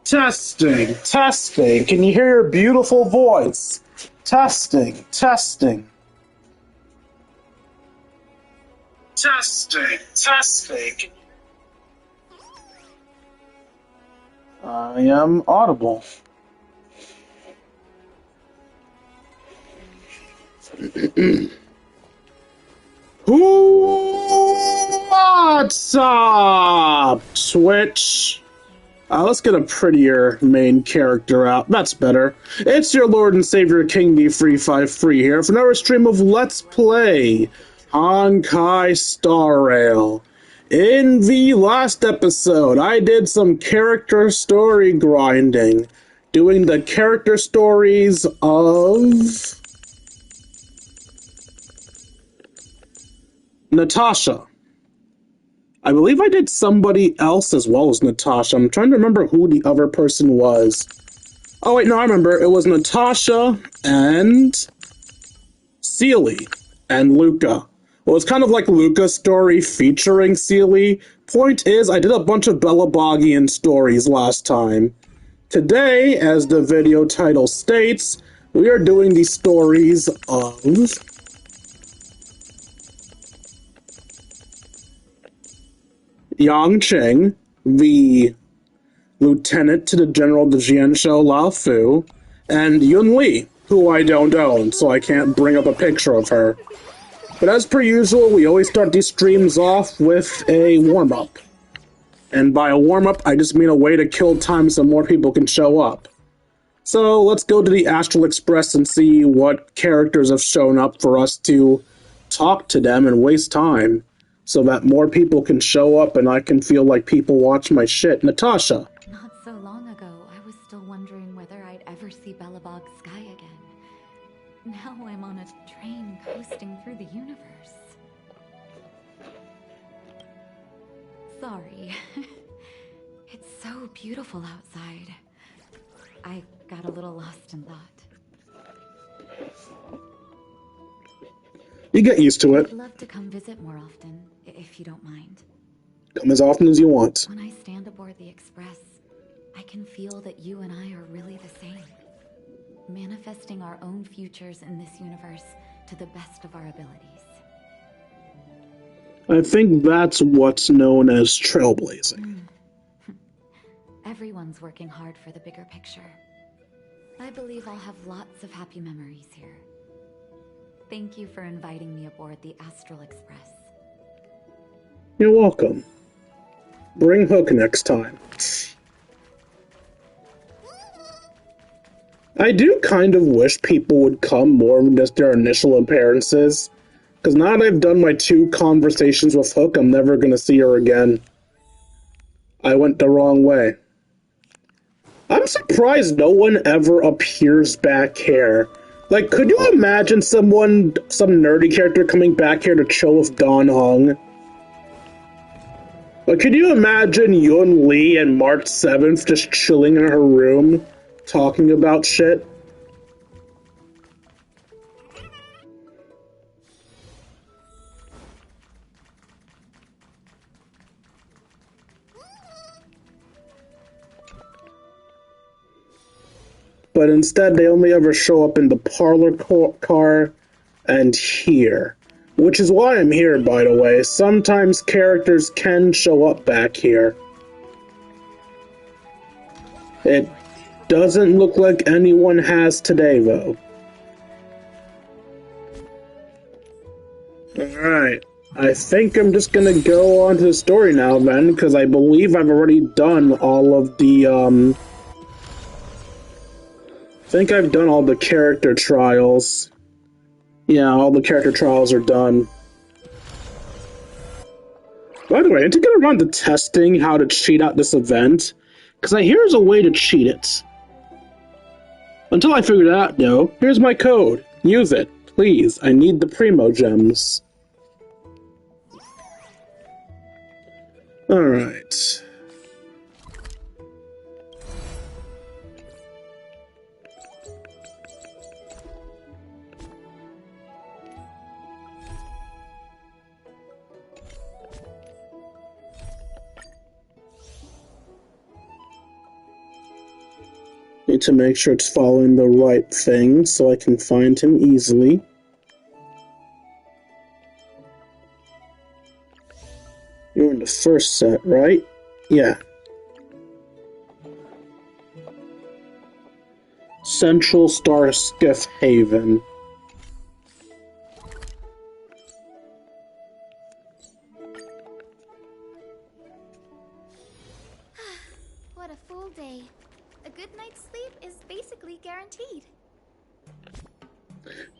Testing, testing. Can you hear your beautiful voice? Testing, testing. Testing, testing. I am audible. What's up, Twitch? Let's get a prettier main character out. That's better. It's your Lord and Savior King D353 here for another stream of Let's Play Honkai Star Rail. In the last episode, I did some character story grinding, doing the character stories of Natasha. I believe I did somebody else as well as Natasha. I'm trying to remember who the other person was. Oh wait, no, I remember. It was Natasha and Seely and Luca. Well, it's kind of like Luca's story featuring Seely. Point is, I did a bunch of Belabogian stories last time. Today, as the video title states, we are doing the stories of Yang Cheng, the lieutenant to the General de Jianshou Loufu, and Yun Li, who I don't own, so I can't bring up a picture of her. But as per usual, we always start these streams off with a warm-up. And by a warm-up, I just mean a way to kill time so more people can show up. So let's go to the Astral Express and see what characters have shown up for us to talk to them and waste time, so that more people can show up and I can feel like people watch my shit. Natasha. Not so long ago, I was still wondering whether I'd ever see Belobog's sky again. Now I'm on a train coasting through the universe. Sorry. It's so beautiful outside. I got a little lost in thought. You get used to it. I'd love to come visit more often, if you don't mind. Come as often as you want. When I stand aboard the Express, I can feel that you and I are really the same. Manifesting our own futures in this universe to the best of our abilities. I think that's what's known as trailblazing. Everyone's working hard for the bigger picture. I believe I'll have lots of happy memories here. Thank you for inviting me aboard the Astral Express. You're welcome. Bring Hook next time. I do kind of wish people would come more than just their initial appearances, because now that I've done my 2 conversations with Hook, I'm never going to see her again. I went the wrong way. I'm surprised no one ever appears back here. Like, could you imagine some nerdy character coming back here to chill with Don Hung? Like, could you imagine Yun Li and March 7th just chilling in her room, talking about shit? But instead, they only ever show up in the parlor car and here. Which is why I'm here, by the way. Sometimes characters can show up back here. It doesn't look like anyone has today, though. Alright. I think I'm just gonna go on to the story now, then, because I believe I've already done all of the, I think I've done all the character trials. Yeah, all the character trials are done. By the way, I need to get around to testing how to cheat out this event, because I hear there's a way to cheat it. Until I figure it out, though, here's my code. Use it, please. I need the Primo Gems. Alright. Need to make sure it's following the right thing so I can find him easily. You're in the first set, right? Yeah. Central Star Skiff Haven. What a full day. A good night's sleep is basically guaranteed.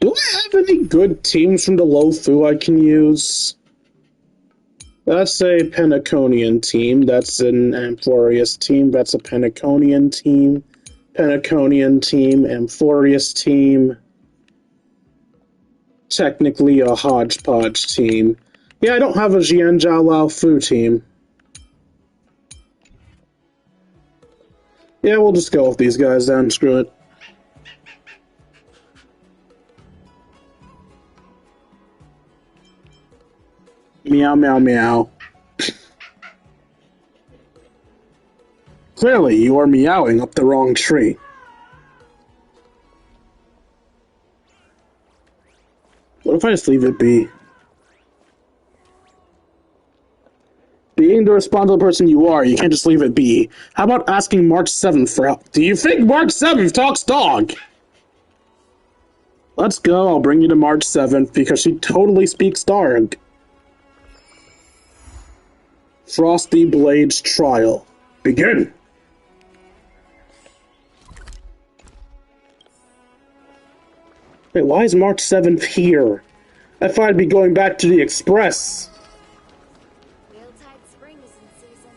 Do I have any good teams from the loufu I can use? That's a Penaconian team. That's an Amphorius team. That's a Penaconian team. Penaconian team. Amphorius team. Technically a hodgepodge team. Yeah, I don't have a Jianzhao Laofu team. Yeah, we'll just go with these guys then. Screw it. Meow, meow, meow. Clearly, you are meowing up the wrong tree. What if I just leave it be? Being the responsible person you are, you can't just leave it be. How about asking March 7th for help? Do you think March 7th talks dog? Let's go, I'll bring you to March 7th because she totally speaks dog. Frosty Blade's trial. Begin! Wait, why is March 7th here? I thought I'd be going back to the Express. Wheeltide spring is in season.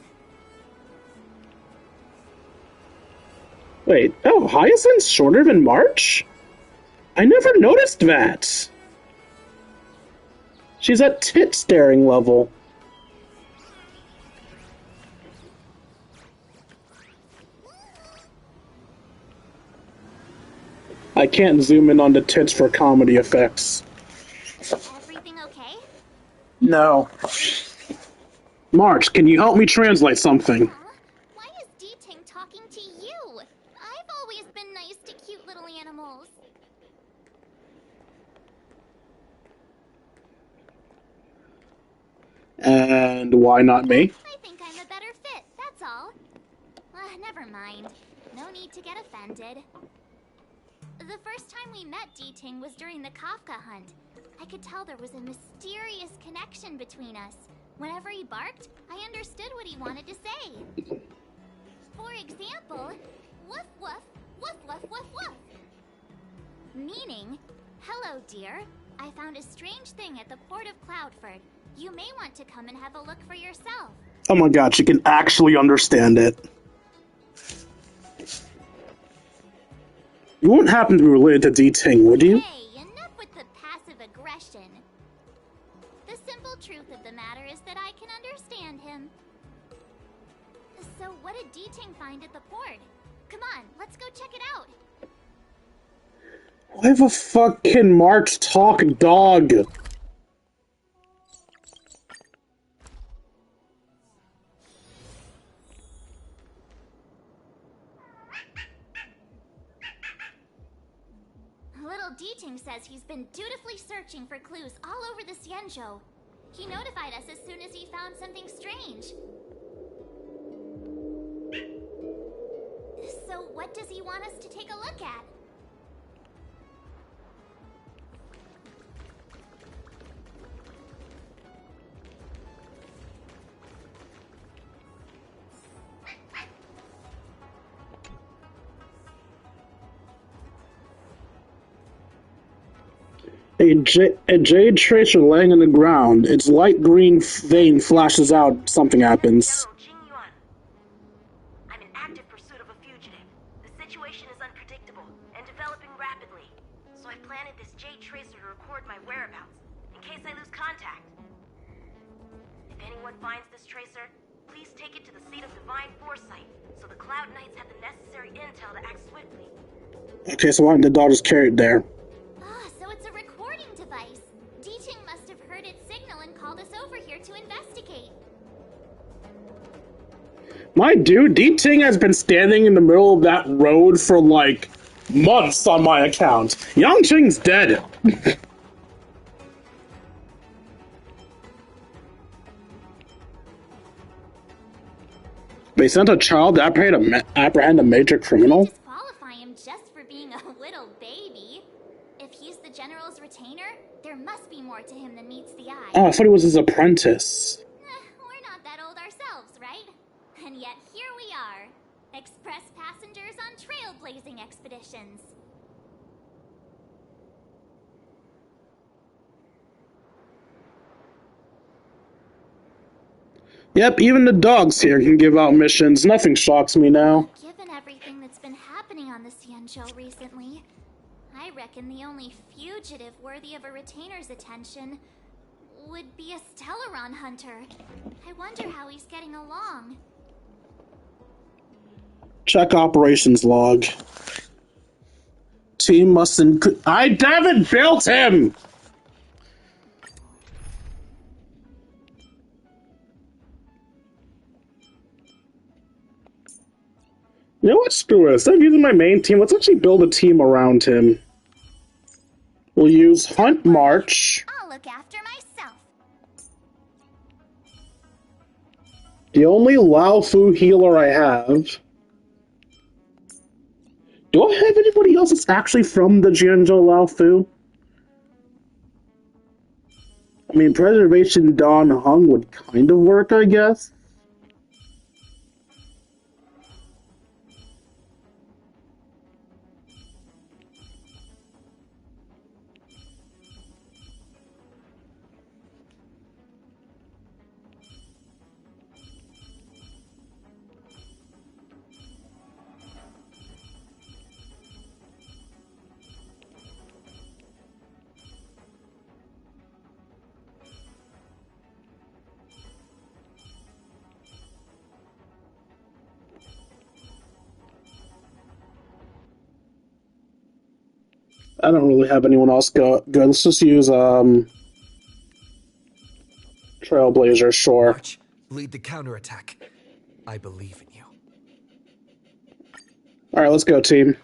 Wait, oh, Hyacinth's shorter than March? I never noticed that. She's at tit staring level. I can't zoom in on the tits for comedy effects. Everything okay? No. March, can you help me translate something? Why is D-Ting talking to you? I've always been nice to cute little animals. And why not me? I think I'm a better fit, that's all. Never mind. No need to get offended. The first time we met D-Ting was during the Kafka hunt. I could tell there was a mysterious connection between us. Whenever he barked, I understood what he wanted to say. For example, woof woof, woof woof woof woof. Meaning, hello dear, I found a strange thing at the port of Cloudford. You may want to come and have a look for yourself. Oh my god, she can actually understand it. You wouldn't happen to be related to D-Ting, would you? Hey, enough with the passive aggression. The simple truth of the matter is that I can understand him. So what did D-Ting find at the port? Come on, let's go check it out. Why the fuck can March talk dog? Little D-Ting says he's been dutifully searching for clues all over the Xianzhou. He notified us as soon as he found something strange. So what does he want us to take a look at? A jade tracer laying on the ground. Its light green vein flashes out. Something happens. I'm in active pursuit of a fugitive. The situation is unpredictable and developing rapidly. So I've planted this jade tracer to record my whereabouts, in case I lose contact. If anyone finds this tracer, please take it to the seat of divine foresight, so the Cloud Knights have the necessary intel to act swiftly. Okay, so why didn't the dog just carry it there? So it's a recording device. D-Ting must have heard its signal and called us over here to investigate. My dude, Deep Ting has been standing in the middle of that road for like months on my account. Yang Ching's dead. They sent a child to apprehend a major criminal? Disqualify him just for being a little baby. If he's the general's retainer, there must be more to him than meets the eye. Oh, I thought he was his apprentice. We're not that old ourselves, right? And yet here we are, express passengers on trailblazing expeditions. Yep, even the dogs here can give out missions. Nothing shocks me now. Given everything that's been happening on the Xianzhou recently, I reckon the only fugitive worthy of a retainer's attention would be a Stellaron hunter. I wonder how he's getting along. Check operations log. Team must I haven't built him! You know what? Screw it. Instead of using my main team, let's actually build a team around him. We'll use Hunt March. I'll look after myself. The only loufu healer I have. Do I have anybody else that's actually from the Jianzhou loufu? I mean, Preservation Don Hung would kind of work, I guess. I don't really have anyone else good. Let's just use Trailblazer, sure. March, lead the counterattack. I believe in you. Alright, let's go, team.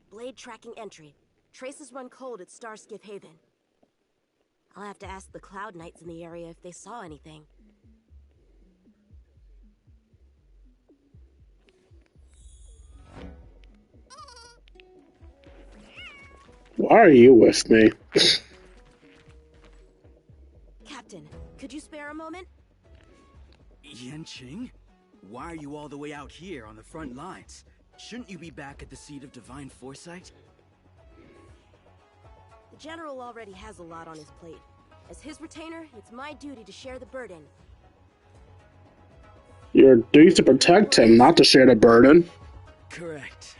Blade tracking entry. Traces run cold at Starskiff Haven. I'll have to ask the Cloud Knights in the area if they saw anything. Why are you with me? Captain, could you spare a moment? Yanqing? Why are you all the way out here on the front lines? Shouldn't you be back at the seat of divine foresight? The General already has a lot on his plate. As his retainer, it's my duty to share the burden. Your duty to protect him, not to share the burden. Correct.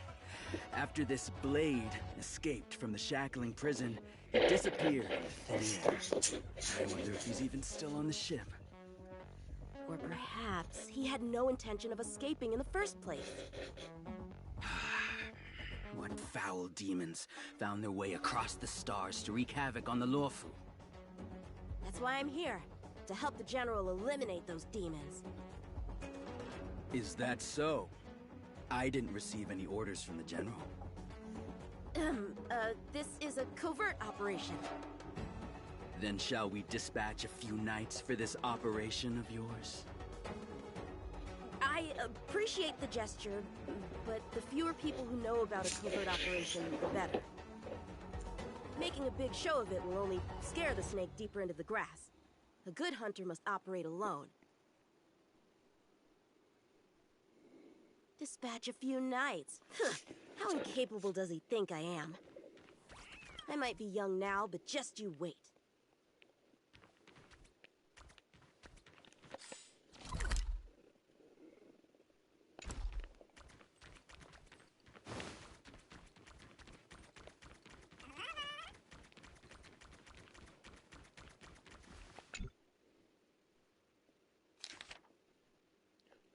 After this blade escaped from the shackling prison, it disappeared in thin air. I wonder if he's even still on the ship. Or perhaps he had no intention of escaping in the first place. What foul demons found their way across the stars to wreak havoc on the loufu? That's why I'm here, to help the General eliminate those demons. Is that so? I didn't receive any orders from the General. This is a covert operation. Then shall we dispatch a few knights for this operation of yours? I appreciate the gesture, but the fewer people who know about a covert operation, the better. Making a big show of it will only scare the snake deeper into the grass. A good hunter must operate alone. Dispatch a few knights. How incapable does he think I am? I might be young now, but just you wait.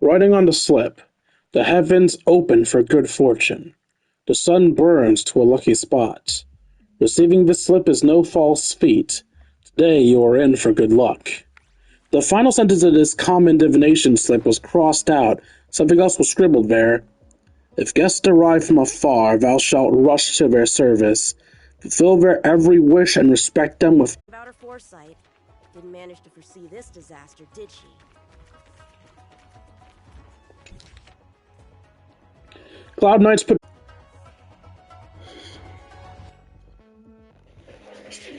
Writing on the slip. The heavens open for good fortune. The sun burns to a lucky spot. Receiving this slip is no false feat. Today you are in for good luck. The final sentence of this common divination slip was crossed out. Something else was scribbled there. If guests arrive from afar, thou shalt rush to their service. Fulfill their every wish and respect them with... About her foresight, didn't manage to foresee this disaster, did she? Cloud Knight's put...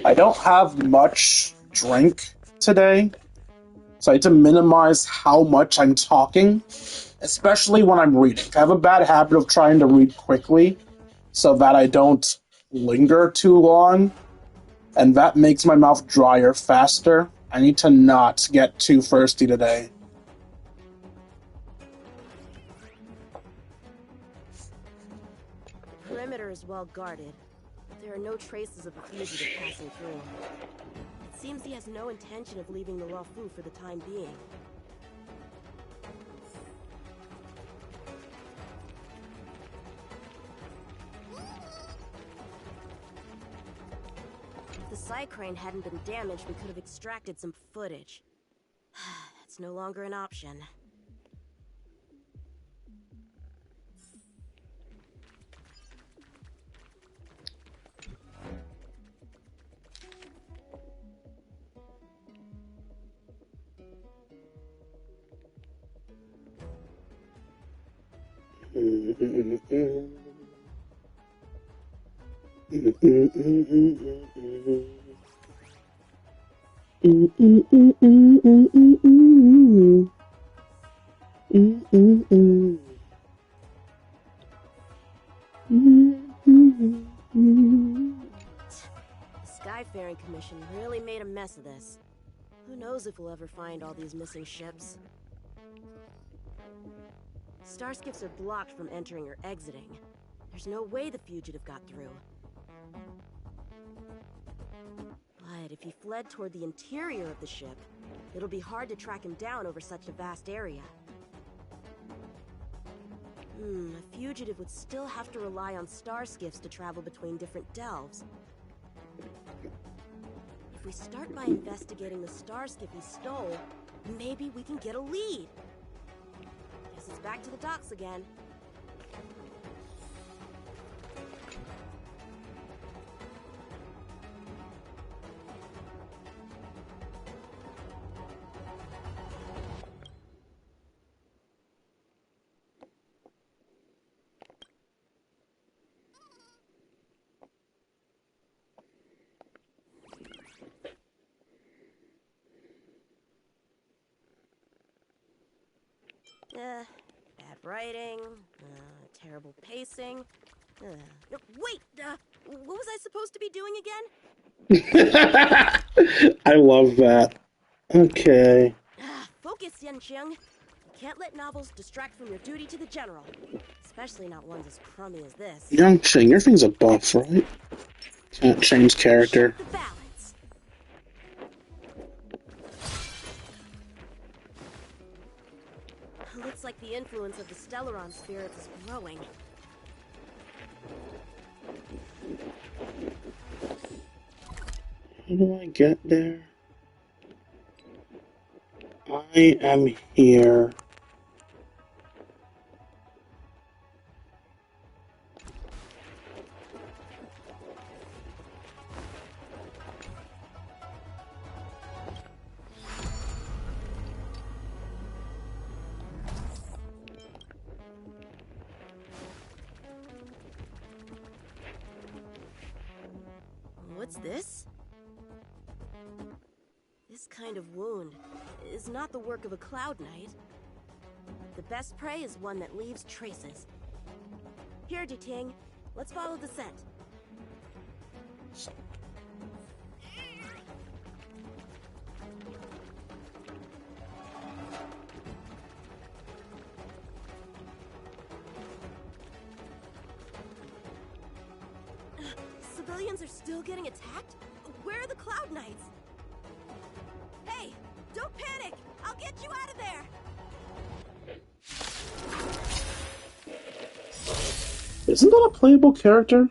I don't have much drink today, so I need to minimize how much I'm talking, especially when I'm reading. I have a bad habit of trying to read quickly so that I don't linger too long, and that makes my mouth drier faster. I need to not get too thirsty today. The perimeter is well guarded, but there are no traces of a fugitive passing through. It seems he has no intention of leaving the loufu for the time being. If the side crane hadn't been damaged, we could have extracted some footage. That's no longer an option. The Skyfaring Commission really made a mess of this. Who knows if we'll ever find all these missing ships? Starskips are blocked from entering or exiting. There's no way the fugitive got through. But if he fled toward the interior of the ship, it'll be hard to track him down over such a vast area. A fugitive would still have to rely on starskiffs to travel between different delves. If we start by investigating the starskip he stole, maybe we can get a lead. Guess it's back to the docks again. Bad writing, terrible pacing. No, wait, what was I supposed to be doing again? I love that. Okay. Focus, Yanqing. You can't let novels distract from your duty to the general. Especially not ones as crummy as this. Young Ching, your thing's a buff, right? Can't change character. The balance. Looks like the influence of the Stellaron spirits is growing. How do I get there? I am here. What's this? This kind of wound is not the work of a Cloud Knight. The best prey is one that leaves traces. Here, Duting, let's follow the scent. Civilians are still getting attacked? Where are the Cloud Knights? Hey, don't panic! I'll get you out of there! Isn't that a playable character?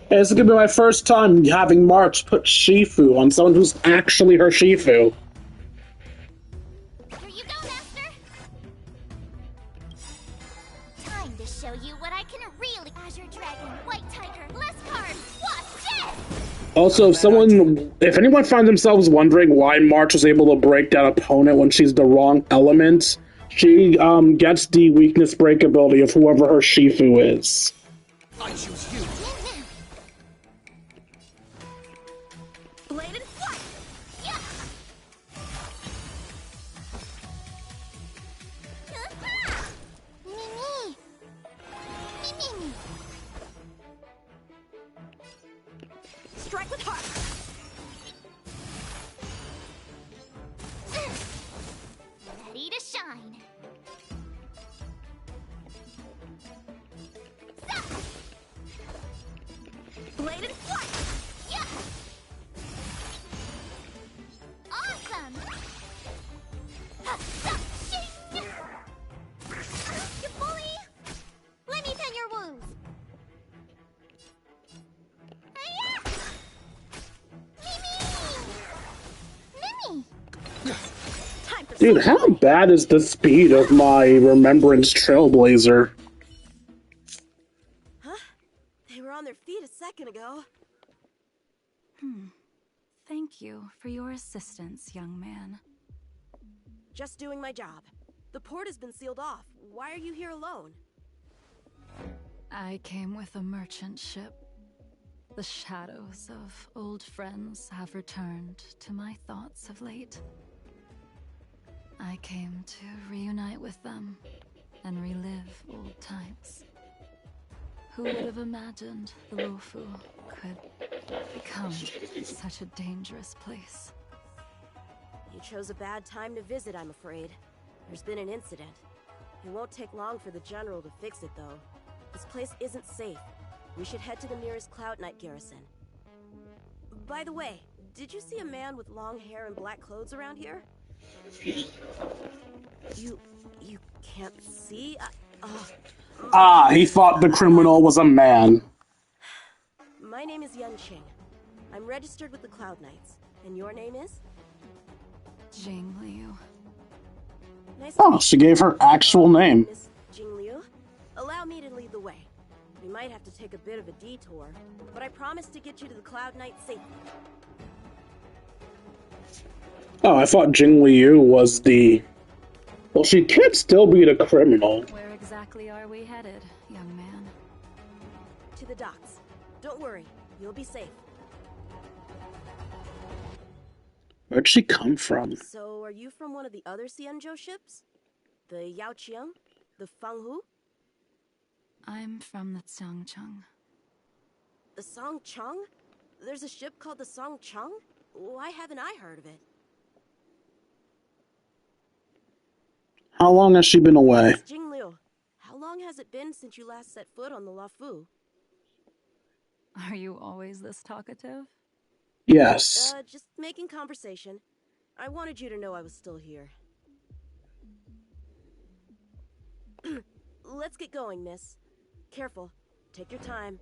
Hey, this is gonna be my first time having March put Shifu on someone who's actually her Shifu. Here you go, Master! Time to show you what I can really... Azure Dragon, White Tiger, less cards, watch this! Also, if anyone finds themselves wondering why March was able to break that opponent when she's the wrong element, she gets the weakness break ability of whoever her Shifu is. I choose you. Bladed flight! Yeah! Mimi! Mimi! Strike with heart! Ready to shine. Bladed flight! Yeah! Awesome! Shing! You bully! Let me pen your wounds. Hiya! Mimi! Time for Dude, how bad is the speed of my Remembrance Trailblazer? Huh? They were on their feet a second ago. Thank you for your assistance, young man. Just doing my job. The port has been sealed off. Why are you here alone? I came with a merchant ship. The shadows of old friends have returned to my thoughts of late. I came to reunite with them and relive old times. Who would have imagined the loufu could become such a dangerous place? You chose a bad time to visit, I'm afraid. There's been an incident. It won't take long for the General to fix it, though. This place isn't safe. We should head to the nearest Cloud Knight garrison. By the way, did you see a man with long hair and black clothes around here? You can't see? He thought the criminal was a man. My name is Yun Qing. I'm registered with the Cloud Knights. And your name is? Jing Liu. Nice to Oh, meet she gave her actual name. Miss Jing Liu. Allow me to lead the way. We might have to take a bit of a detour, but I promise to get you to the Cloud Knight safely. Oh, I thought Jing Liu was the... Well, she could still be the criminal. Where exactly are we headed, young man? To the docks. Don't worry, you'll be safe. Where'd she come from? So, are you from one of the other Xianzhou ships? The Yaoqiang? The Fanghu? I'm from the Xiangcheng. The Songcheng? There's a ship called the Songcheng? Why haven't I heard of it? How long has she been away? Miss Jing Liu, how long has it been since you last set foot on the loufu? Are you always this talkative? Yes. Just making conversation. I wanted you to know I was still here. Let's get going, miss. Careful. Take your time.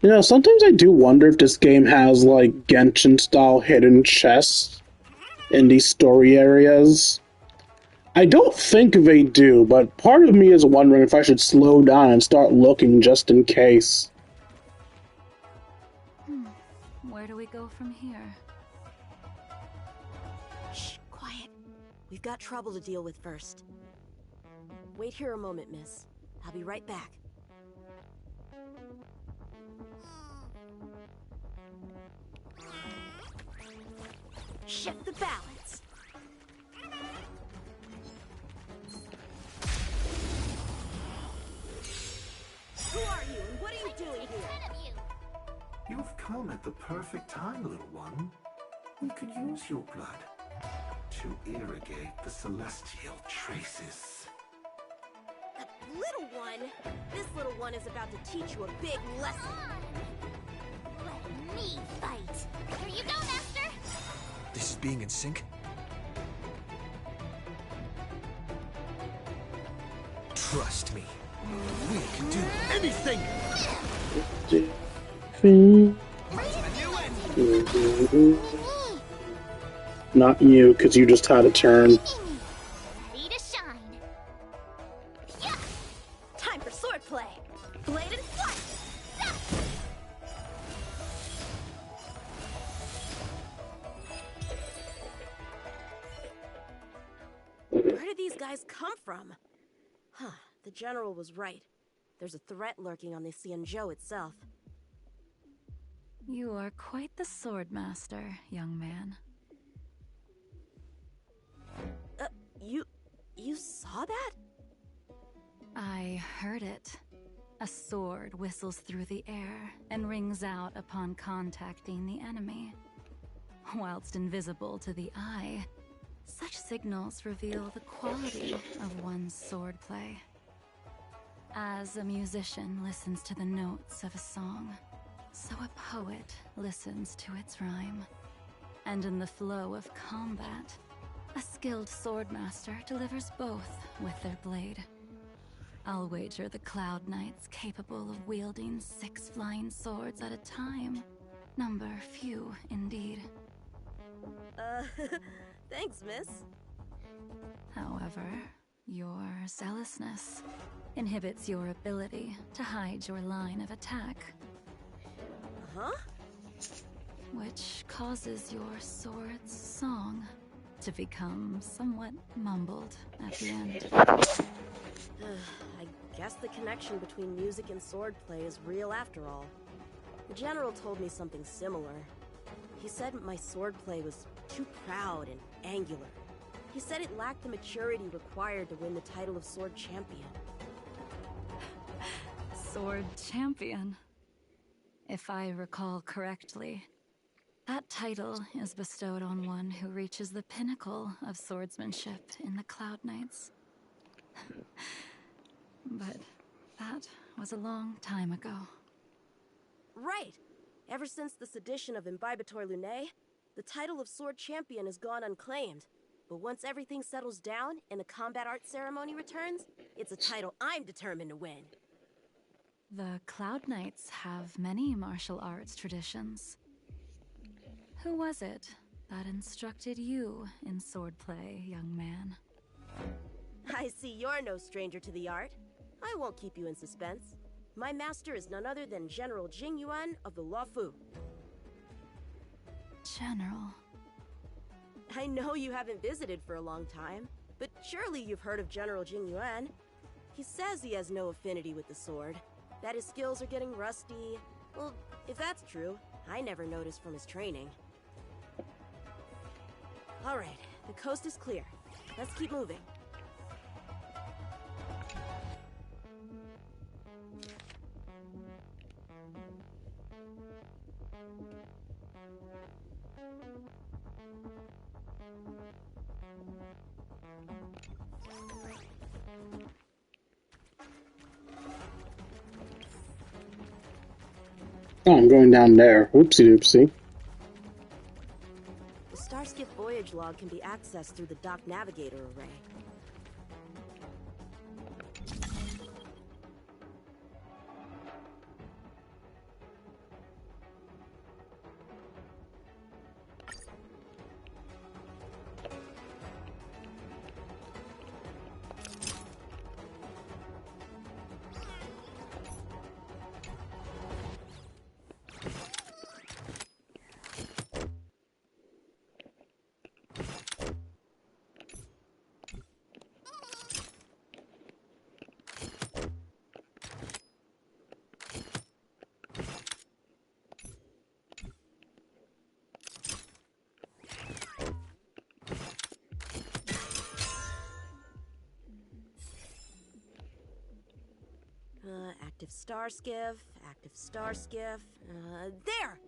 You know, sometimes I do wonder if this game has, like, Genshin-style hidden chests in these story areas. I don't think they do, but part of me is wondering if I should slow down and start looking just in case. Where do we go from here? Shh, quiet. We've got trouble to deal with first. Wait here a moment, miss. I'll be right back. Shift the balance. Who are you and what are you doing here? You've come at the perfect time, little one. We could use your blood to irrigate the celestial traces. A little one? This little one is about to teach you a big lesson. Let me fight. Here you go, Master. This is being in sync? Trust me. We can do anything! Not you, because you just had a turn. Ready to shine. Yeah. Time for swordplay. Blade and slice. Where did these guys come from? Huh, the general was right. There's a threat lurking on the Xianzhou itself. You are quite the sword master, young man. You saw that? I heard it. A sword whistles through the air and rings out upon contacting the enemy. Whilst invisible to the eye, such signals reveal the quality of one's swordplay. As a musician listens to the notes of a song, so a poet listens to its rhyme. And in the flow of combat, a skilled swordmaster delivers both with their blade. I'll wager the Cloud Knights capable of wielding 6 flying swords at a time. Number few, indeed. Thanks, miss. However, your zealousness inhibits your ability to hide your line of attack. Huh? Which causes your sword's song to become somewhat mumbled at the end. I guess the connection between music and swordplay is real after all. The general told me something similar. He said my swordplay was too proud and angular. He said it lacked the maturity required to win the title of Sword Champion. Sword Champion. If I recall correctly, that title is bestowed on one who reaches the pinnacle of swordsmanship in the Cloud Knights. But that was a long time ago. Right! Ever since the sedition of Imbibitor Lunae, the title of Sword Champion has gone unclaimed. But once everything settles down and the combat art ceremony returns, it's a title I'm determined to win. The Cloud Knights have many martial arts traditions. Who was it that instructed you in swordplay, young man? I see you're no stranger to the art. I won't keep you in suspense. My master is none other than General Jing Yuan of the loufu. General. I know you haven't visited for a long time, but surely you've heard of General Jing Yuan. He says he has no affinity with the sword, that his skills are getting rusty. Well, if that's true, I never noticed from his training. Alright, the coast is clear. Let's keep moving. Oh, I'm going down there. Whoopsie doopsie. The Starskiff voyage log can be accessed through the dock navigator array. Active Starskiff. There!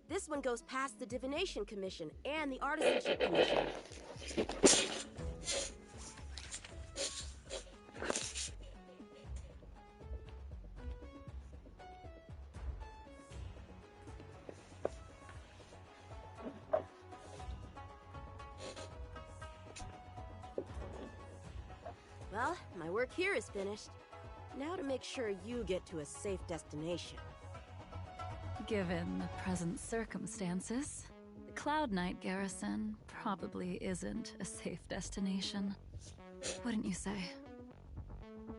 This one goes past the Divination Commission and the Artisanship Commission. Well, my work here is finished. Now to make sure you get to a safe destination. Given the present circumstances, the Cloud Knight garrison probably isn't a safe destination. Wouldn't you say?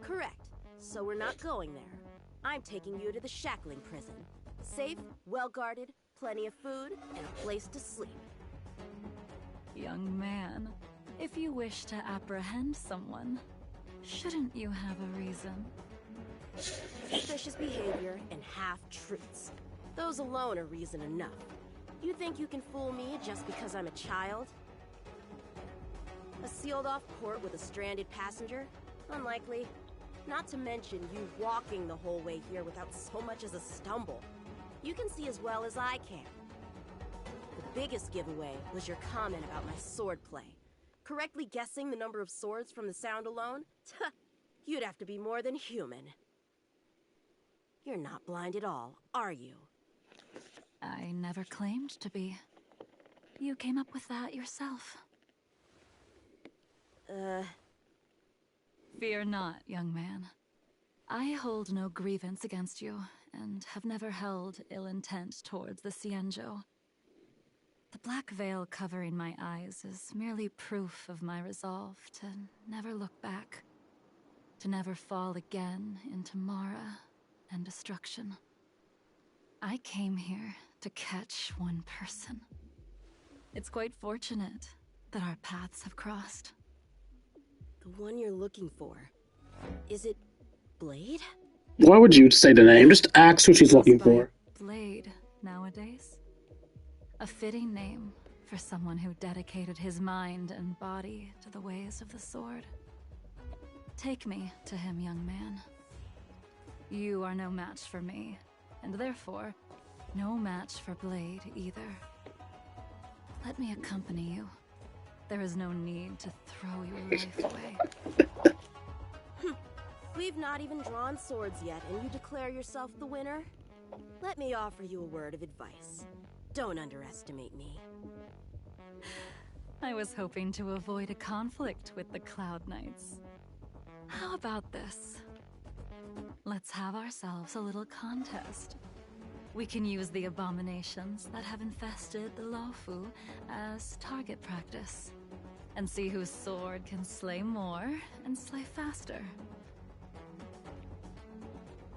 Correct. So we're not going there. I'm taking you to the shackling prison. Safe, well-guarded, plenty of food, and a place to sleep. Young man, if you wish to apprehend someone, shouldn't you have a reason? Suspicious behavior and half-truths. Those alone are reason enough. You think you can fool me just because I'm a child? A sealed-off port with a stranded passenger? Unlikely. Not to mention you walking the whole way here without so much as a stumble. You can see as well as I can. The biggest giveaway was your comment about my swordplay. Correctly guessing the number of swords from the sound alone? You'd have to be more than human. You're not blind at all, are you? I never claimed to be. You came up with that yourself. Fear not, young man. I hold no grievance against you, and have never held ill intent towards the Xianzhou. The black veil covering my eyes is merely proof of my resolve to never look back, to never fall again into Mara and destruction. I came here to catch one person. It's quite fortunate that our paths have crossed. The one you're looking for. Is it Blade? Why would you say the name? Just ask who she's looking By for. Blade nowadays. A fitting name for someone who dedicated his mind and body to the ways of the sword. Take me to him, young man. You are no match for me, and therefore, no match for Blade either. Let me accompany you. There is no need to throw your life away. We've not even drawn swords yet, and you declare yourself the winner? Let me offer you a word of advice. Don't underestimate me. I was hoping to avoid a conflict with the Cloud Knights. How about this? Let's have ourselves a little contest. We can use the abominations that have infested the loufu as target practice, and see whose sword can slay more and slay faster.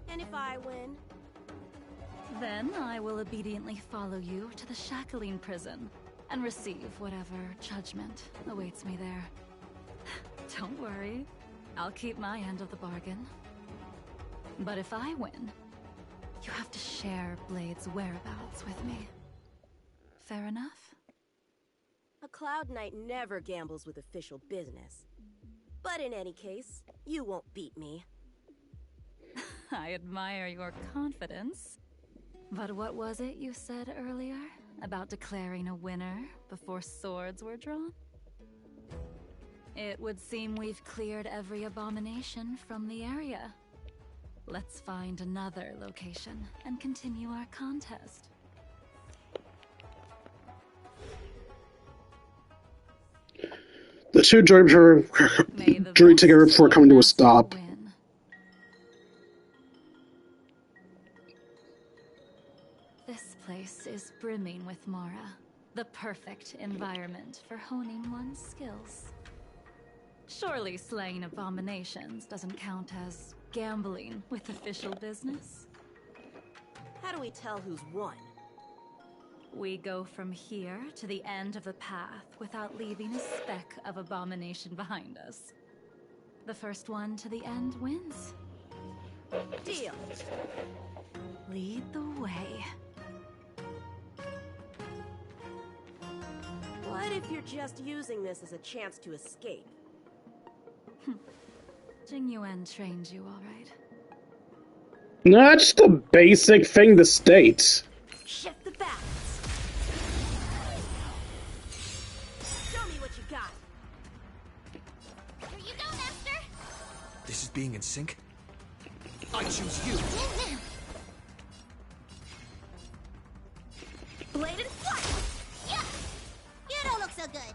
And if I win? Then I will obediently follow you to the shackling prison and receive whatever judgment awaits me there. Don't worry, I'll keep my end of the bargain. But if I win, you have to share Blade's whereabouts with me. Fair enough? A Cloud Knight never gambles with official business. But in any case, you won't beat me. I admire your confidence. But what was it you said earlier about declaring a winner before swords were drawn? It would seem we've cleared every abomination from the area. Let's find another location and continue our contest. The two drew together before coming to a stop. Win. This place is brimming with Mara, the perfect environment for honing one's skills. Surely slaying abominations doesn't count as gambling with official business? How do we tell who's won? We go from here to the end of the path without leaving a speck of abomination behind us. The first one to the end wins. Deal. Lead the way. What if you're just using this as a chance to escape? Jing Yuan trained you all right. That's the basic thing to state. Shift the balance. Show me what you got. Here you go, Master. This is being in sync? I choose you! Bladed flight! Yeah! You don't look so good.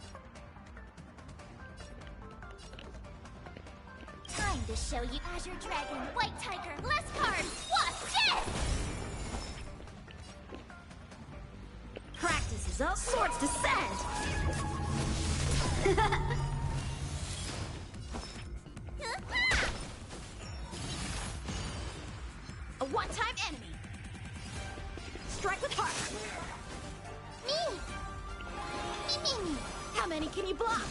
to show you. Azure Dragon, White Tiger, less cards! Watch this! Practice is up, swords descend! A one-time enemy! Strike with heart! Me! Me! How many can you block?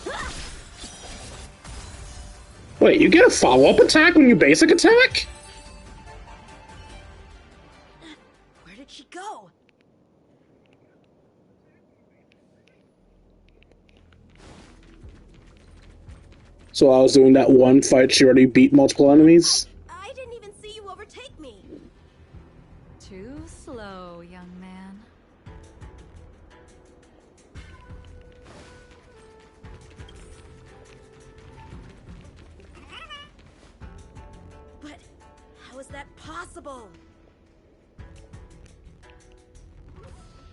Wait, you get a follow-up attack when you basic attack? Where did she go? So I was doing that one fight, she already beat multiple enemies? I didn't even see you overtake me. Too slow, young man. But how is that possible?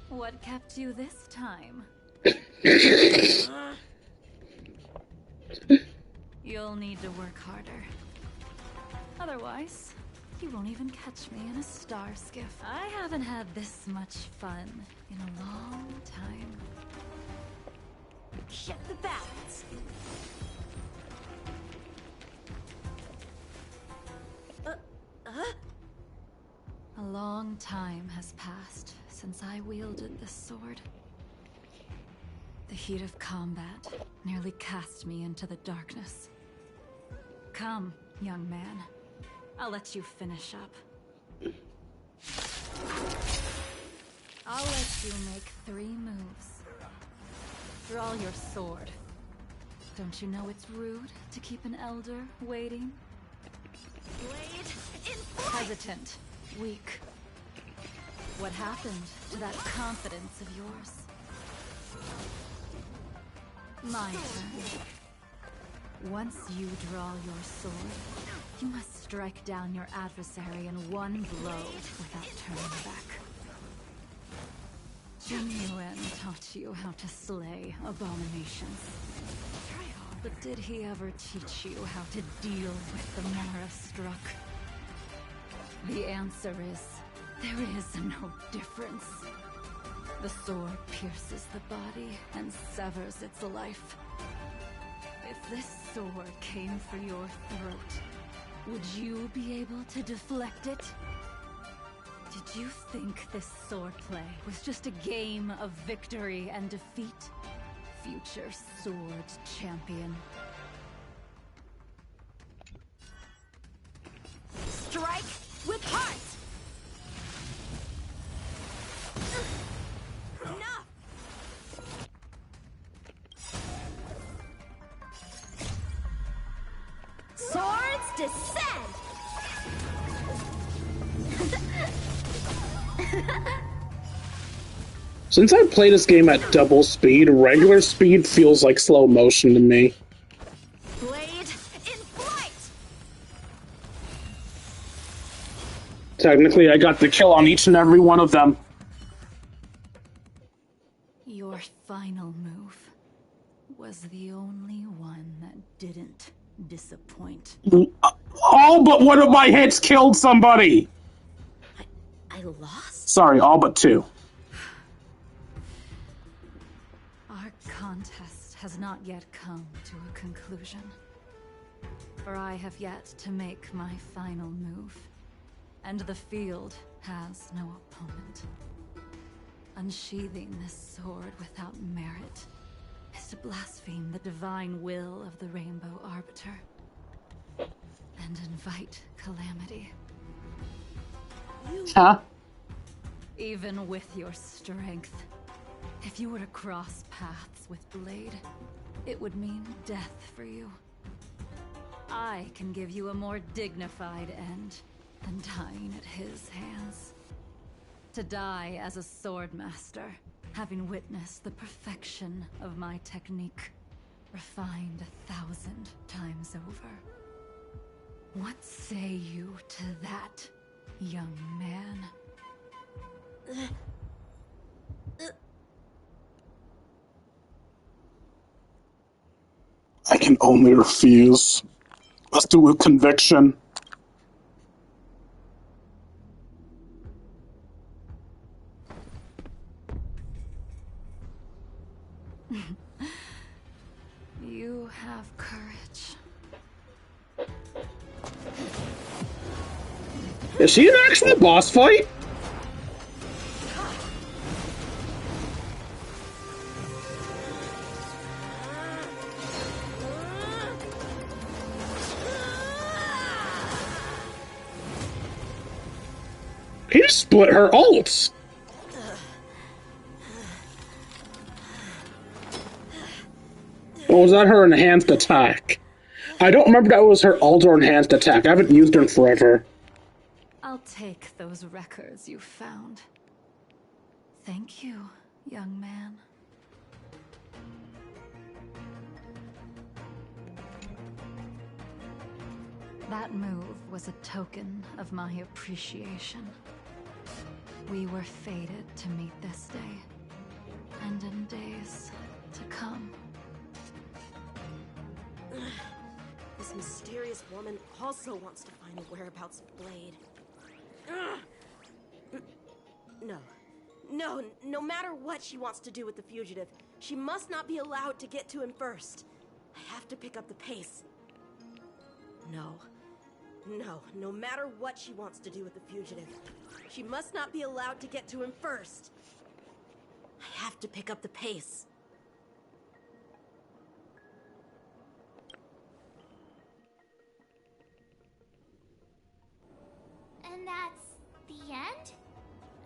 What kept you this time? You'll need to work harder. Otherwise, you won't even catch me in a star skiff. I haven't had this much fun in a long time. Shift the balance. A long time has passed since I wielded this sword. The heat of combat nearly cast me into the darkness. Come, young man. I'll let you finish up. I'll let you make 3 moves. Draw your sword. Don't you know it's rude to keep an elder waiting? Blade in flight! Hesitant, weak. What happened to that confidence of yours? My turn. Once you draw your sword, you must strike down your adversary in one blow without turning back. Jin Yuan taught you how to slay abominations. But did he ever teach you how to deal with the Mara struck? The answer is, there is no difference. The sword pierces the body and severs its life. If this sword came for your throat, would you be able to deflect it? Did you think this swordplay was just a game of victory and defeat? Future sword champion. Strike with heart! Enough! Swords descend! Since I play this game at double speed, regular speed feels like slow motion to me. Blade in flight! Technically, I got the kill on each and every one of them. Your final move was the only one that didn't disappoint. All but one of my hits killed somebody! I lost? Sorry, all but 2. Our contest has not yet come to a conclusion. For I have yet to make my final move. And the field has no opponent. Unsheathing this sword without merit is to blaspheme the divine will of the Rainbow Arbiter. And invite calamity. Huh? Even with your strength, if you were to cross paths with Blade, it would mean death for you. I can give you a more dignified end than dying at his hands. To die as a swordmaster, having witnessed the perfection of my technique, refined 1,000 times over. What say you to that, young man? I can only refuse. Let's do a conviction. You have courage. Is she an actual boss fight? He just split her ults. Or was that her enhanced attack? I don't remember that was her ult or enhanced attack. I haven't used her in forever. I'll take those records you found. Thank you, young man. That move was a token of my appreciation. We were fated to meet this day, and in days to come. This mysterious woman also wants to find the whereabouts of Blade. No matter what she wants to do with the fugitive, she must not be allowed to get to him first. I have to pick up the pace. No matter what she wants to do with the fugitive, she must not be allowed to get to him first. I have to pick up the pace. And that's the end?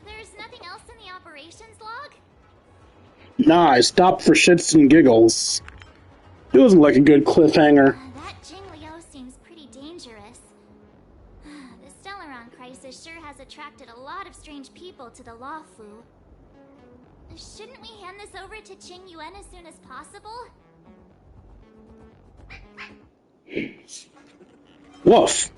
There's nothing else in the operations log? Nah, I stopped for shits and giggles. It wasn't like a good cliffhanger. That Jingliu seems pretty dangerous. The Stellaron crisis sure has attracted a lot of strange people to the loufu. Shouldn't we hand this over to Qing Yuan as soon as possible? Woof.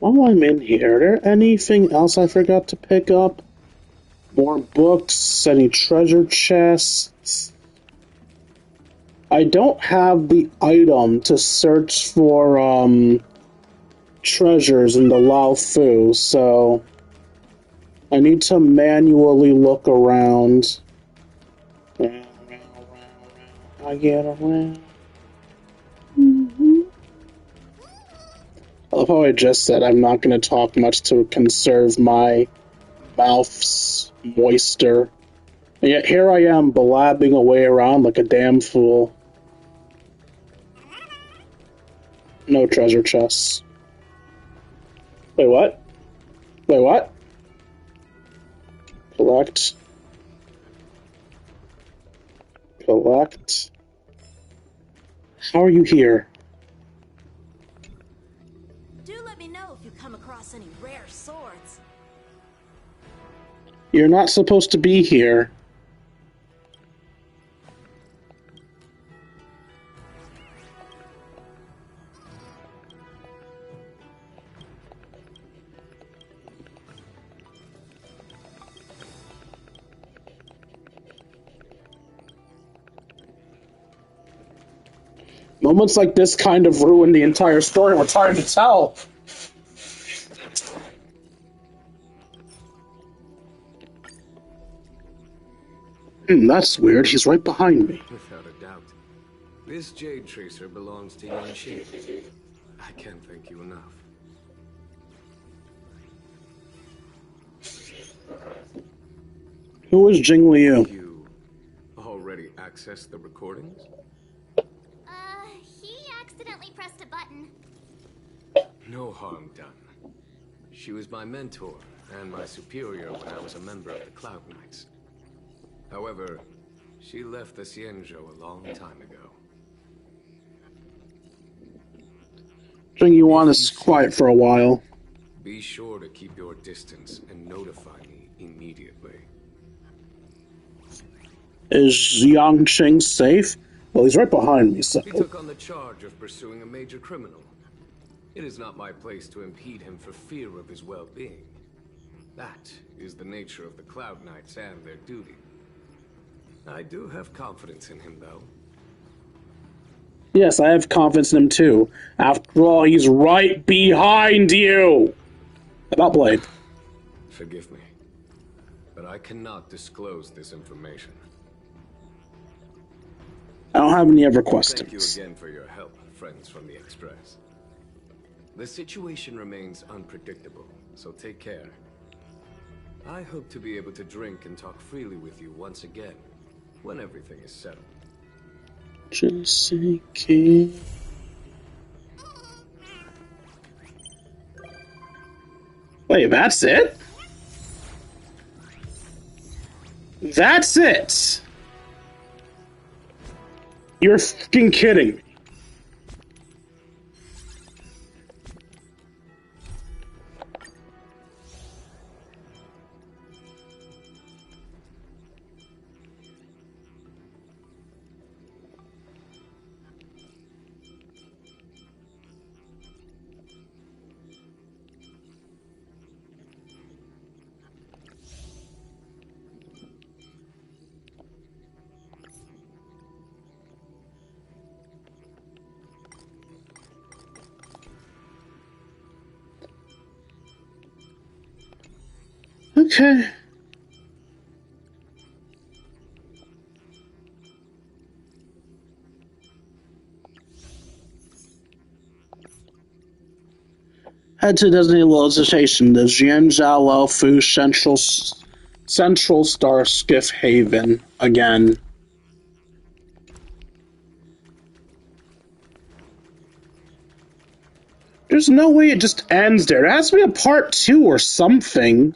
While I'm in here, are there anything else I forgot to pick up? More books? Any treasure chests? I don't have the item to search for, treasures in the loufu, so I need to manually look around. I get around. I love how I just said I'm not going to talk much to conserve my mouth's moisture. And yet here I am blabbing away around like a damn fool. No treasure chests. Wait, what? Wait, what? Collect. Collect. How are you here? Do let me know if you come across any rare swords. You're not supposed to be here. Moments like this kind of ruin the entire story we're trying to tell. That's weird. He's right behind me. Without a doubt. This Jade Tracer belongs to Yuan. I can't thank you enough. Who is Jing Liu? You already accessed the recordings? He accidentally pressed a button. No harm done. She was my mentor and my superior when I was a member of the Cloud Knights. However, she left the Xianzhou a long time ago. Jing Yuan is quiet for a while. Be sure to keep your distance and notify me immediately. Is Yangqing safe? Well, he's right behind me, so... He took on the charge of pursuing a major criminal. It is not my place to impede him for fear of his well-being. That is the nature of the Cloud Knights and their duty. I do have confidence in him, though. Yes, I have confidence in him, too. After all, he's right behind you! About Blade. Forgive me, but I cannot disclose this information. I don't have any other questions. Thank you again for your help, friends from the Express. The situation remains unpredictable, so take care. I hope to be able to drink and talk freely with you once again, when everything is settled. Joseki. Wait, that's it? That's it? You're fucking kidding me. Okay. Head to designated localization, the Jianzhou loufu Central Star Skiff Haven again. There's no way it just ends there. There has to be a part 2 or something.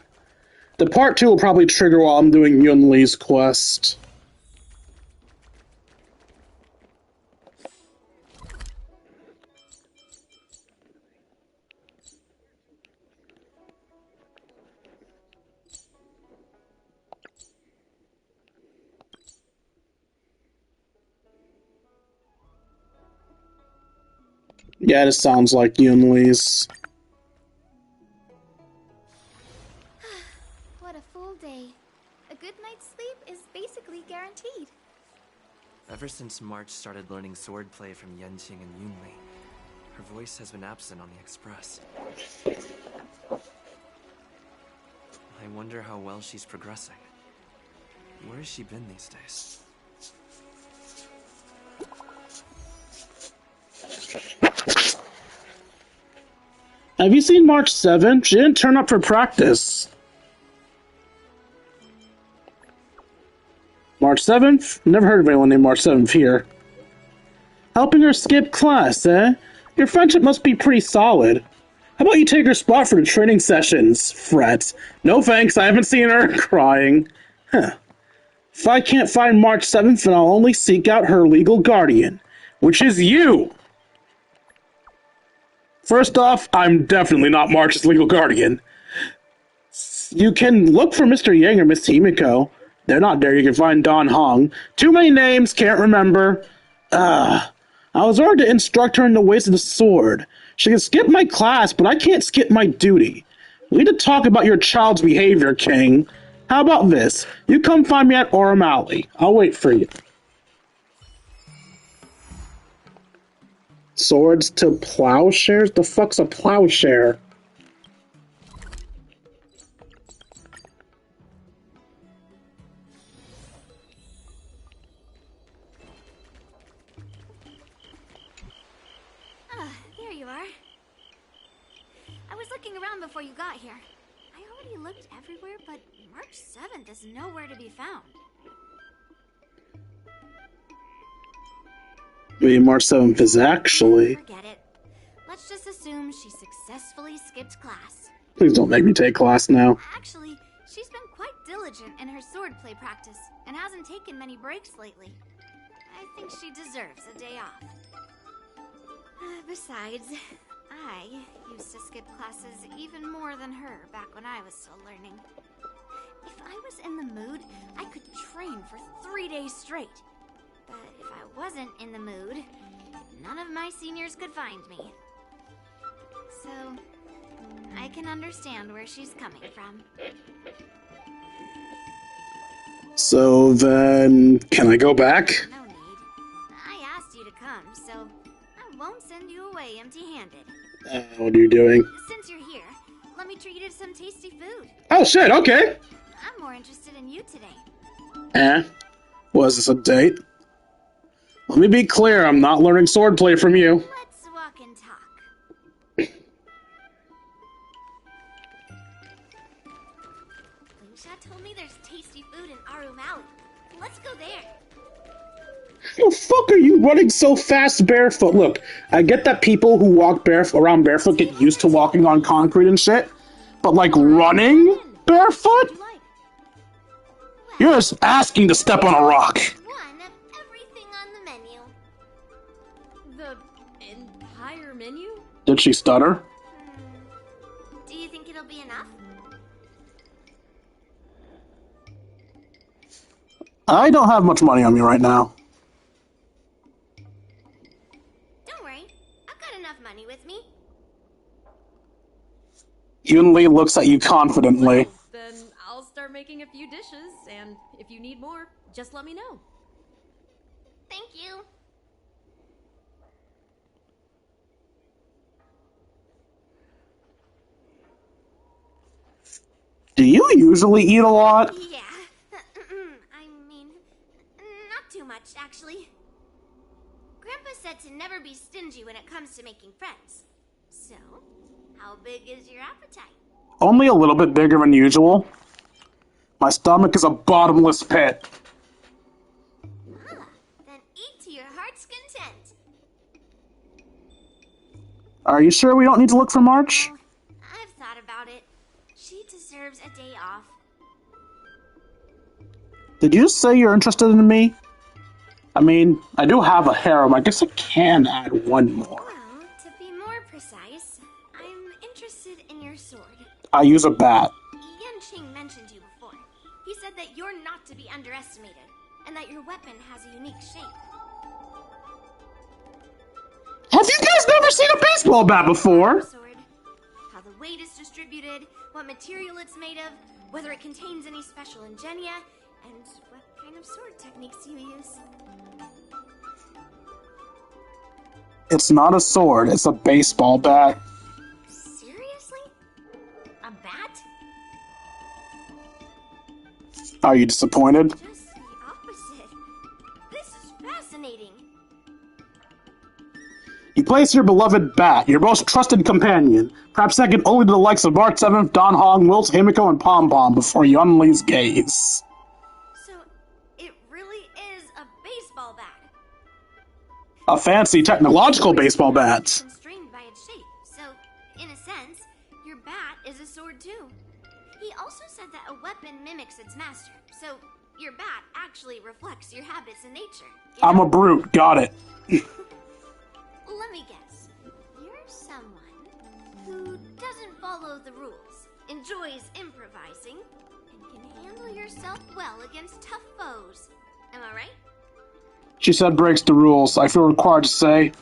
The part 2 will probably trigger while I'm doing Yunli's quest. Yeah, this sounds like Yunli's. What a full day. A good night's sleep is basically guaranteed. Ever since March started learning swordplay from Yenqing and Yunli, her voice has been absent on the Express. I wonder how well she's progressing. Where has she been these days? Have you seen March 7th? She didn't turn up for practice. March 7th? Never heard of anyone named March 7th here. Helping her skip class, eh? Your friendship must be pretty solid. How about you take her spot for the training sessions, Fret? No thanks, I haven't seen her crying. Huh. If I can't find March 7th, then I'll only seek out her legal guardian, which is you! First off, I'm definitely not March's legal guardian. You can look for Mr. Yang or Miss Himiko. They're not there. You can find Don Hong. Too many names, can't remember. I was ordered to instruct her in the ways of the sword. She can skip my class, but I can't skip my duty. We need to talk about your child's behavior, King. How about this? You come find me at Orem Alley. I'll wait for you. Swords to plowshares? The fuck's a plowshare? There you are. I was looking around before you got here. I already looked everywhere, but March 7th is nowhere to be found. Maybe March 7th is actually... Forget it. Let's just assume she successfully skipped class. Please don't make me take class now. Actually, she's been quite diligent in her swordplay practice and hasn't taken many breaks lately. I think she deserves a day off. Besides, I used to skip classes even more than her back when I was still learning. If I was in the mood, I could train for 3 days straight. But if I wasn't in the mood, none of my seniors could find me. So, I can understand where she's coming from. So then, can I go back? No need. I asked you to come, so I won't send you away empty-handed. What are you doing? Since you're here, let me treat you to some tasty food. Oh shit, okay. I'm more interested in you today. Was this a date? Let me be clear, I'm not learning swordplay from you. Let's walk and talk. Lucia told me there's tasty food in Aru Valley. Let's go there. The fuck are you running so fast barefoot? Look, I get that people who walk around barefoot get used to walking on concrete and shit, but like running barefoot? You're just asking to step on a rock. One of everything on the menu. The entire menu? Did she stutter? Do you think it'll be enough? I don't have much money on me right now. Don't worry, I've got enough money with me. Yunli looks at you confidently. Then I'll start making a few dishes, and if you need more, just let me know. Thank you. Do you usually eat a lot? Yeah. I mean, not too much, actually. Grandpa said to never be stingy when it comes to making friends. So, how big is your appetite? Only a little bit bigger than usual. My stomach is a bottomless pit. Ah, then eat to your heart's content. Are you sure we don't need to look for March? Well, I've thought about it. She deserves a day off. Did you say you're interested in me? I mean, I do have a harem. I guess I can add one more. Well, to be more precise, I'm interested in your sword. I use a bat. Yanqing mentioned you before. He said that you're not to be underestimated, and that your weapon has a unique shape. Have you guys never seen a baseball bat before? Sword, how the weight is distributed, what material it's made of, whether it contains any special ingenia, and what kind of sword techniques you use. It's not a sword, it's a baseball bat. Seriously? A bat? Are you disappointed? Just the opposite. This is fascinating. You place your beloved bat, your most trusted companion, perhaps second only to the likes of Bart 7th, Don Hong, Wilt, Himiko, and Pom Pom before Yunli's gaze. So, it really is a baseball bat. A fancy technological baseball bat. Constrained by its shape, so, in a sense, your bat is a sword too. He also said that a weapon mimics its master, so your bat actually reflects your habits and nature. I'm a brute, got it. Let me guess. You're someone who doesn't follow the rules, enjoys improvising, and can handle yourself well against tough foes. Am I right? She said breaks the rules. I feel required to say,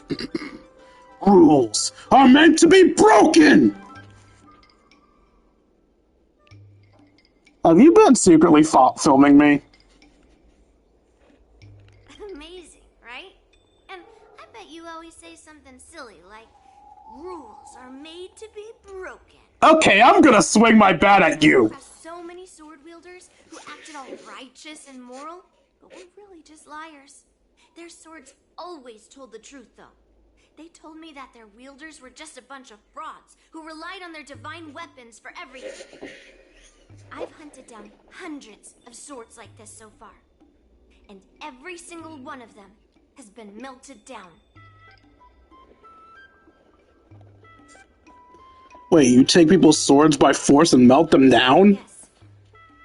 rules are meant to be broken! Have you been secretly filming me? Amazing, right? And I bet you always say something silly like, rules are made to be broken. Okay, I'm gonna swing my bat at you. There are so many sword wielders who acted all righteous and moral, but were really just liars. Their swords always told the truth, though. They told me that their wielders were just a bunch of frauds who relied on their divine weapons for everything. I've hunted down hundreds of swords like this so far, and every single one of them has been melted down. Wait, you take people's swords by force and melt them down? Yes,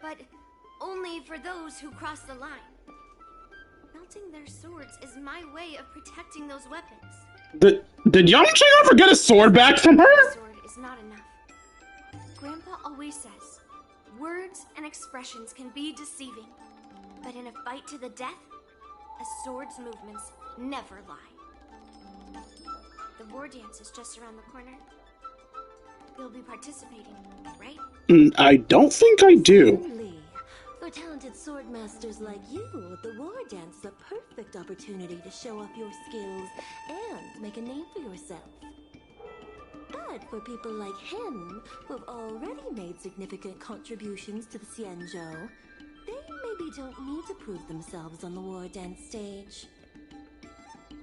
but only for those who cross the line. Melting their swords is my way of protecting those weapons. Did Yangcheng ever get a sword back from her? Sword is not enough. Grandpa always says, words and expressions can be deceiving, but in a fight to the death, A sword's movements never lie. The war dance is just around the corner. You'll be participating, right? I don't think I do. Certainly. For talented sword masters like you, the war dance is a perfect opportunity to show off your skills and make a name for yourself. But for people like him, who have already made significant contributions to the Xianzhou, they maybe don't need to prove themselves on the war dance stage.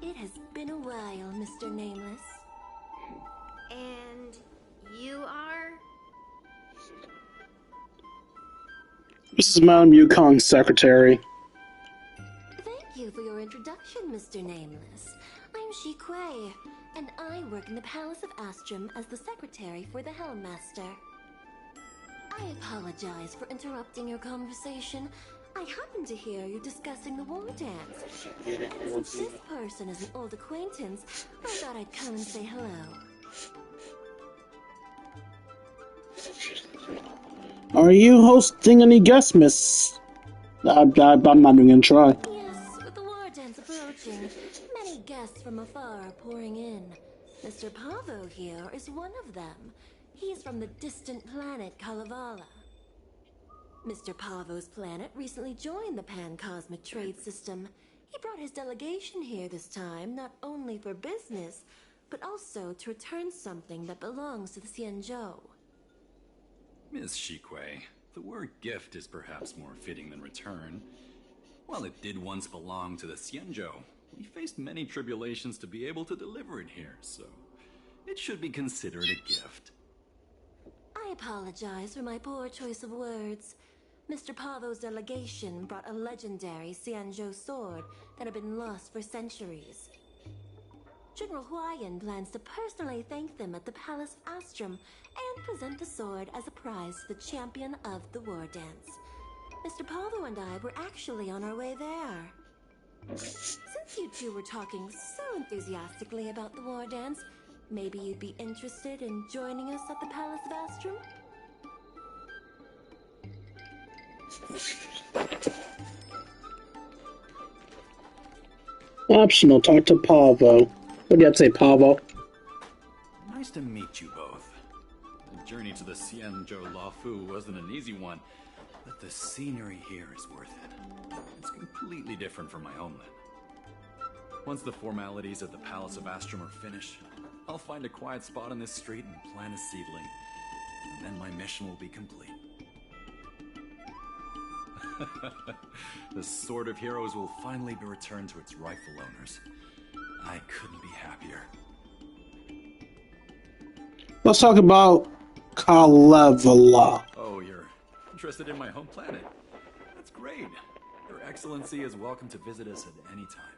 It has been a while, Mr. Nameless. And you are? This is Madame Yukong's secretary. Thank you for your introduction, Mr. Nameless. I'm Shi Kuei, and I work in the Palace of Astrum as the secretary for the Helmmaster. I apologize for interrupting your conversation. I happened to hear you discussing the war dance. And since this person is an old acquaintance, I thought I'd come and say hello. Are you hosting any guests, miss? I'm not even gonna try. Yes, with the war dance approaching, many guests from afar are pouring in. Mr. Pavo here is one of them. He's from the distant planet Kalevala. Mr. Pavo's planet recently joined the Pan-Cosmic Trade System. He brought his delegation here this time, not only for business, but also to return something that belongs to the Xianzhou. Miss Shikui, the word gift is perhaps more fitting than return. While it did once belong to the Xianzhou, we faced many tribulations to be able to deliver it here, so it should be considered a gift. I apologize for my poor choice of words. Mr. Pavo's delegation brought a legendary Xianzhou sword that had been lost for centuries. General Huayan plans to personally thank them at the Palace of Astrum and present the sword as a prize to the champion of the war dance. Mr. Pavo and I were actually on our way there. Since you two were talking so enthusiastically about the war dance, maybe you'd be interested in joining us at the Palace of Astrum? Optional, talk to Pavo. What do you have to say, Pavo? Nice to meet you both. The journey to the Xianzhou loufu wasn't an easy one, but the scenery here is worth it. It's completely different from my homeland. Once the formalities at the Palace of Astrum are finished, I'll find a quiet spot on this street and plant a seedling. And then my mission will be complete. The Sword of Heroes will finally be returned to its rightful owners. I couldn't be happier. Let's talk about Kalevala. Oh, you're interested in my home planet? That's great. Your Excellency is welcome to visit us at any time.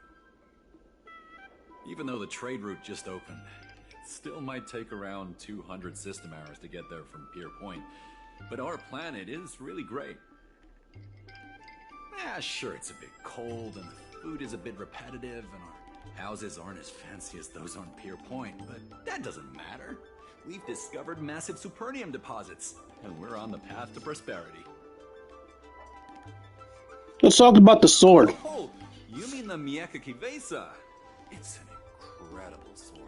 Even though the trade route just opened, it still might take around 200 system hours to get there from Pier Point. But our planet is really great. Yeah, sure, it's a bit cold and the food is a bit repetitive and our houses aren't as fancy as those on Pier Point, but that doesn't matter. We've discovered massive supernium deposits, and we're on the path to prosperity. Let's talk about the sword. Oh, you mean the Mieka Kivesa? It's an incredible sword.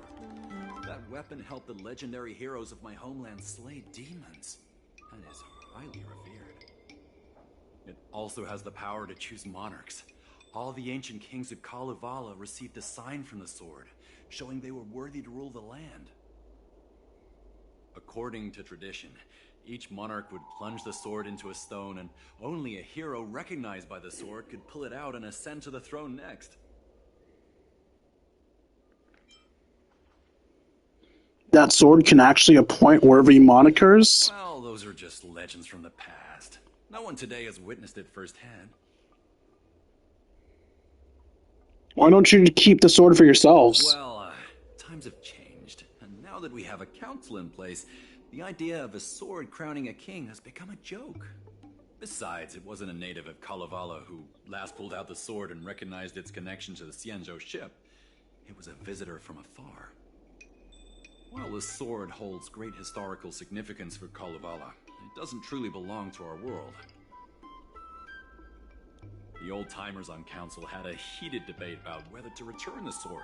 That weapon helped the legendary heroes of my homeland slay demons, and is highly revered. It also has the power to choose monarchs. All the ancient kings of Kalevala received a sign from the sword, showing they were worthy to rule the land. According to tradition, each monarch would plunge the sword into a stone, and only a hero recognized by the sword could pull it out and ascend to the throne next. That sword can actually appoint worthy monikers? Well, those are just legends from the past. No one today has witnessed it firsthand. Why don't you keep the sword for yourselves? Well, times have changed, and now that we have a council in place, the idea of a sword crowning a king has become a joke. Besides, it wasn't a native of Kalevala who last pulled out the sword and recognized its connection to the Xianzhou ship. It was a visitor from afar. While the sword holds great historical significance for Kalevala, it doesn't truly belong to our world. The old-timers on council had a heated debate about whether to return the sword.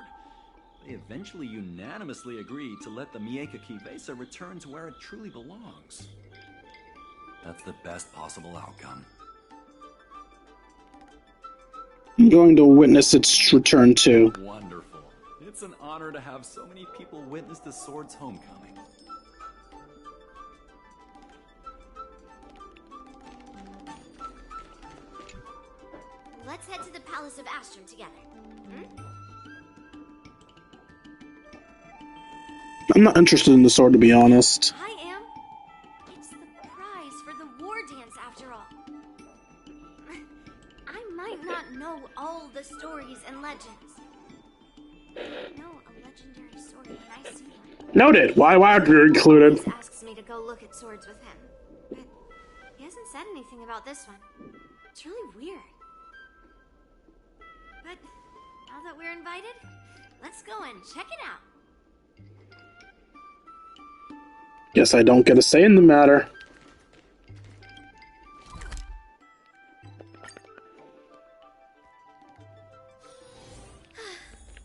They eventually unanimously agreed to let the Mieka Kivesa return to where it truly belongs. That's the best possible outcome. I'm going to witness its return too. Wonderful. It's an honor to have so many people witness the sword's homecoming. Let's head to the Palace of Astrum together. I'm not interested in the sword, to be honest. I am. It's the prize for the war dance, after all. I might not know all the stories and legends. I know a legendary sword when I see one. Noted. Why are you included? He asks me to go look at swords with him, but he hasn't said anything about this one. It's really weird. But now that we're invited, let's go and check it out. Guess I don't get a say in the matter.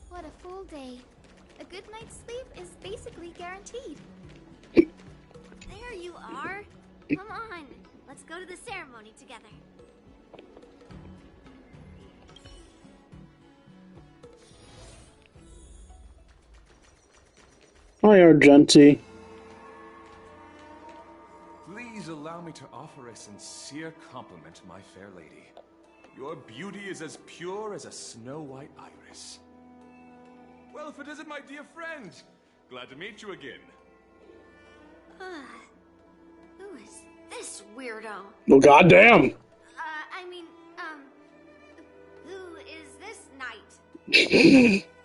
What a full day. A good night's sleep is basically guaranteed. There you are. Come on, let's go to the ceremony together. Hi, Argenti. Please allow me to offer a sincere compliment to my fair lady. Your beauty is as pure as a snow-white iris. Well, if it isn't my dear friend, glad to meet you again. Who is this weirdo? Well, goddamn. Who is this knight?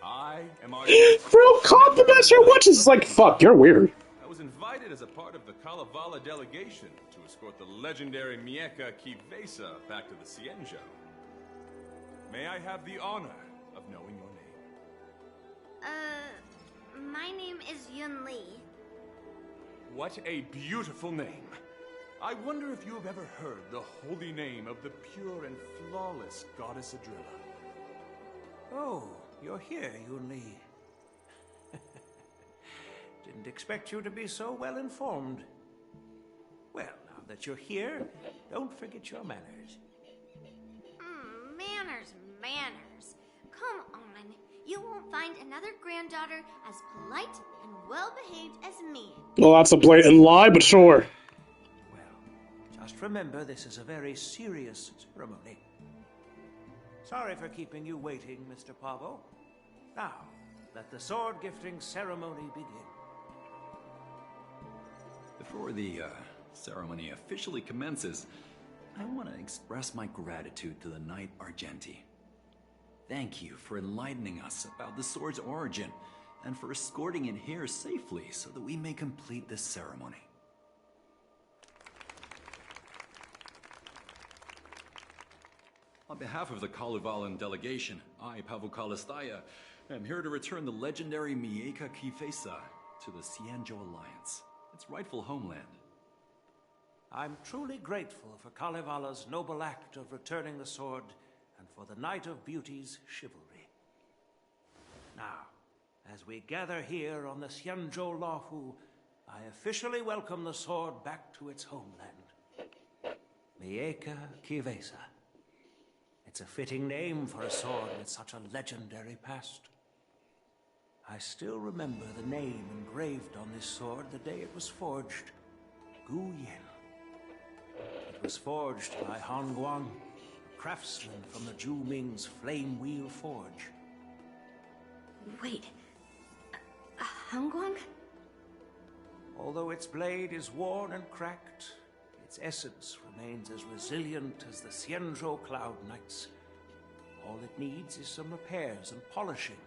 I am our... Bro, compliments your watches. It's like, fuck, you're weird. I was invited as a part of the Kalevala delegation to escort the legendary Mieka Kivesa back to the Xianzhou. May I have the honor of knowing your name? My name is Yun Li. What a beautiful name. I wonder if you have ever heard the holy name of the pure and flawless goddess Adrilla. Oh, you're here, Yun Li. Didn't expect you to be so well informed. Well, now that you're here, don't forget your manners. Manners. Come on. You won't find another granddaughter as polite and well-behaved as me. Well, that's a blatant lie, but sure. Just remember, this is a very serious ceremony. Sorry for keeping you waiting, Mr. Pavo. Now, let the sword gifting ceremony begin. Before the ceremony officially commences, I want to express my gratitude to the Knight Argenti. Thank you for enlightening us about the sword's origin and for escorting it here safely so that we may complete this ceremony. On behalf of the Kalevalan delegation, I, Pavel Kalistaya, am here to return the legendary Mieka Kivesa to the Xianzhou Alliance, its rightful homeland. I'm truly grateful for Kalevala's noble act of returning the sword and for the Knight of Beauty's chivalry. Now, as we gather here on the Xianzhou loufu, I officially welcome the sword back to its homeland. Mieka Kivesa. It's a fitting name for a sword with such a legendary past. I still remember the name engraved on this sword the day it was forged. Gu Yin. It was forged by Han Guang, a craftsman from the Zhu Ming's Flame Wheel Forge. Wait. Hangguang? Although its blade is worn and cracked, its essence remains as resilient as the Xianzhou Cloud Knights. All it needs is some repairs and polishing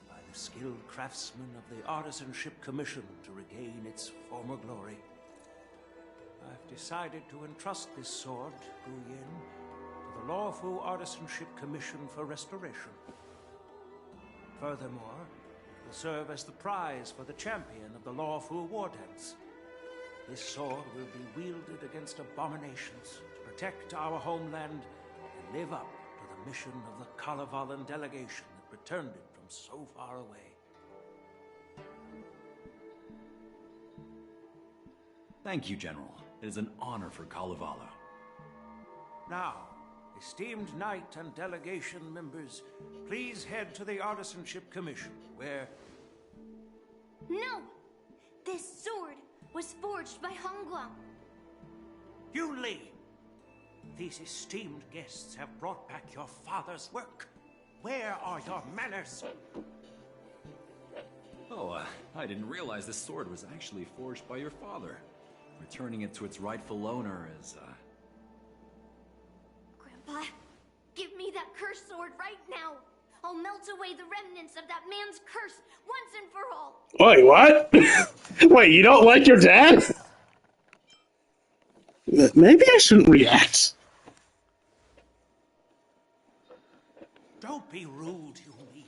by the skilled craftsmen of the Artisanship Commission to regain its former glory. I've decided to entrust this sword, Gu Yin, to the Loufu Artisanship Commission for restoration. Furthermore, it will serve as the prize for the champion of the Loufu War Dance. This sword will be wielded against abominations to protect our homeland and live up to the mission of the Kalevalan delegation that returned it from so far away. Thank you, General. It is an honor for Kalevala. Now, esteemed knight and delegation members, please head to the Artisanship Commission, where... No! This sword was forged by Hongguang. Yun Li! These esteemed guests have brought back your father's work. Where are your manners? Oh, I didn't realize this sword was actually forged by your father. Returning it to its rightful owner is, Grandpa, give me that cursed sword right now. I'll melt away the remnants of that man's curse once and for all. Wait, what? Wait, you don't like your dad? Maybe I shouldn't react. Don't be rude, Yun Li.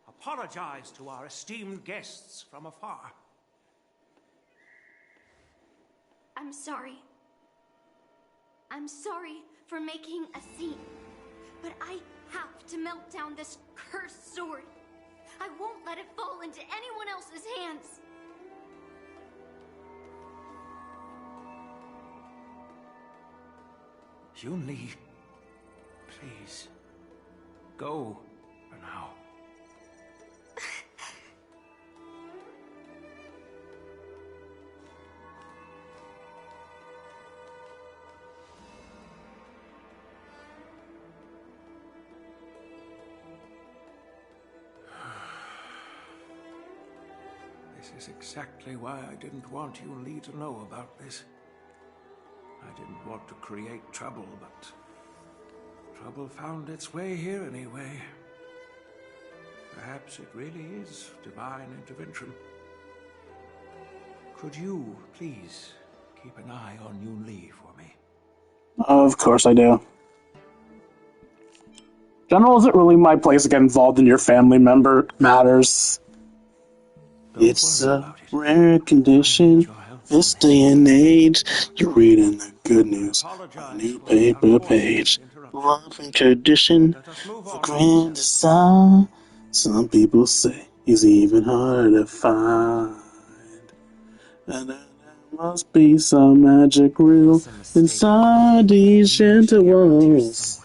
Apologize to our esteemed guests from afar. I'm sorry. I'm sorry for making a scene. But I have to melt down this cursed sword. I won't let it fall into anyone else's hands. Yun Li, please, go for now. This is exactly why I didn't want Yun Li to know about this. I didn't want to create trouble, but trouble found its way here anyway. Perhaps it really is divine intervention. Could you, please, keep an eye on Yun Li for me? Of course I do. General, is it really my place to get involved in your family member matters? It's a rare condition. This day and age, you're reading the good news on a new paper page. Love and tradition, the grand design. Some people say he's even harder to find. And there must be some magic rule inside these gentle walls.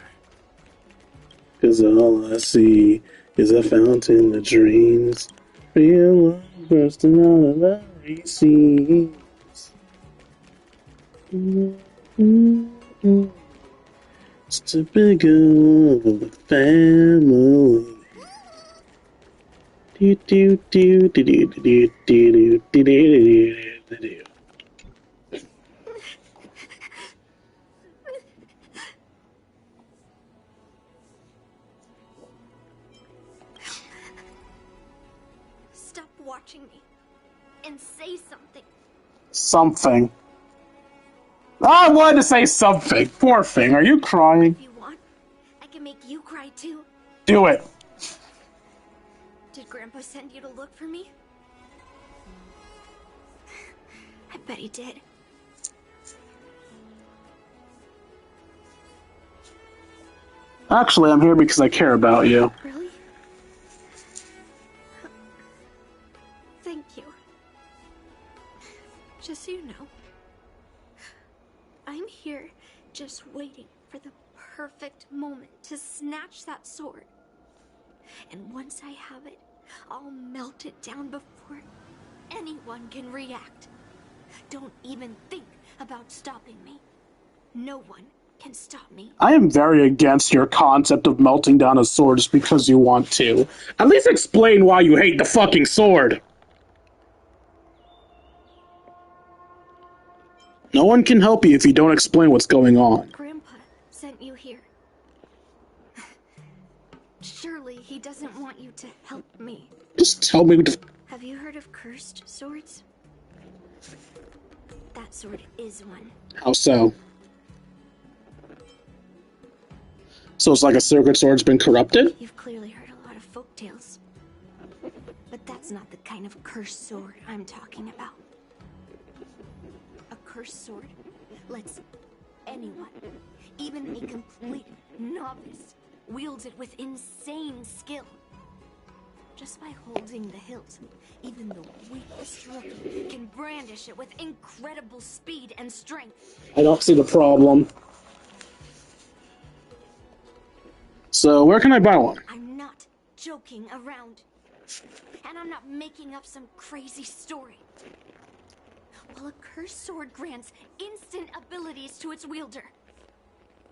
'Cause all I see is a fountain of dreams. Real love bursting out of every seam. It's a bigger of a family. Do do do do do do do do do do do. Stop watching me and say something. Something. I wanted to say something. Poor thing. Are you crying? If you want, I can make you cry too. Do it. Did Grandpa send you to look for me? I bet he did. Actually, I'm here because I care about you. Really? Thank you. Just so you know, I'm here just waiting for the perfect moment to snatch that sword. And once I have it, I'll melt it down before anyone can react. Don't even think about stopping me. No one can stop me. I am very against your concept of melting down a sword just because you want to. At least explain why you hate the fucking sword. No one can help you if you don't explain what's going on. Grandpa sent you here. Surely he doesn't want you to help me. Just tell me to... Have you heard of cursed swords? That sword is one. How so? So it's like a sacred sword's been corrupted? You've clearly heard a lot of folk tales. But that's not the kind of cursed sword I'm talking about. A cursed sword lets anyone, even a complete novice, wields it with insane skill. Just by holding the hilt, even the weakest rookie can brandish it with incredible speed and strength. I don't see the problem. So, where can I buy one? I'm not joking around. And I'm not making up some crazy story. While a cursed sword grants instant abilities to its wielder,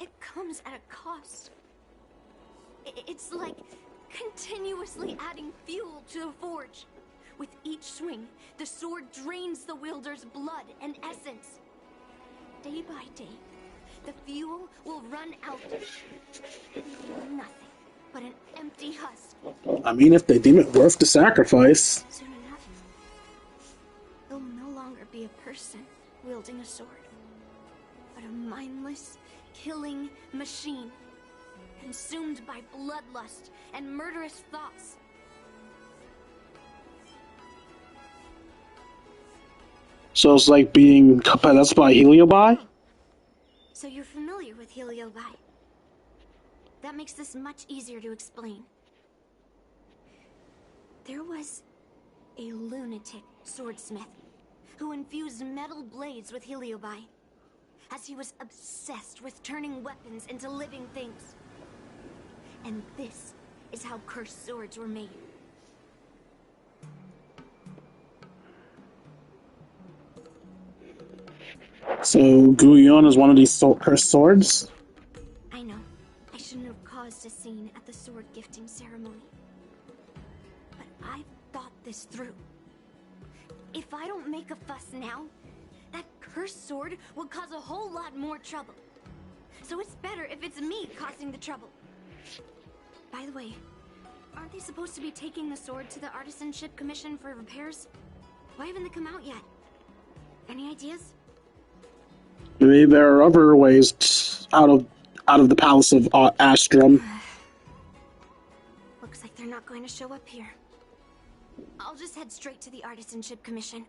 it comes at a cost. It's like continuously adding fuel to the forge. With each swing, the sword drains the wielder's blood and essence. Day by day, the fuel will run out, leaving nothing but an empty husk. I mean, if they deem it worth the sacrifice. Soon enough, he'll no longer be a person wielding a sword, but a mindless, killing machine, consumed by bloodlust and murderous thoughts. So it's like being possessed by Heliobi? So you're familiar with Heliobi. That makes this much easier to explain. There was a lunatic swordsmith who infused metal blades with Heliobi, as he was obsessed with turning weapons into living things. And this is how cursed swords were made. So Guyon is one of these cursed swords? I know, I shouldn't have caused a scene at the sword gifting ceremony. But I've thought this through. If I don't make a fuss now, that cursed sword will cause a whole lot more trouble. So it's better if it's me causing the trouble. By the way, aren't they supposed to be taking the sword to the Artisanship Commission for repairs? Why haven't they come out yet? Any ideas? Maybe there are other ways out of the Palace of Astrum. Looks like they're not going to show up here. I'll just head straight to the Artisanship Commission.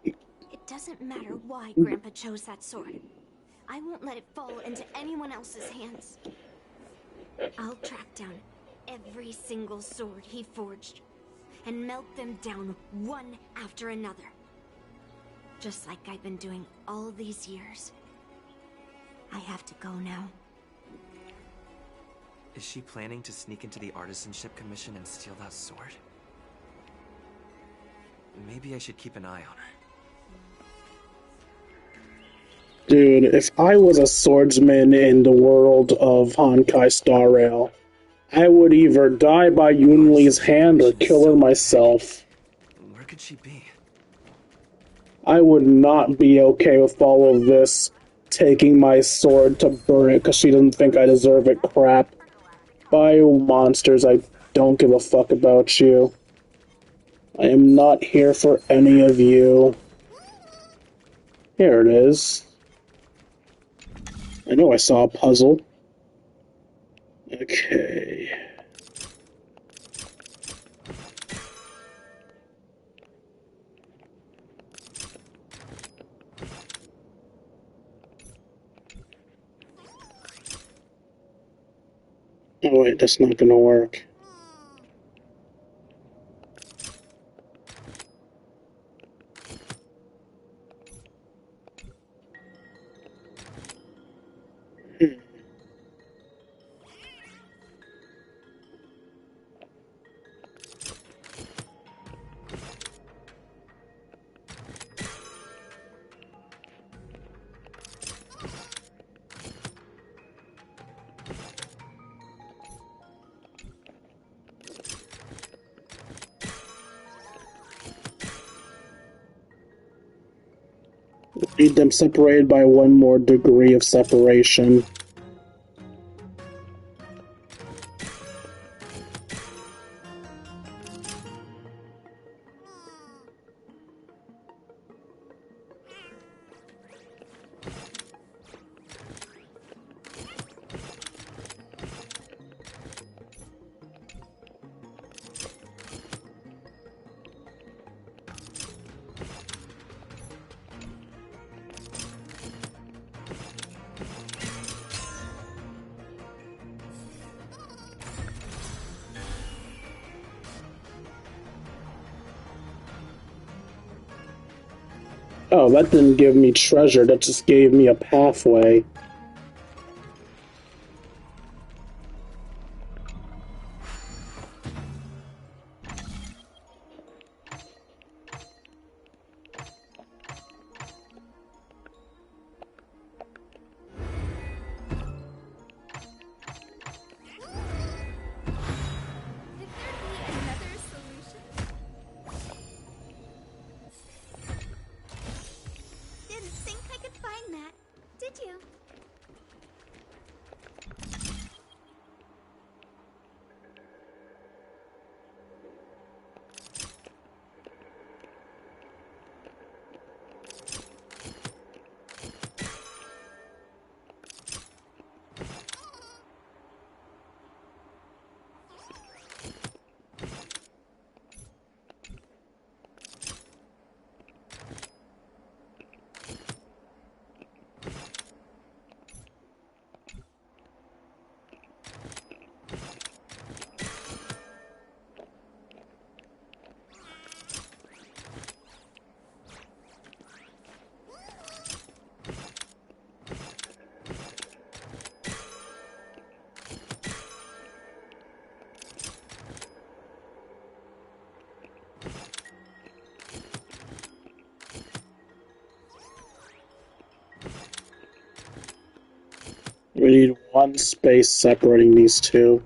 It doesn't matter why Grandpa chose that sword. I won't let it fall into anyone else's hands. I'll track down every single sword he forged and melt them down one after another. Just like I've been doing all these years. I have to go now. Is she planning to sneak into the Artisanship Commission and steal that sword? Maybe I should keep an eye on her. Dude, if I was a swordsman in the world of Honkai Star Rail, I would either die by Yunli's hand or kill her myself. Where could she be? I would not be okay with all of this taking my sword to burn it because she doesn't think I deserve it crap. Bio monsters, I don't give a fuck about you. I am not here for any of you. Here it is. I know I saw a puzzle. Okay. Oh wait, that's not gonna work. Need them separated by one more degree of separation. Oh, that didn't give me treasure, that just gave me a pathway. We need one space separating these two.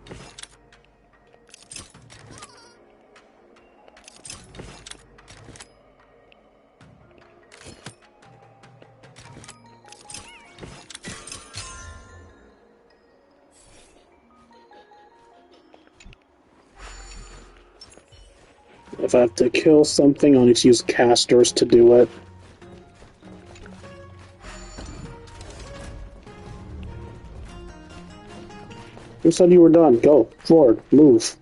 If I have to kill something, I'll need to use casters to do it. Who said you were done? Go. Forward. Move.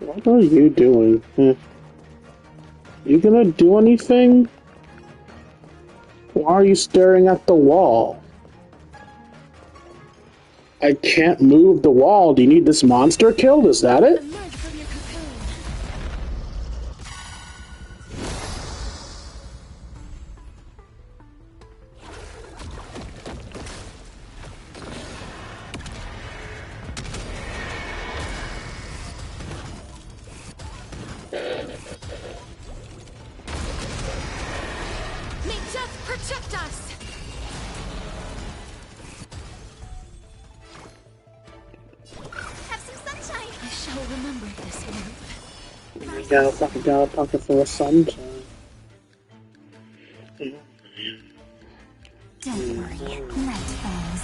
What are you doing? You gonna do anything? Why are you staring at the wall? I can't move the wall. Do you need this monster killed? Is that it? Got a pocket full of sunshine. Don't worry, night falls.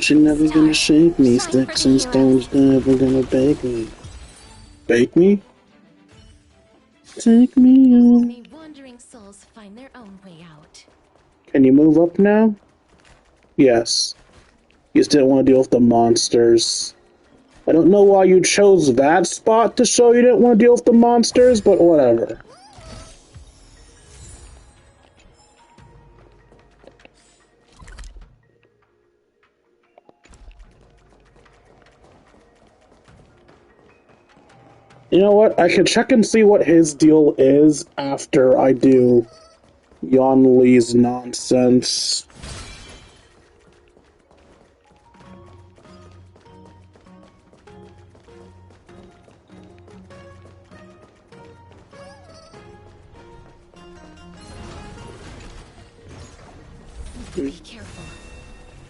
She never gonna shake me. Sticks and stones never gonna bake me. Bake me? Take me on. May wandering souls find their own way out. Can you move up now? Yes. You just didn't want to deal with the monsters. I don't know why you chose that spot to show you didn't want to deal with the monsters, but whatever. You know what? I can check and see what his deal is after I do Yonli's nonsense. Be careful.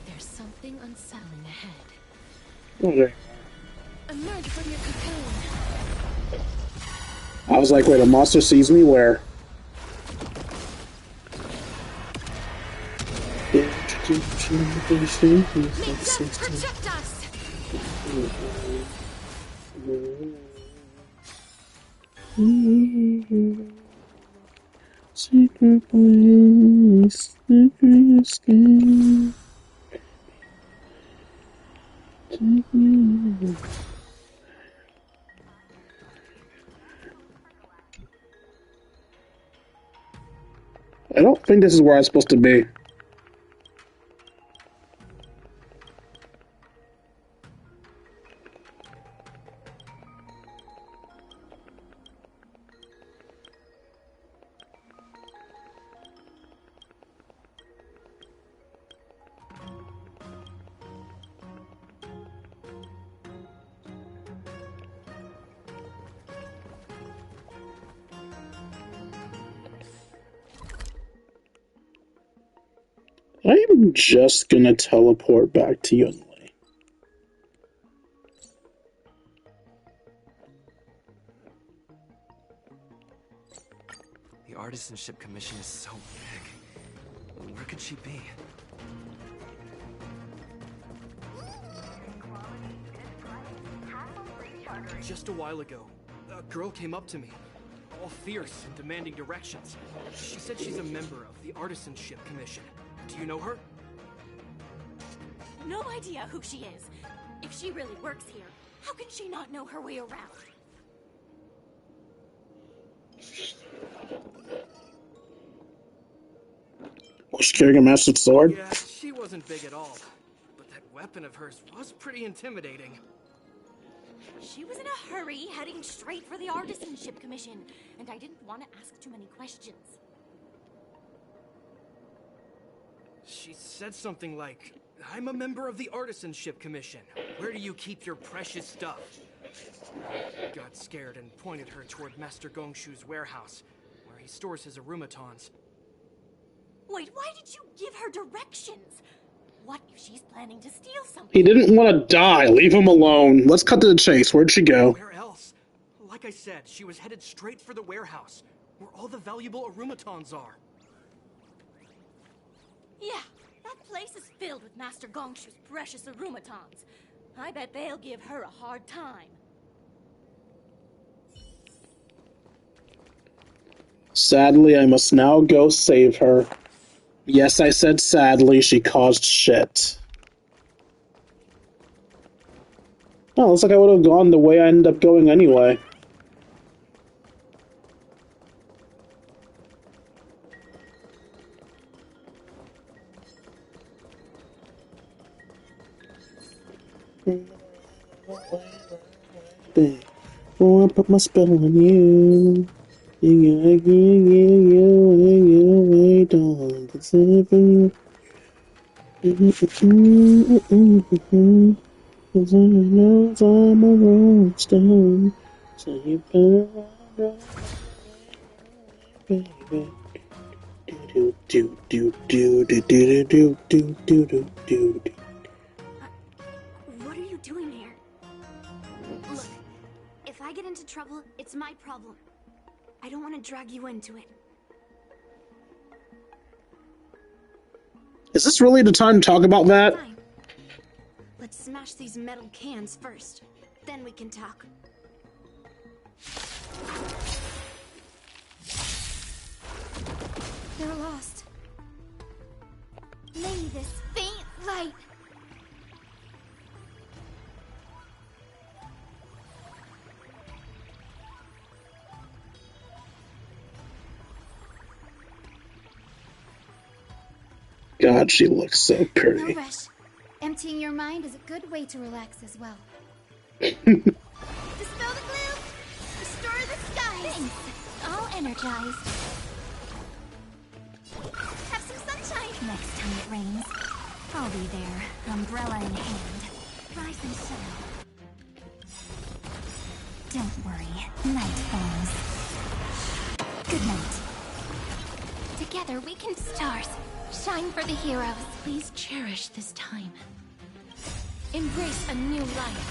There's something unsettling ahead. Okay. Emerge from your cocoon. I was like, wait, a monster sees me where? Protect us! Secret place, secret escape. I don't think this is where I'm supposed to be. I'm just gonna teleport back to Yunli. The Artisanship Commission is so big. Where could she be? Just a while ago, a girl came up to me, all fierce and demanding directions. She said she's a member of the Artisanship Commission. Do you know her? No idea who she is. If she really works here, how can she not know her way around? Was she carrying a massive sword? Yeah, she wasn't big at all. But that weapon of hers was pretty intimidating. She was in a hurry, heading straight for the Artisanship Commission, and I didn't want to ask too many questions. She said something like, "I'm a member of the Artisanship Commission. Where do you keep your precious stuff?" Got scared and pointed her toward Master Gongshu's warehouse, where he stores his arumatons. Wait, why did you give her directions? What if she's planning to steal something? He didn't want to die. Leave him alone. Let's cut to the chase. Where'd she go? Where else? Like I said, she was headed straight for the warehouse, where all the valuable arumatons are. Yeah, that place is filled with Master Gongshu's precious arumatons. I bet they'll give her a hard time. Sadly, I must now go save her. Yes, I said sadly, she caused shit. Oh, looks like I would have gone the way I ended up going anyway. Oh, I put my spell on you. Wait on the seven. Cause I know I'm a rolling stone. So you better run, baby. Do do do do do do do do do do do. What are you doing here? Look, if I get into trouble, it's my problem. I don't want to drag you into it. Is this really the time to talk about that? Fine. Let's smash these metal cans first. Then we can talk. They're lost. May this faint light. God, she looks so pretty. No rush. Emptying your mind is a good way to relax as well. Dispel the glue! Restore the skies! Thanks. All energized. Have some sunshine! Next time it rains, I'll be there, umbrella in hand. Rise and shine. Don't worry, night falls. Good night. Together we can stars. Shine for the heroes. Please cherish this time. Embrace a new life.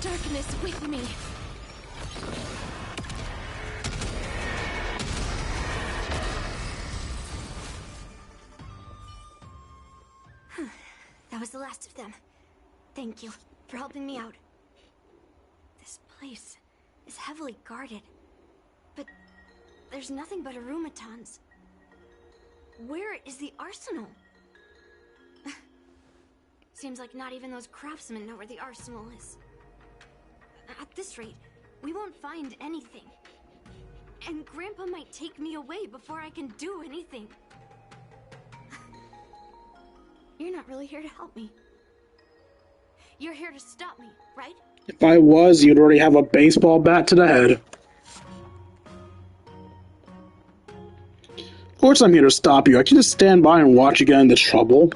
Darkness with me. That was the last of them. Thank you for helping me out. This place is heavily guarded, but there's nothing but arumatons. Where is the arsenal? Seems like not even those craftsmen know where the arsenal is. At this rate, we won't find anything. And Grandpa might take me away before I can do anything. You're not really here to help me. You're here to stop me, right? If I was, you'd already have a baseball bat to the head. Of course I'm here to stop you. I can just stand by and watch you get into trouble.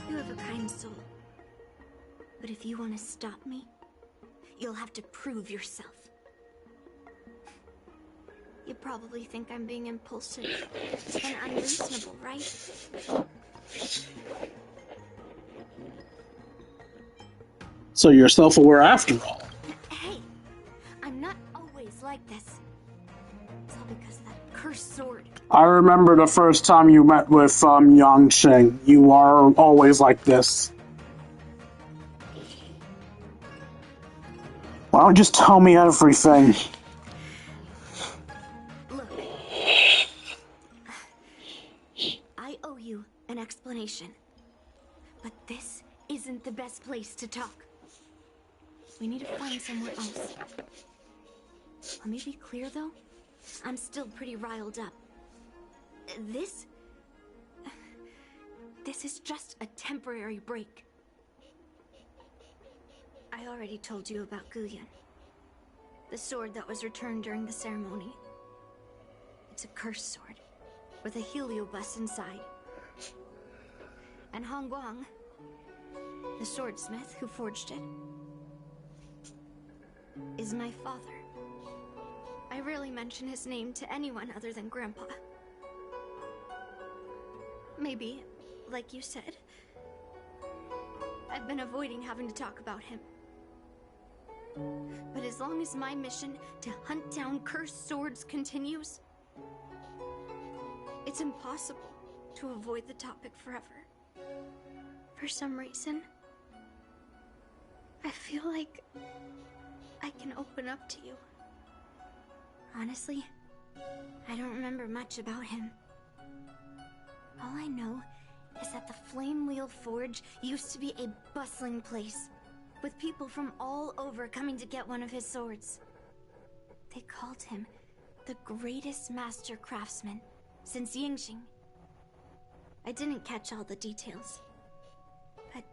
You have a kind soul. But if you want to stop me, you'll have to prove yourself. You probably think I'm being impulsive and unreasonable, right? So you're self-aware after all. Hey, I'm not always like this. It's all because of that cursed sword. I remember the first time you met with Yangqing. You are always like this. Why don't you just tell me everything? Look, I owe you an explanation. But this isn't the best place to talk. We need to find somewhere else. Let me be clear, though. I'm still pretty riled up. This is just a temporary break. I already told you about Guyan. The sword that was returned during the ceremony. It's a cursed sword, with a heliobus inside. And Hongguang, the swordsmith who forged it, is my father. I rarely mention his name to anyone other than Grandpa. Maybe, like you said, I've been avoiding having to talk about him. But as long as my mission to hunt down cursed swords continues, it's impossible to avoid the topic forever. For some reason, I feel like I can open up to you. Honestly, I don't remember much about him. All I know is that the Flame Wheel Forge used to be a bustling place, with people from all over coming to get one of his swords. They called him the greatest master craftsman since Yingxing. I didn't catch all the details, but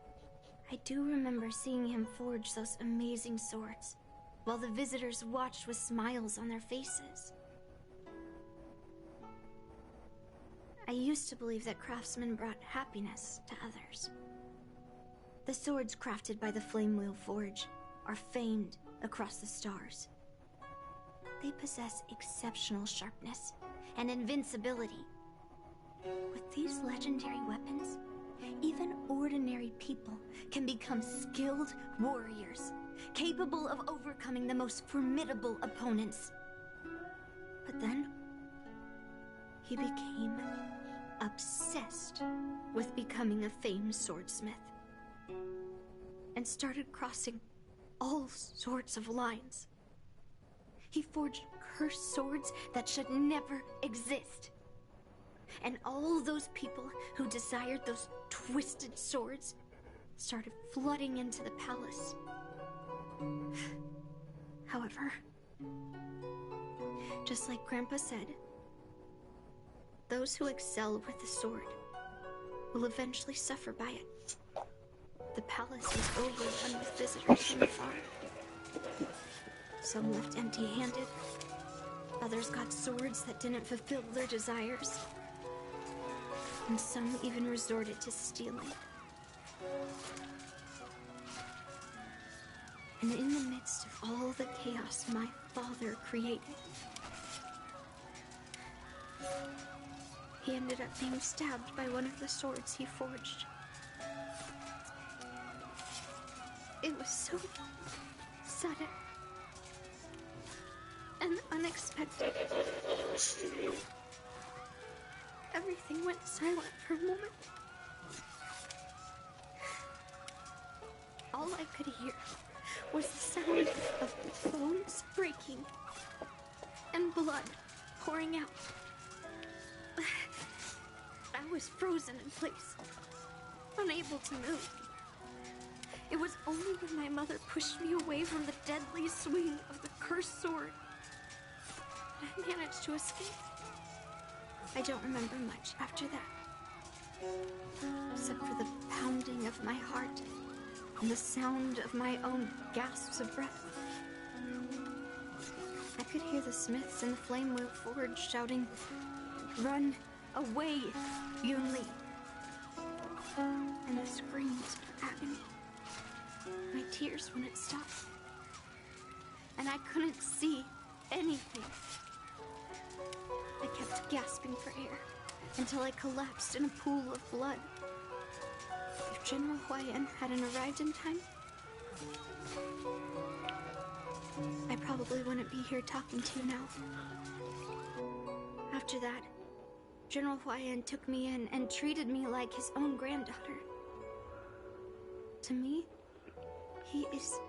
I do remember seeing him forge those amazing swords, while the visitors watched with smiles on their faces. I used to believe that craftsmen brought happiness to others. The swords crafted by the Flame Wheel Forge are famed across the stars. They possess exceptional sharpness and invincibility. With these legendary weapons, even ordinary people can become skilled warriors, capable of overcoming the most formidable opponents. But then, he became obsessed with becoming a famed swordsmith, and started crossing all sorts of lines. He forged cursed swords that should never exist. And all those people who desired those twisted swords started flooding into the palace. However, just like Grandpa said, those who excel with the sword will eventually suffer by it. The palace was overrun with visitors from afar. Some left empty-handed. Others got swords that didn't fulfill their desires. And some even resorted to stealing. And in the midst of all the chaos my father created, he ended up being stabbed by one of the swords he forged. It was so sudden and unexpected. Everything went silent for a moment. All I could hear was the sound of bones breaking and blood pouring out. I was frozen in place. unable to move. It was only when my mother pushed me away from the deadly swing of the cursed sword that I managed to escape. I don't remember much after that, except for the pounding of my heart and the sound of my own gasps of breath. I could hear the smiths in the Flamewheel Forge shouting, "Run away, Yunli!" And the screams of agony. My tears wouldn't stop. And I couldn't see anything. I kept gasping for air until I collapsed in a pool of blood. If General Huayan hadn't arrived in time, I probably wouldn't be here talking to you now. After that, General Huayan took me in and treated me like his own granddaughter. To me, he is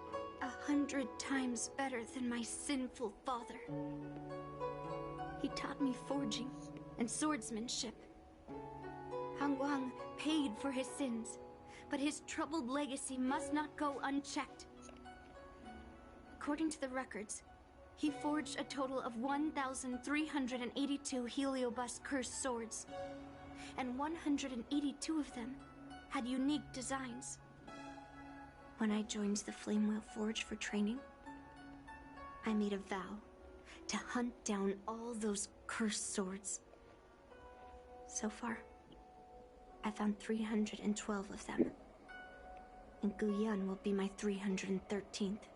100 times better than my sinful father. He taught me forging and swordsmanship. Hangguang paid for his sins, but his troubled legacy must not go unchecked. According to the records, he forged a total of 1,382 Heliobus cursed swords, and 182 of them had unique designs. When I joined the Flamewheel Forge for training, I made a vow to hunt down all those cursed swords. So far, I found 312 of them, and Guyan will be my 313th.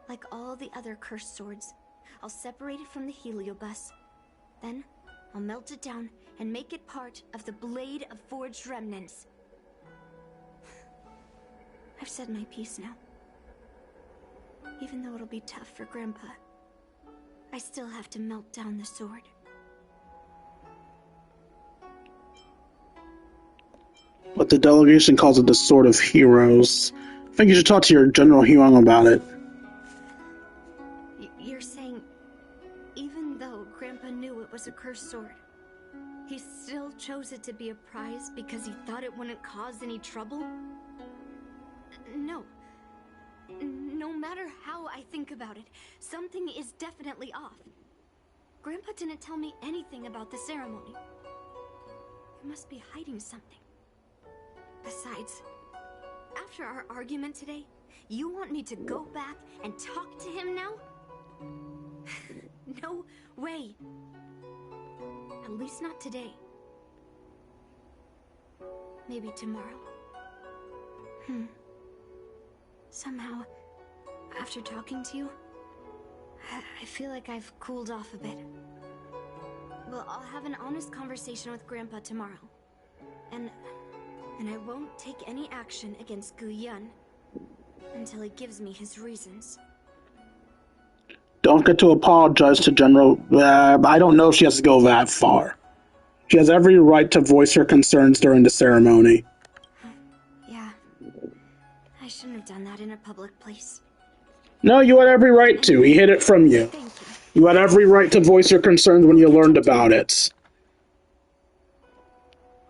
Like all the other cursed swords, I'll separate it from the Heliobus. Then, I'll melt it down and make it part of the Blade of Forged Remnants. I've said my piece now. Even though it'll be tough for Grandpa, I still have to melt down the sword. But the delegation calls it the Sword of Heroes. I think you should talk to your General Huang about it. You're saying, even though Grandpa knew it was a cursed sword, he still chose it to be a prize because he thought it wouldn't cause any trouble? No. No matter how I think about it, something is definitely off. Grandpa didn't tell me anything about the ceremony. He must be hiding something. Besides, after our argument today, you want me to go back and talk to him now? No way. At least not today. Maybe tomorrow. Somehow, after talking to you, I feel like I've cooled off a bit. Well, I'll have an honest conversation with Grandpa tomorrow. And I won't take any action against Guyan until he gives me his reasons. Don't get to apologize to General... I don't know if she has to go that far. She has every right to voice her concerns during the ceremony. Yeah. I shouldn't have done that in a public place. No, you had every right to. He hid it from you. Thank you. You had every right to voice your concerns when you learned about it.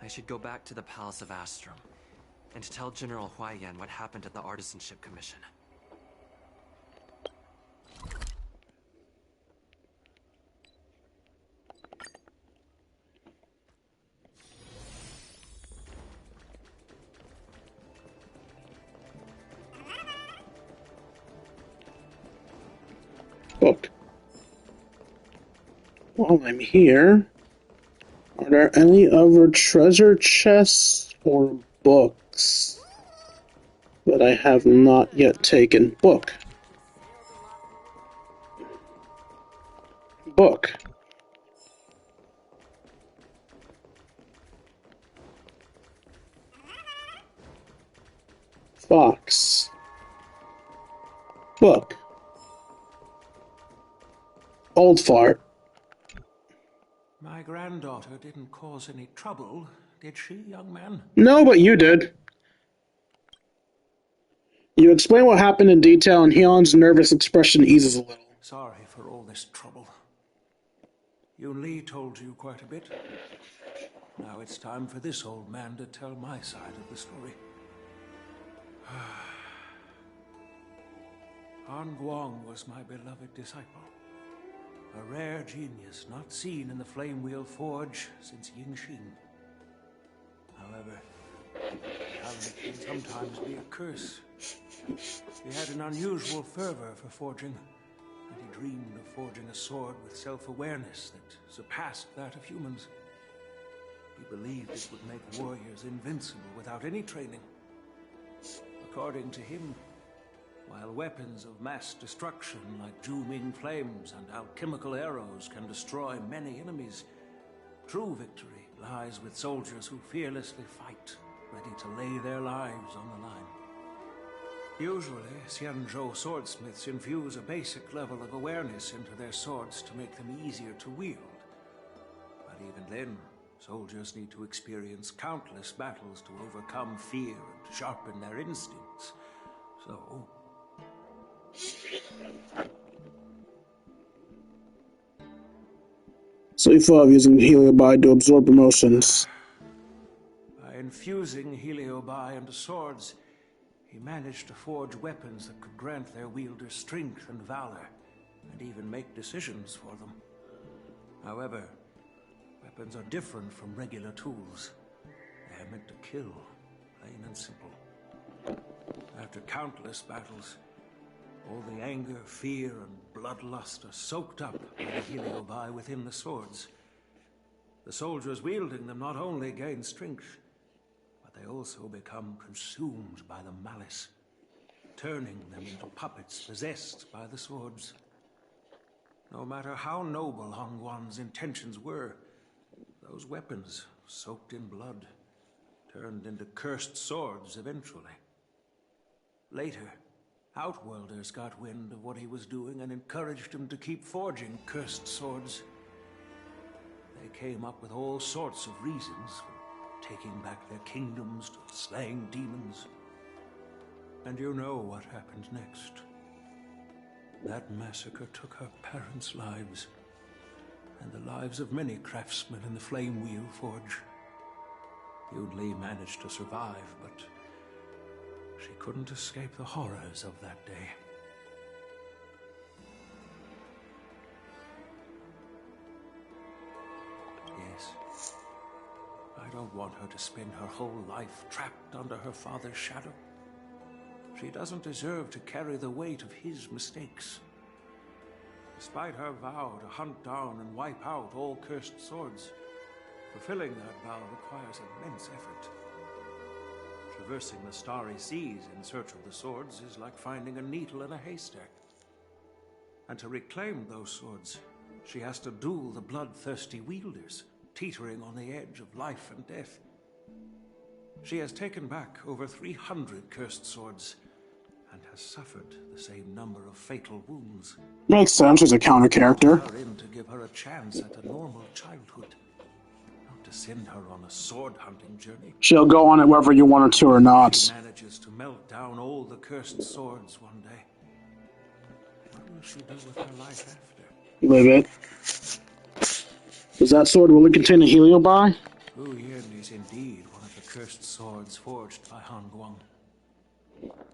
I should go back to the Palace of Astrum and tell General Huayan what happened at the Artisanship Commission. Book. While I'm here, are there any other treasure chests or books that I have not yet taken? Book. Book. Fox. Book. Old fart. My granddaughter didn't cause any trouble, did she, young man? No, but you did. You explain what happened in detail, and Hyun's nervous expression eases a little. Sorry for all this trouble. Yunli told you quite a bit. Now it's time for this old man to tell my side of the story. Han Guang was my beloved disciple. A rare genius not seen in the Flame Wheel Forge since Yingxing. However, talent can sometimes be a curse. He had an unusual fervor for forging, and he dreamed of forging a sword with self-awareness that surpassed that of humans. He believed it would make warriors invincible without any training. According to him, while weapons of mass destruction like Ju-Ming flames and alchemical arrows can destroy many enemies, true victory lies with soldiers who fearlessly fight, ready to lay their lives on the line. Usually, Xianzhou swordsmiths infuse a basic level of awareness into their swords to make them easier to wield. But even then, soldiers need to experience countless battles to overcome fear and sharpen their instincts. So... So he thought of using Heliobide to absorb emotions. By infusing Heliobi into swords, he managed to forge weapons that could grant their wielders strength and valor, and even make decisions for them. However, weapons are different from regular tools. They are meant to kill, plain and simple. After countless battles, all the anger, fear, and bloodlust are soaked up by the Heliobi within the swords. The soldiers wielding them not only gain strength, but they also become consumed by the malice, turning them into puppets possessed by the swords. No matter how noble Han Guan's intentions were, those weapons, soaked in blood, turned into cursed swords eventually. Later, Outworlders got wind of what he was doing and encouraged him to keep forging cursed swords. They came up with all sorts of reasons, from taking back their kingdoms to slaying demons. And you know what happened next. That massacre took her parents' lives, and the lives of many craftsmen in the Flame Wheel Forge. Yunli managed to survive, but she couldn't escape the horrors of that day. Yes. I don't want her to spend her whole life trapped under her father's shadow. She doesn't deserve to carry the weight of his mistakes. Despite her vow to hunt down and wipe out all cursed swords, fulfilling that vow requires immense effort. Traversing the starry seas in search of the swords is like finding a needle in a haystack. And to reclaim those swords, she has to duel the bloodthirsty wielders, teetering on the edge of life and death. She has taken back over 300 cursed swords, and has suffered the same number of fatal wounds. Makes sense as a counter character. Her in to give her a chance at a normal childhood. To send her on a sword hunting journey. She'll go on it whether you want her to or not. She manages to melt down all the cursed swords one day. What will she do with her life after? Live it. Does that sword really contain a Heliobi? Wu Yin is indeed one of the cursed swords forged by Han Guang.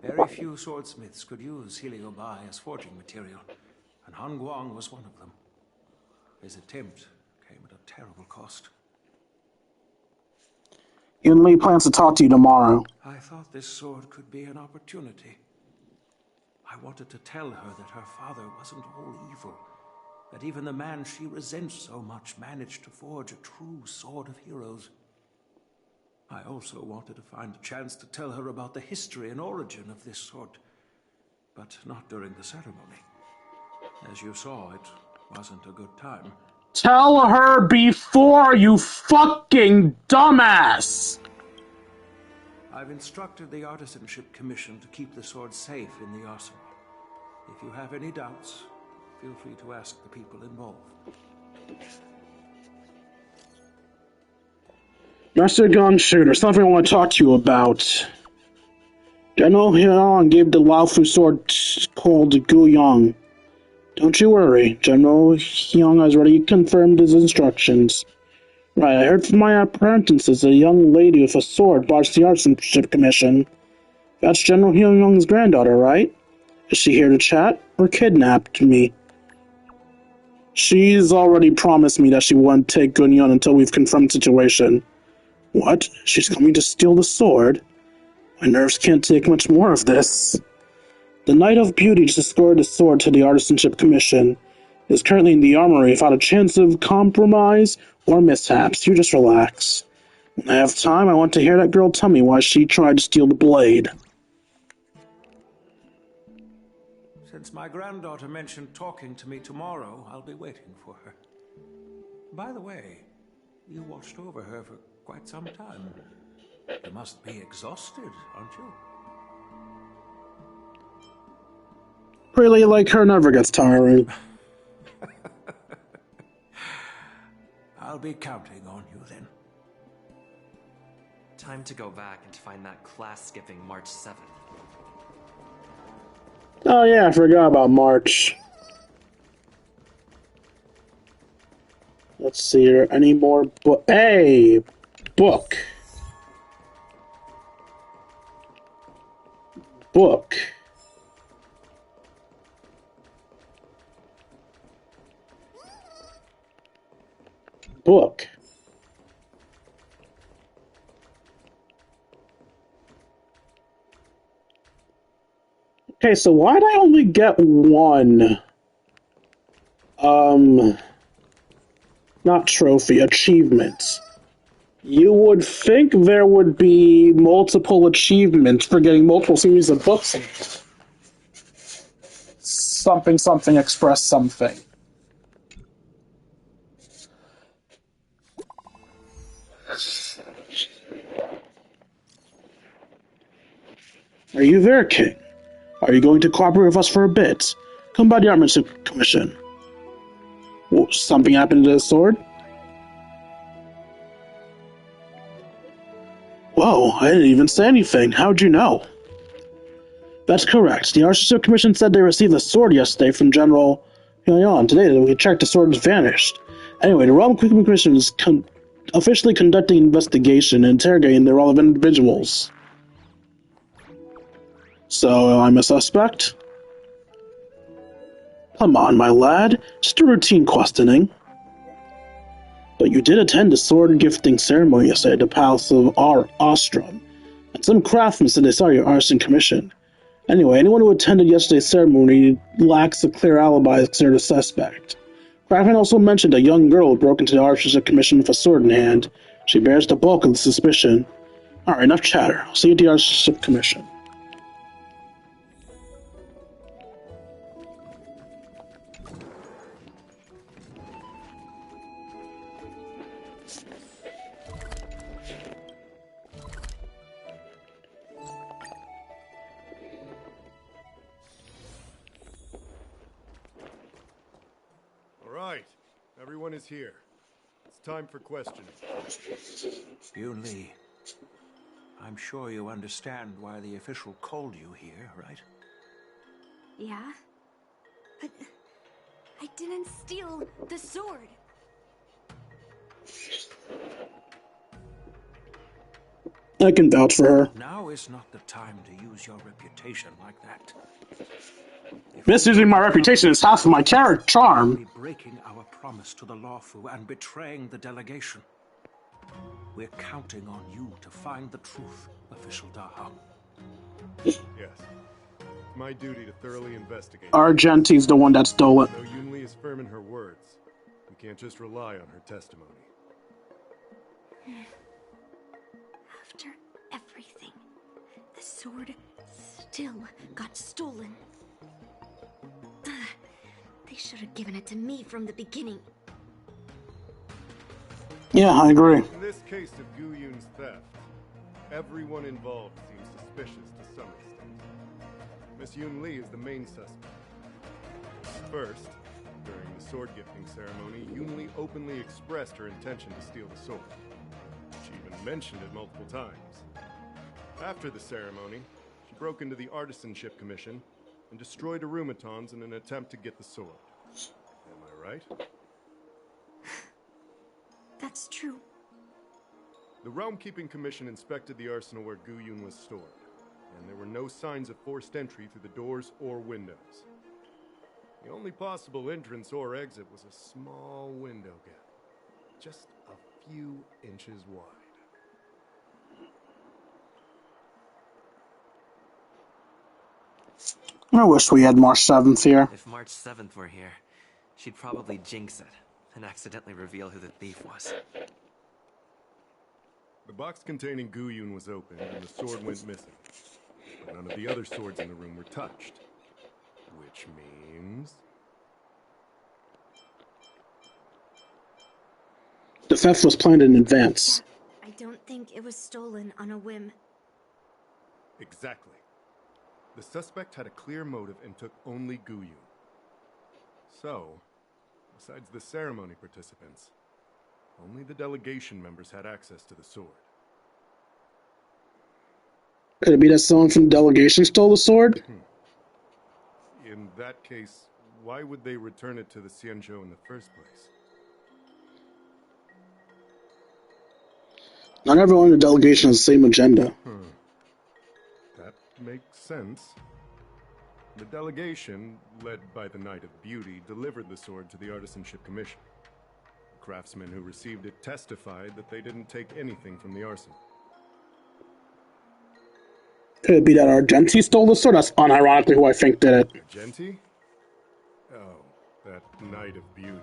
Very few swordsmiths could use Heliobi as forging material, and Han Guang was one of them. His attempt came at a terrible cost. Yunli plans to talk to you tomorrow. I thought this sword could be an opportunity. I wanted to tell her that her father wasn't all evil, that even the man she resents so much managed to forge a true sword of heroes. I also wanted to find a chance to tell her about the history and origin of this sword, but not during the ceremony. As you saw, it wasn't a good time. Tell her before, you fucking dumbass! I've instructed the Artisanship Commission to keep the sword safe in the arsenal. If you have any doubts, feel free to ask the people involved. Master Gunshooter, something I want to talk to you about. General Hyang gave the loufu sword called Guyang. Don't you worry, General Hyang has already confirmed his instructions. Right, I heard from my apprentices a young lady with a sword botched the artisanship commission. That's General Hyun-young's granddaughter, right? Is she here to chat, or kidnapped me? She's already promised me that she won't take Gunyeon until we've confirmed the situation. What? She's coming to steal the sword? My nerves can't take much more of this. The Knight of Beauty just escorted the sword to the Artisanship Commission. It is currently in the armory without a chance of compromise or mishaps. You just relax. When I have time, I want to hear that girl tell me why she tried to steal the blade. Since my granddaughter mentioned talking to me tomorrow, I'll be waiting for her. By the way, you watched over her for quite some time. You must be exhausted, aren't you? Really, like her never gets tiring. I'll be counting on you then. Time to go back and find that class-skipping March 7th. Oh yeah, I forgot about March. Let's see here. Any more book? Hey! Book. Book. Book. Okay, so why'd I only get one? Not trophy, achievement. You would think there would be multiple achievements for getting multiple series of books. Something, something, express something. Are you there, King? Are you going to cooperate with us for a bit? Come by the Armament Commission. Well, something happened to the sword? Whoa, I didn't even say anything. How'd you know? That's correct. The Archbishop Commission said they received the sword yesterday from General Hyun. Today, we checked the sword has vanished. Anyway, the Realm Commission is officially conducting an investigation and interrogating the relevant individuals. So, I'm a suspect? Come on, my lad. Just a routine questioning. But you did attend the sword gifting ceremony yesterday at the Palace of Ostrom, and some craftsmen said they saw your arson commission. Anyway, anyone who attended yesterday's ceremony lacks a clear alibi as considered a suspect. Craftsman also mentioned a young girl who broke into the Archbishop Commission with a sword in hand. She bears the bulk of the suspicion. Alright, enough chatter. I'll see you at the Archbishop Commission. Right, everyone is here. It's time for questioning. Yun Li, I'm sure you understand why the official called you here, right? Yeah? But I didn't steal the sword. I can vouch for her. Now is not the time to use your reputation like that. Misusing my reputation is half of my charm. We're breaking our promise to the loufu and betraying the delegation. We're counting on you to find the truth, Official Dahang. Yes. It's my duty to thoroughly investigate. Argenti's the one that stole it. Though Yun Li is firm in her words, we can't just rely on her testimony. After everything, the sword still got stolen. They should have given it to me from the beginning. Yeah, I agree. In this case of Gu Yun's theft, everyone involved seems suspicious to some extent. Miss Yun Li is the main suspect. First, during the sword gifting ceremony, Yun Li openly expressed her intention to steal the sword. She even mentioned it multiple times. After the ceremony, she broke into the Artisanship Commission and destroyed Arumatons in an attempt to get the sword. Am I right? That's true. The Realm Keeping Commission inspected the arsenal where Gu Yun was stored, and there were no signs of forced entry through the doors or windows. The only possible entrance or exit was a small window gap, just a few inches wide. I wish we had March 7th here. If March 7th were here, she'd probably jinx it and accidentally reveal who the thief was. The box containing Gu Yun was opened and the sword went missing. But none of the other swords in the room were touched. Which means... The theft was planned in advance. I don't think it was stolen on a whim. Exactly. The suspect had a clear motive and took only Gu Yun. So, besides the ceremony participants, only the delegation members had access to the sword. Could it be that someone from the delegation stole the sword? In that case, why would they return it to the Xianzhou in the first place? Not everyone in the delegation has the same agenda. That makes sense. The delegation, led by the Knight of Beauty, delivered the sword to the Artisanship Commission. The craftsmen who received it testified that they didn't take anything from the arsenal. Could it be that Argenti stole the sword? That's unironically who I think did it. Argenti? Oh, that Knight of Beauty.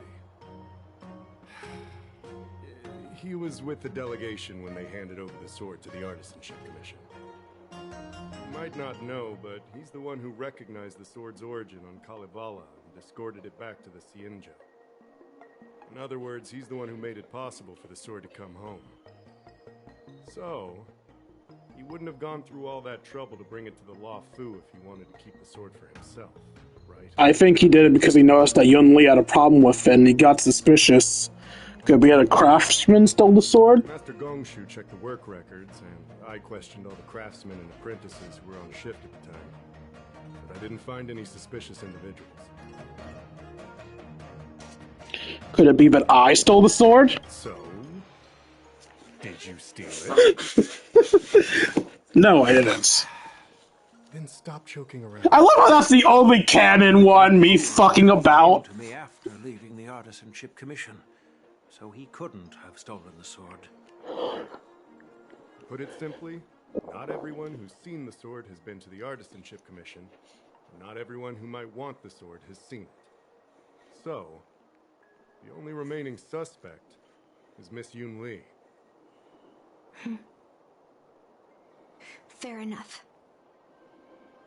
He was with the delegation when they handed over the sword to the Artisanship Commission. You might not know, but he's the one who recognized the sword's origin on Kalevala and escorted it back to the Xianzhou. In other words, he's the one who made it possible for the sword to come home. So, he wouldn't have gone through all that trouble to bring it to the loufu if he wanted to keep the sword for himself, right? I think he did it because he noticed that Yun Li had a problem with it and he got suspicious. Could be that a craftsman stole the sword? Master Gongshu checked the work records, and I questioned all the craftsmen and apprentices who were on shift at the time. But I didn't find any suspicious individuals. Could it be that I stole the sword? So, did you steal it? No, I didn't. Then stop joking around. I love how that's the only canon one me fucking about. To me after leaving the Artisanship Commission, so he couldn't have stolen the sword. Put it simply, not everyone who's seen the sword has been to the Artisanship Commission, and not everyone who might want the sword has seen it. So, the only remaining suspect is Miss Yun Li. Fair enough.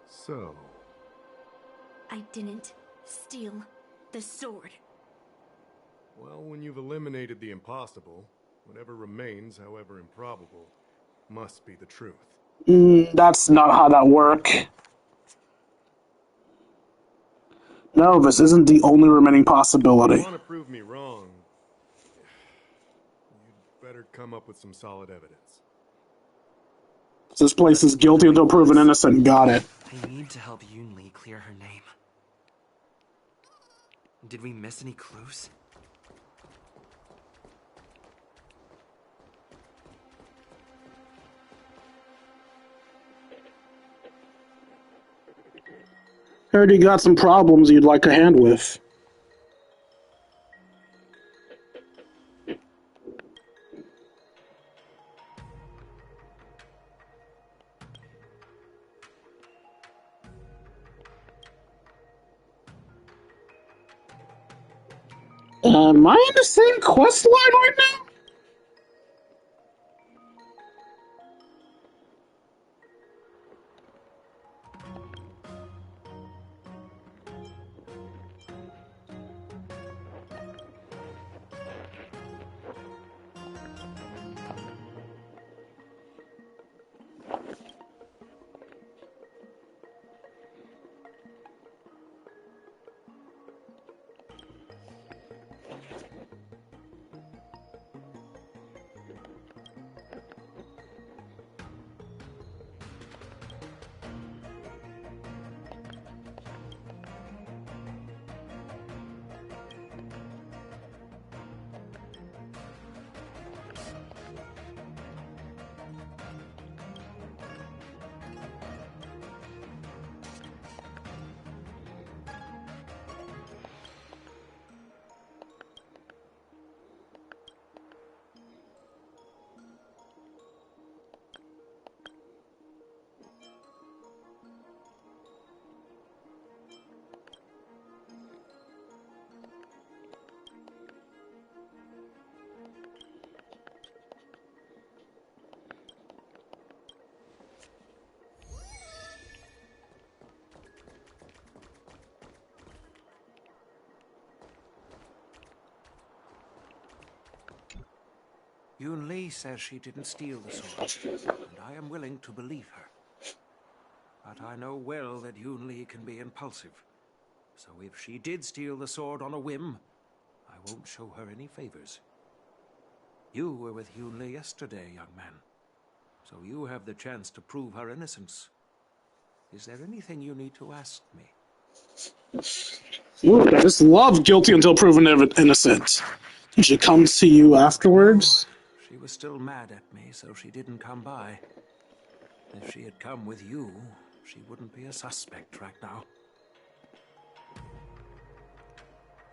So... I didn't steal the sword. Well, when you've eliminated the impossible, whatever remains, however improbable, must be the truth. That's not how that works. No, this isn't the only remaining possibility. If you want to prove me wrong, you'd better come up with some solid evidence. This place is guilty until proven innocent. Got it. I need to help Yun Li clear her name. Did we miss any clues? Heard you got some problems you'd like a hand with. Am I in the same quest line right now? Yun Li says she didn't steal the sword, and I am willing to believe her. But I know well that Yun Li can be impulsive. So if she did steal the sword on a whim, I won't show her any favors. You were with Yun Li yesterday, young man. So you have the chance to prove her innocence. Is there anything you need to ask me? Ooh, I just love guilty until proven innocent. Did she come to you afterwards? No, she was still mad at me, so she didn't come by. If she had come with you, she wouldn't be a suspect right now.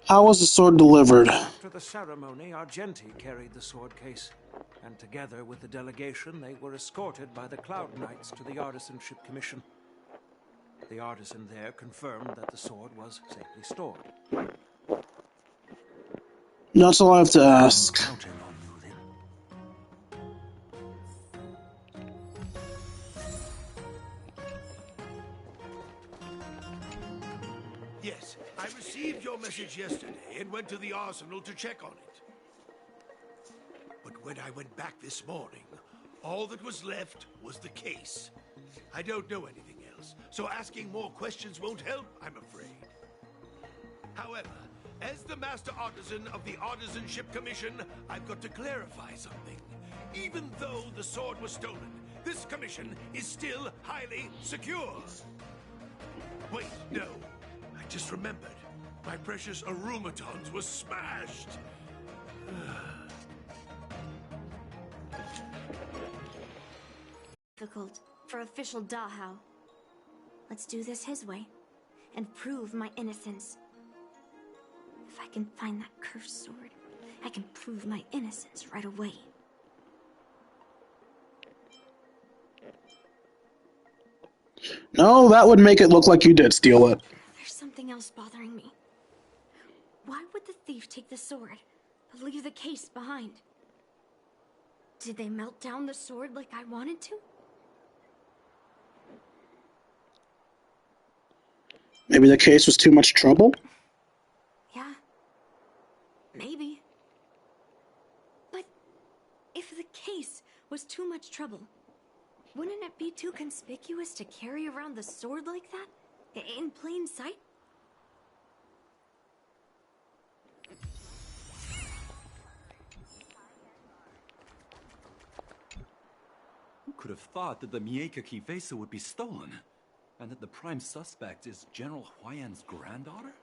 How was the sword delivered? After the ceremony, Argenti carried the sword case, and together with the delegation, they were escorted by the Cloud Knights to the Artisanship Commission. The artisan there confirmed that the sword was safely stored. That's all I have to ask. Counting on you, then. Yes, I received your message yesterday and went to the arsenal to check on it. But when I went back this morning, all that was left was the case. I don't know anything else, so asking more questions won't help, I'm afraid. However, as the Master Artisan of the Artisanship Commission, I've got to clarify something. Even though the sword was stolen, this commission is still highly secure. Wait, no. I just remembered. My precious arumatons were smashed. Difficult for official Dahao. Let's do this his way and prove my innocence. If I can find that cursed sword, I can prove my innocence right away. No, that would make it look like you did steal it. There's something else bothering me. Why would the thief take the sword, but leave the case behind? Did they melt down the sword like I wanted to? Maybe the case was too much trouble? Yeah. Maybe. But if the case was too much trouble, wouldn't it be too conspicuous to carry around the sword like that? In plain sight? Who could have thought that the Miekaki Vesa would be stolen? And that the prime suspect is General Huayan's granddaughter?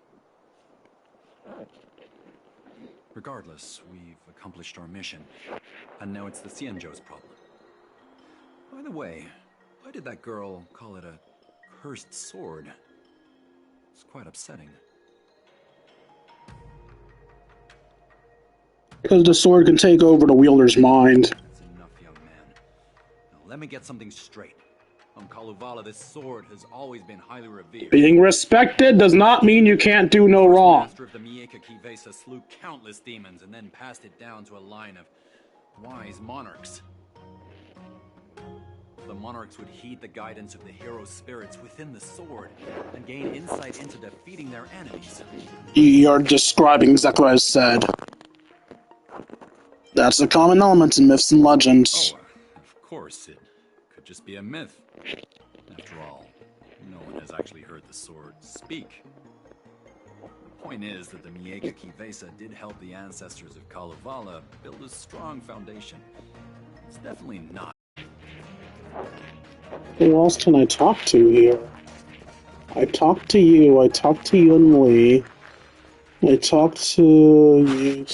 Regardless, we've accomplished our mission. And now it's the Xianzhou's problem. By the way, why did that girl call it a cursed sword? It's quite upsetting. Because the sword can take over the wielder's mind. That's enough, young man. Now let me get something straight. On Kalevala, this sword has always been highly revered. Being respected does not mean you can't do no wrong. The master of the Miekaki Vesa slew countless demons and then passed it down to a line of wise monarchs. The monarchs would heed the guidance of the hero spirits within the sword and gain insight into defeating their enemies. You're describing exactly what I said. That's a common element in myths and legends. Oh, of course, it could just be a myth. After all, no one has actually heard the sword speak. The point is that the Miekaki Vesa did help the ancestors of Kalevala build a strong foundation. It's definitely not. Who else can I talk to here? I talked to you, I talked to Yun Li, I talked to you.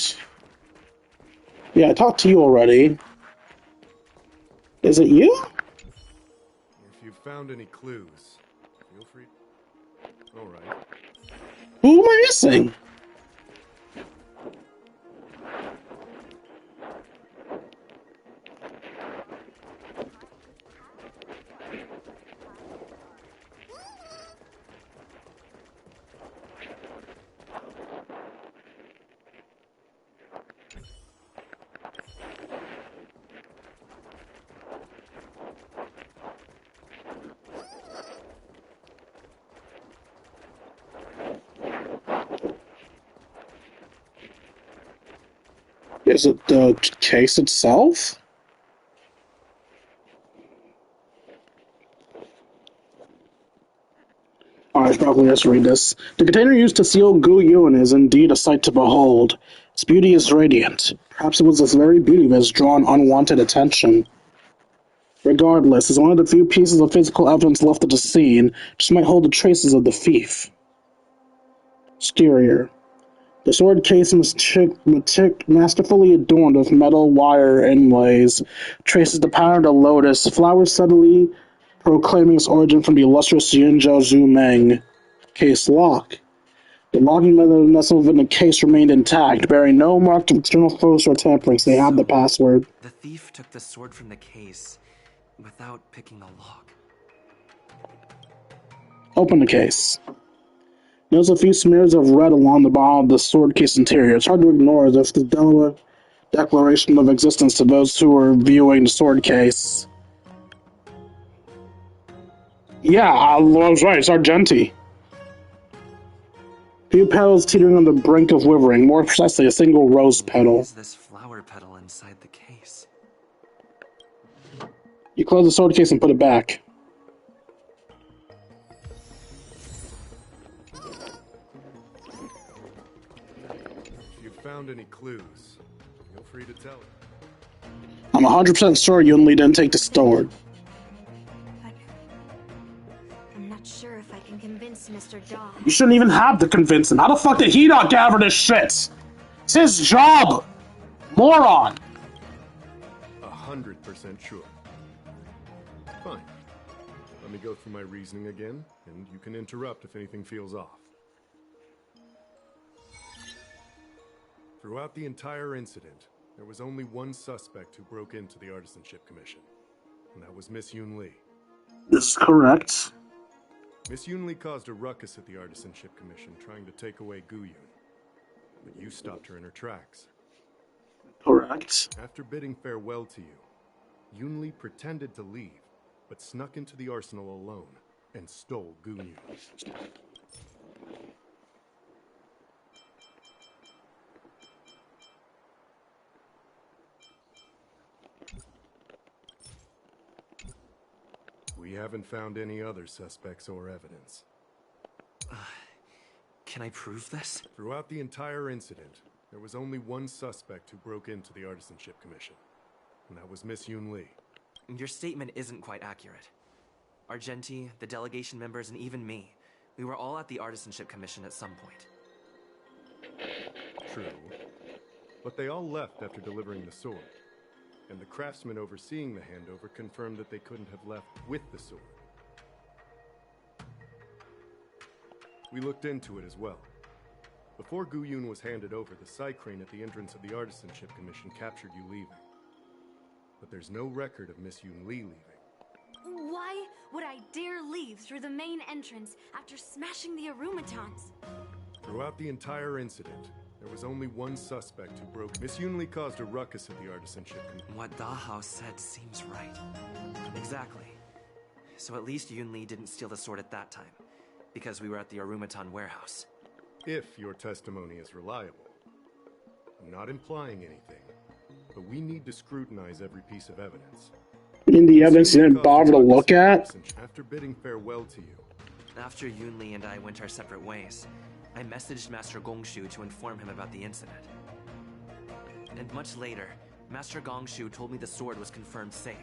Yeah, I talked to you already. Is it you? If you've found any clues, feel free. All right. Who am I missing? Is it the case itself? Alright, probably let's read this. The container used to seal Gu Yun is indeed a sight to behold. Its beauty is radiant. Perhaps it was this very beauty that has drawn unwanted attention. Regardless, as one of the few pieces of physical evidence left at the scene, just might hold the traces of the thief. Exterior. The sword case is masterfully adorned with metal wire inlays, traces the pattern of a lotus, flowers subtly proclaiming its origin from the illustrious Yinzhou Zhu Meng. Case lock. The locking mechanism within the case remained intact, bearing no mark of external force or tampering, so they have the password. The thief took the sword from the case without picking the lock. Open the case. Notice a few smears of red along the bottom of the sword case interior. It's hard to ignore as if the Delaware declaration of existence to those who are viewing the sword case. Yeah, I was right. It's Argenti. Few petals teetering on the brink of withering. More precisely, a single rose petal. Is this flower petal inside the case? You close the sword case and put it back. If you've found any clues, feel free to tell it. I'm 100% sure Yunli didn't take the sword. I'm not sure if I can convince Mr. Daw. You shouldn't even have to convince him. How the fuck did he not gather this shit? It's his job! Moron! 100% sure. Fine. Let me go through my reasoning again, and you can interrupt if anything feels off. Throughout the entire incident, there was only one suspect who broke into the Artisanship Commission, and that was Miss Yunli. This is correct. Miss Yunli caused a ruckus at the Artisanship Commission trying to take away Gu Yun, but you stopped her in her tracks. Correct. After bidding farewell to you, Yunli pretended to leave, but snuck into the arsenal alone and stole Gu Yun. We haven't found any other suspects or evidence. Can I prove this? Throughout the entire incident, there was only one suspect who broke into the Artisanship Commission, and that was Miss Yunli. Your statement isn't quite accurate. Argenti, the delegation members, and even me, we were all at the Artisanship Commission at some point. True. But they all left after delivering the sword. And the craftsman overseeing the handover confirmed that they couldn't have left with the sword. We looked into it as well. Before Gu Yun was handed over, the side crane at the entrance of the Artisanship Commission captured you leaving. But there's no record of Miss Yunli leaving. Why would I dare leave through the main entrance after smashing the Arumatons? Throughout the entire incident, there was only one suspect who broke. Miss Yunli caused a ruckus at the Artisanship Commission. What Dahao said seems right. Exactly. So at least Yunli didn't steal the sword at that time, because we were at the Arumaton warehouse. If your testimony is reliable. I'm not implying anything, but we need to scrutinize every piece of evidence. In the evidence you didn't bother to look at? After bidding farewell to you. After Yunli and I went our separate ways, I messaged Master Gongshu to inform him about the incident. And much later, Master Gongshu told me the sword was confirmed safe.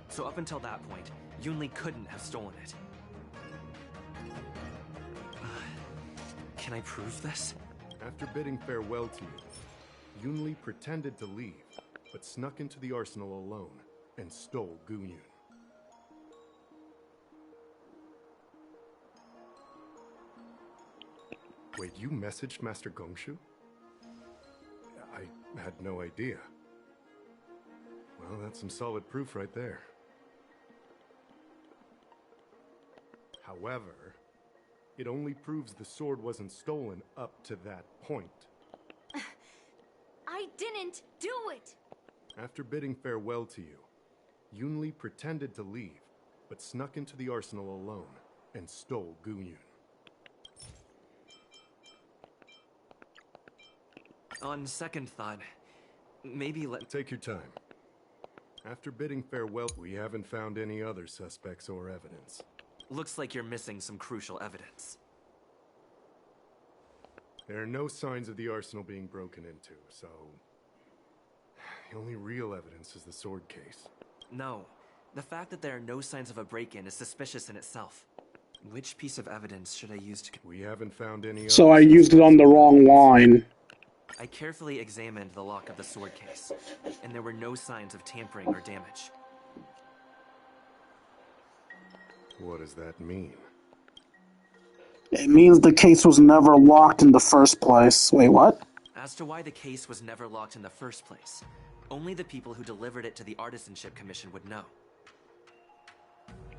So up until that point, Yunli couldn't have stolen it. Can I prove this? After bidding farewell to you, Yunli pretended to leave, but snuck into the arsenal alone and stole Gu Yun. Wait, you messaged Master Gongshu? I had no idea. Well, that's some solid proof right there. However, it only proves the sword wasn't stolen up to that point. I didn't do it! After bidding farewell to you, Yunli pretended to leave, but snuck into the arsenal alone and stole Gu Yun. On second thought, maybe Take your time. After bidding farewell, we haven't found any other suspects or evidence. Looks like you're missing some crucial evidence. There are no signs of the arsenal being broken into, so... The only real evidence is the sword case. No. The fact that there are no signs of a break-in is suspicious in itself. Which piece of evidence should I use to... We haven't found any... So I used it on the wrong line. I carefully examined the lock of the sword case, and there were no signs of tampering or damage. What does that mean? It means the case was never locked in the first place. Wait, what? As to why the case was never locked in the first place, only the people who delivered it to the Artisanship Commission would know.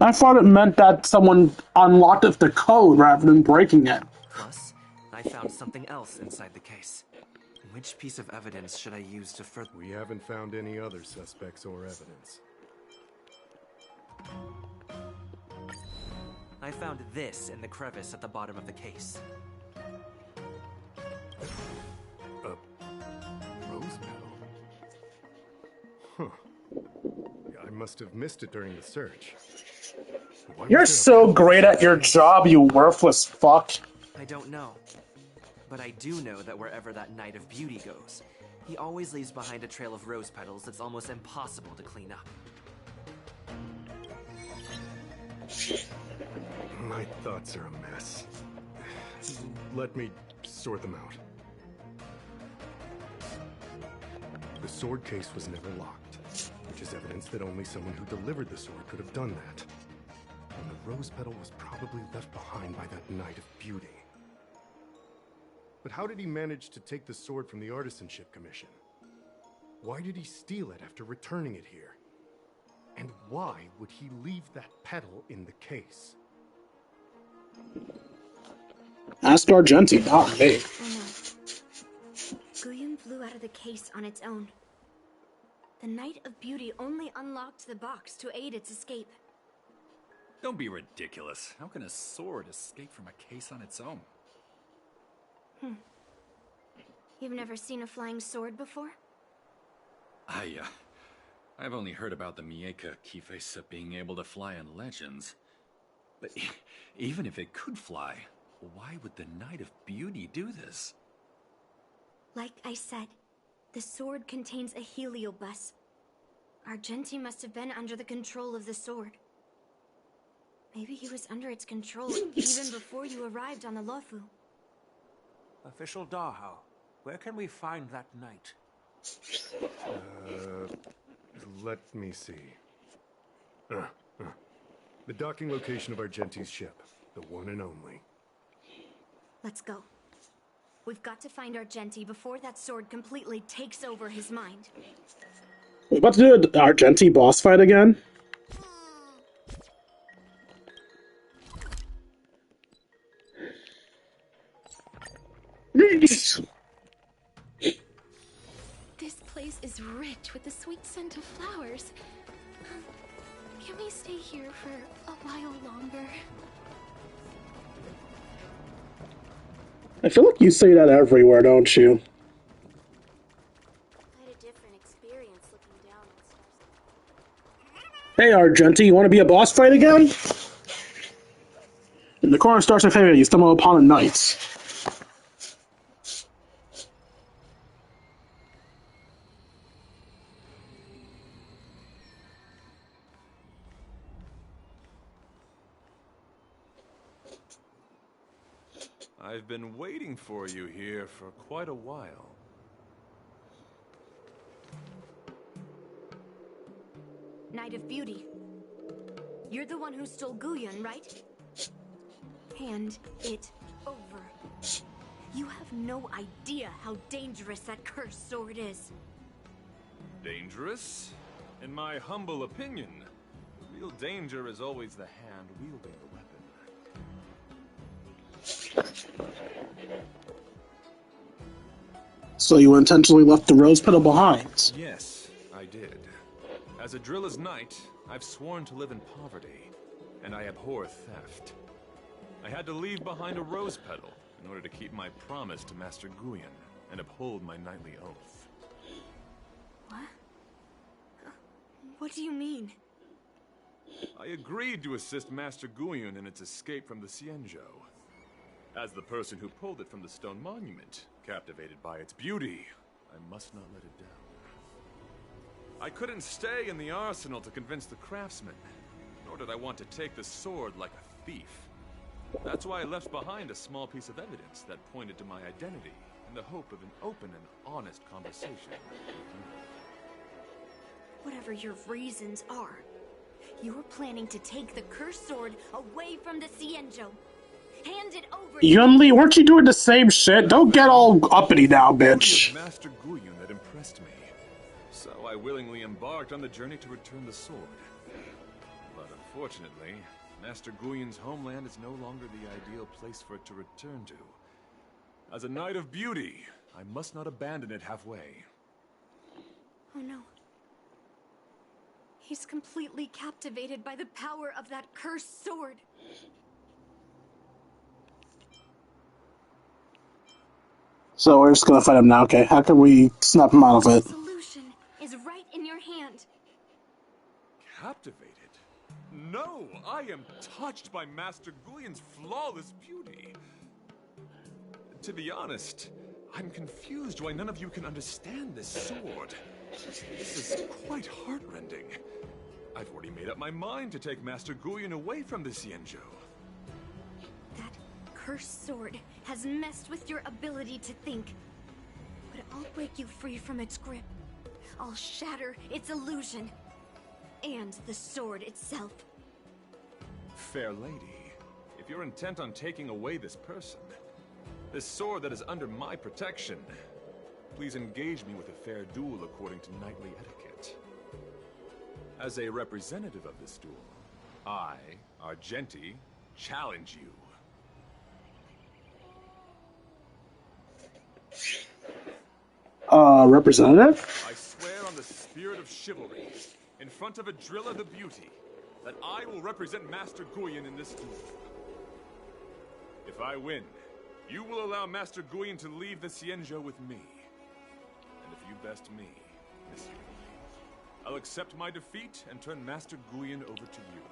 I thought it meant that someone unlocked the code rather than breaking it. Plus, I found something else inside the case. Which piece of evidence should I use to further... We haven't found any other suspects or evidence. I found this in the crevice at the bottom of the case. A rose petal? Huh. I must have missed it during the search. You're so great at your job, you worthless fuck. I don't know. But I do know that wherever that Knight of Beauty goes, he always leaves behind a trail of rose petals that's almost impossible to clean up. My thoughts are a mess. Let me sort them out. The sword case was never locked, which is evidence that only someone who delivered the sword could have done that. And the rose petal was probably left behind by that Knight of Beauty. But how did he manage to take the sword from the Artisanship Commission? Why did he steal it after returning it here? And why would he leave that petal in the case? Ask Argenti, not me. I know. Guyon flew out of the case on its own. The Knight of Beauty only unlocked the box to aid its escape. Don't be ridiculous. How can a sword escape from a case on its own? You've never seen a flying sword before? I've only heard about the Mieka Kifesa being able to fly in legends. But even if it could fly, why would the Knight of Beauty do this? Like I said, the sword contains a heliobus. Argenti must have been under the control of the sword. Maybe he was under its control even before you arrived on the loufu. Official Dahao, where can we find that knight? Let me see. The docking location of Argenti's ship. The one and only. Let's go. We've got to find Argenti before that sword completely takes over his mind. We're about to do an Argenti boss fight again? This place is rich with the sweet scent of flowers. Can we stay here for a while longer? I feel like you say that everywhere, don't you? I had a different experience looking down on stars. Hey Argenti, you want to be a boss fight again? In the corner of Stars of Fate, you stumble upon a knight. I've been waiting for you here for quite a while. Knight of Beauty. You're the one who stole Guyon, right? Hand it over. You have no idea how dangerous that cursed sword is. Dangerous? In my humble opinion, the real danger is always the hand wielding the weapon. So you intentionally left the rose petal behind? Yes, I did. As a Drilla's knight, I've sworn to live in poverty, and I abhor theft. I had to leave behind a rose petal in order to keep my promise to Master Guyon and uphold my knightly oath. What do you mean? I agreed to assist Master Guyun in its escape from the Xianzhou. As the person who pulled it from the stone monument, captivated by its beauty, I must not let it down. I couldn't stay in the arsenal to convince the craftsman, nor did I want to take the sword like a thief. That's why I left behind a small piece of evidence that pointed to my identity in the hope of an open and honest conversation with you. Whatever your reasons are, you're planning to take the cursed sword away from the Xianzhou. Hand it over. Yunli, weren't you doing the same shit? Don't get all uppity now, bitch. Master Guyun that impressed me, so I willingly embarked on the journey to return the sword. But unfortunately, Master Guyun's homeland is no longer the ideal place for it to return to. As a knight of beauty, I must not abandon it halfway. Oh no. He's completely captivated by the power of that cursed sword. So we're just gonna fight him now, okay? How can we snap him out of it? The solution is right in your hand. Captivated? No, I am touched by Master Guyun's flawless beauty. To be honest, I'm confused why none of you can understand this sword. This is quite heartrending. I've already made up my mind to take Master Guyun away from the Xianzhou. That cursed sword has messed with your ability to think. But I'll break you free from its grip. I'll shatter its illusion. And the sword itself. Fair lady, if you're intent on taking away this person, this sword that is under my protection, please engage me with a fair duel according to knightly etiquette. As a representative of this duel, I, Argenti, challenge you. Representative? I swear on the spirit of chivalry, in front of Adrilla the Beauty, that I will represent Master Guyun in this duel. If I win, you will allow Master Guyun to leave the Xianzhou with me. And if you best me, Miss Yunli, I'll accept my defeat and turn Master Guyun over to you.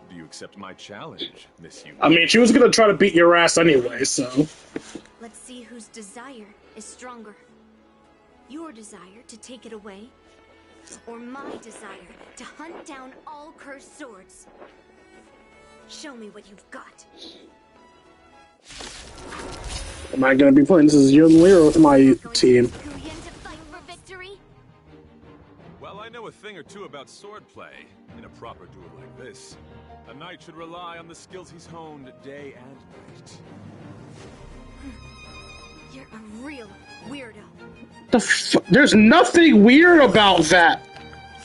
Do you accept my challenge, Miss Yunli? I mean, she was gonna try to beat your ass anyway, so... Let's see whose desire is stronger. Your desire to take it away, or my desire to hunt down all cursed swords. Show me what you've got. Am I gonna be playing this as Yunli or with my team? Well, I know a thing or two about swordplay. In a proper duel like this, a knight should rely on the skills he's honed day and night. You're a real weirdo. There's nothing weird about that.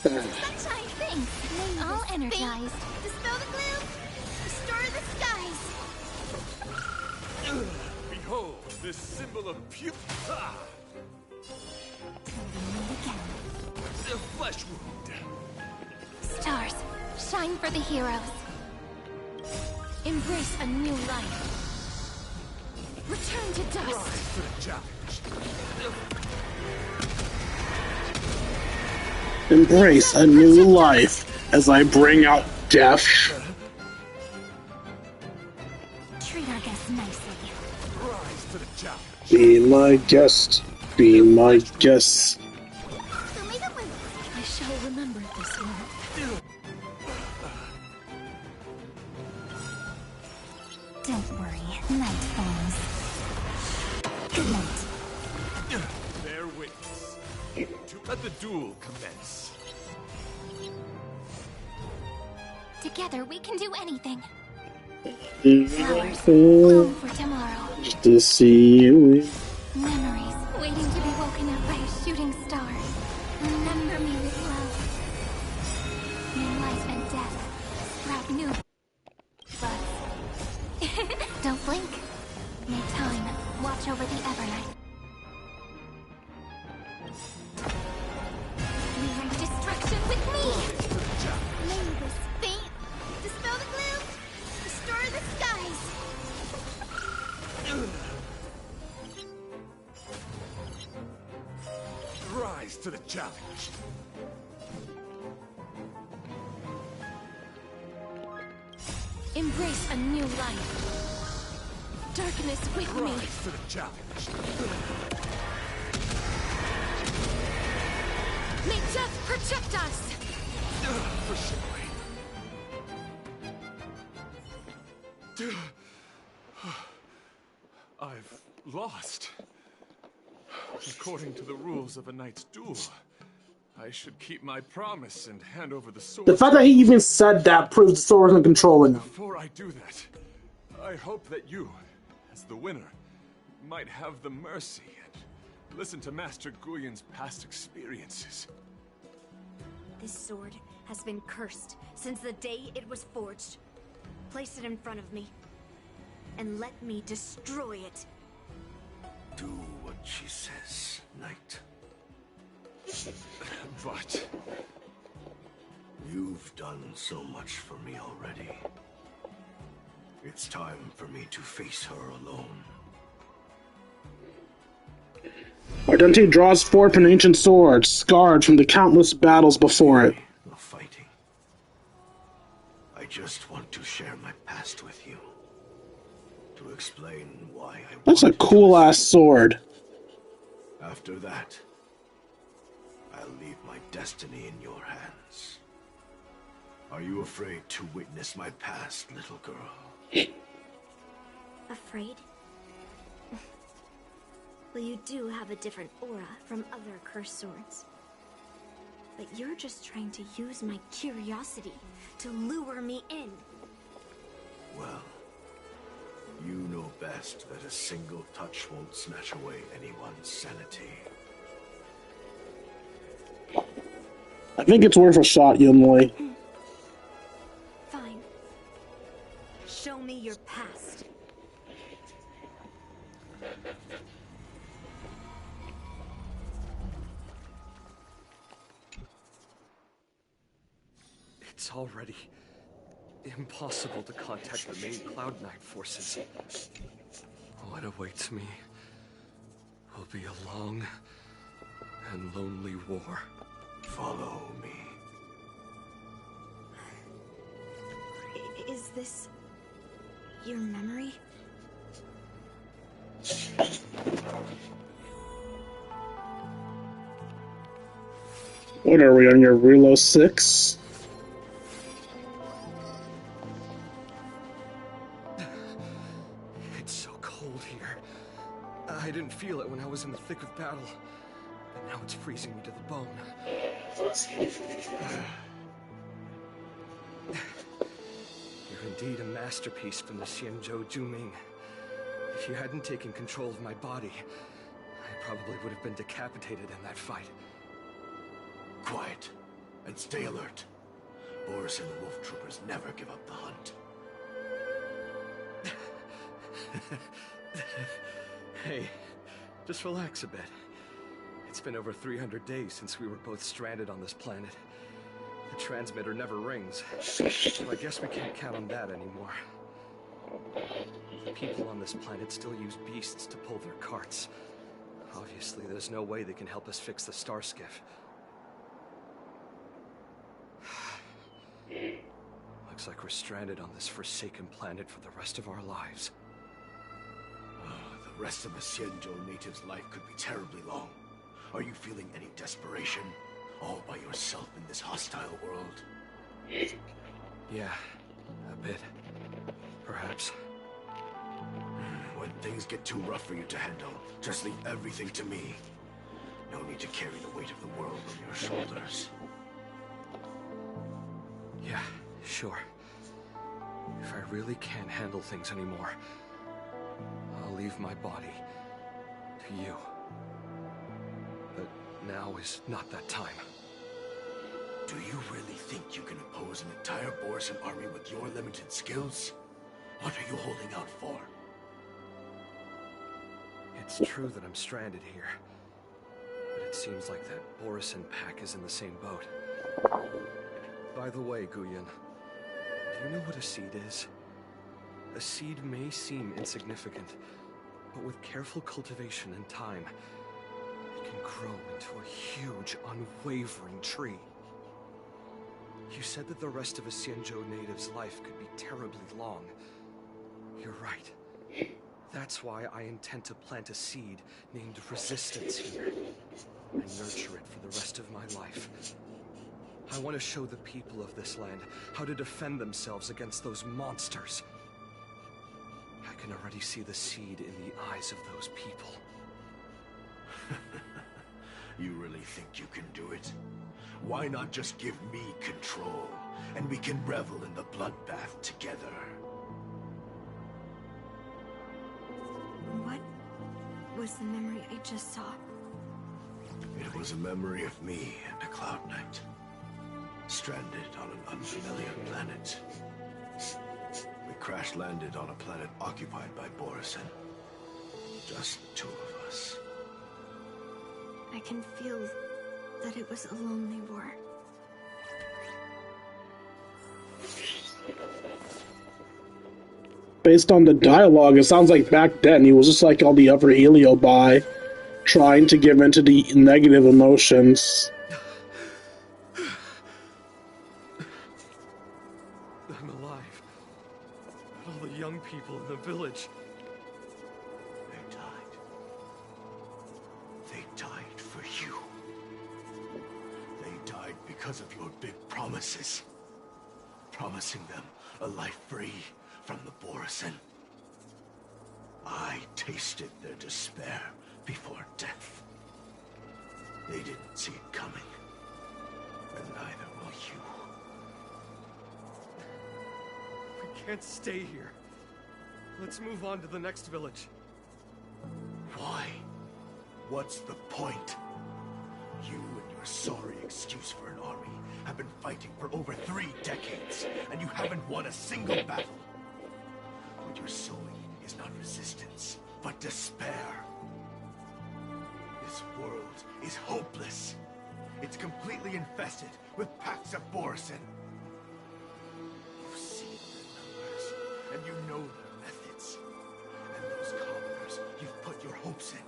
Sunshine, thanks. All energized. Dispel the gloom. Restore the skies. Behold, this symbol of pure... A flesh wound. Stars, shine for the heroes. Embrace a new life. Return to dust. Rise to the challenge. Embrace a new life as I bring out death. Treat our guests nicely. Rise to the challenge. Be my guest. Be my guest. I shall remember this one. Don't worry, night falls. Good night. Bear witness. To let the duel commence. Together we can do anything. Flowers bloom for tomorrow. Just to see you. Memories waiting to be woken up by a shooting star. Remember me with love. May life and death sprout new buds. Don't blink. May time watch over the Evernight. Leave destruction with me. May this fate dispel the gloom, restore the skies. Rise to the challenge. Embrace a new life. Darkness with me. Rise to the challenge. May death protect us! For sure. I've lost. According to the rules of a knight's duel, I should keep my promise and hand over the sword. The fact that he even said that proves the sword isn't controlling him. Before I do that, I hope that you, as the winner, might have the mercy and listen to Master Guyon's past experiences. This sword has been cursed since the day it was forged. Place it in front of me, and let me destroy it. Do what she says, Knight. But... You've done so much for me already. It's time for me to face her alone. Ardente draws forth an ancient sword, scarred from the countless battles before it. No fighting. I just want to share my past with you. To explain why I That's a cool-ass sword. After that, I'll leave my destiny in your hands. Are you afraid to witness my past, little girl? Afraid? Well, you do have a different aura from other cursed swords. But you're just trying to use my curiosity to lure me in. Well, you know best that a single touch won't snatch away anyone's sanity. I think it's worth a shot, Yunli. Fine. Show me your past. It's already impossible to contact the main Cloud Knight forces. What awaits me will be a long and lonely war. Follow me. Is this your memory? What are we on your Relo 6? It's so cold here. I didn't feel it when I was in the thick of battle, but now it's freezing me to the bone. You're indeed a masterpiece from the Xianzhou Juming. If you hadn't taken control of my body, I probably would have been decapitated in that fight. Quiet, and stay alert. Boris and the wolf troopers never give up the hunt. Hey, just relax a bit. It's been over 300 days since we were both stranded on this planet. The transmitter never rings, so I guess we can't count on that anymore. The people on this planet still use beasts to pull their carts. Obviously, there's no way they can help us fix the star skiff. Looks like we're stranded on this forsaken planet for the rest of our lives. The rest of the Xianzhou natives' life could be terribly long. Are you feeling any desperation? All by yourself in this hostile world? Yeah, a bit. Perhaps. When things get too rough for you to handle, just leave everything to me. No need to carry the weight of the world on your shoulders. Yeah, sure. If I really can't handle things anymore, I'll leave my body to you. But now is not that time. Do you really think you can oppose an entire Borisan army with your limited skills? What are you holding out for? It's true that I'm stranded here, but it seems like that Borisan pack is in the same boat. By the way, Guyon, do you know what a seed is? A seed may seem insignificant, but with careful cultivation and time, it can grow into a huge, unwavering tree. You said that the rest of a Xianzhou native's life could be terribly long. You're right. That's why I intend to plant a seed named Resistance here, and nurture it for the rest of my life. I want to show the people of this land how to defend themselves against those monsters. I can already see the seed in the eyes of those people. You really think you can do it? Why not just give me control, and we can revel in the bloodbath together? What was the memory I just saw? It was a memory of me and a Cloud Knight, stranded on an unfamiliar planet. We crash-landed on a planet occupied by Borison. Just the two of us. I can feel that it was a lonely war. Based on the dialogue, it sounds like back then he was just like all the other Heliobi, trying to give into the negative emotions. I'm alive. All the young people in the village. They died. They died for you. They died because of your big promises. Promising them a life free from the Borison. I tasted their despair before death. They didn't see it coming. And neither will you. We can't stay here. Let's move on to the next village. Why? What's the point? You and your sorry excuse for an army have been fighting for over 3 decades, and you haven't won a single battle. What you're sowing is not resistance, but despair. This world is hopeless. It's completely infested with packs of Borison. You've seen their numbers, and you know their methods. And those commoners you've put your hopes in.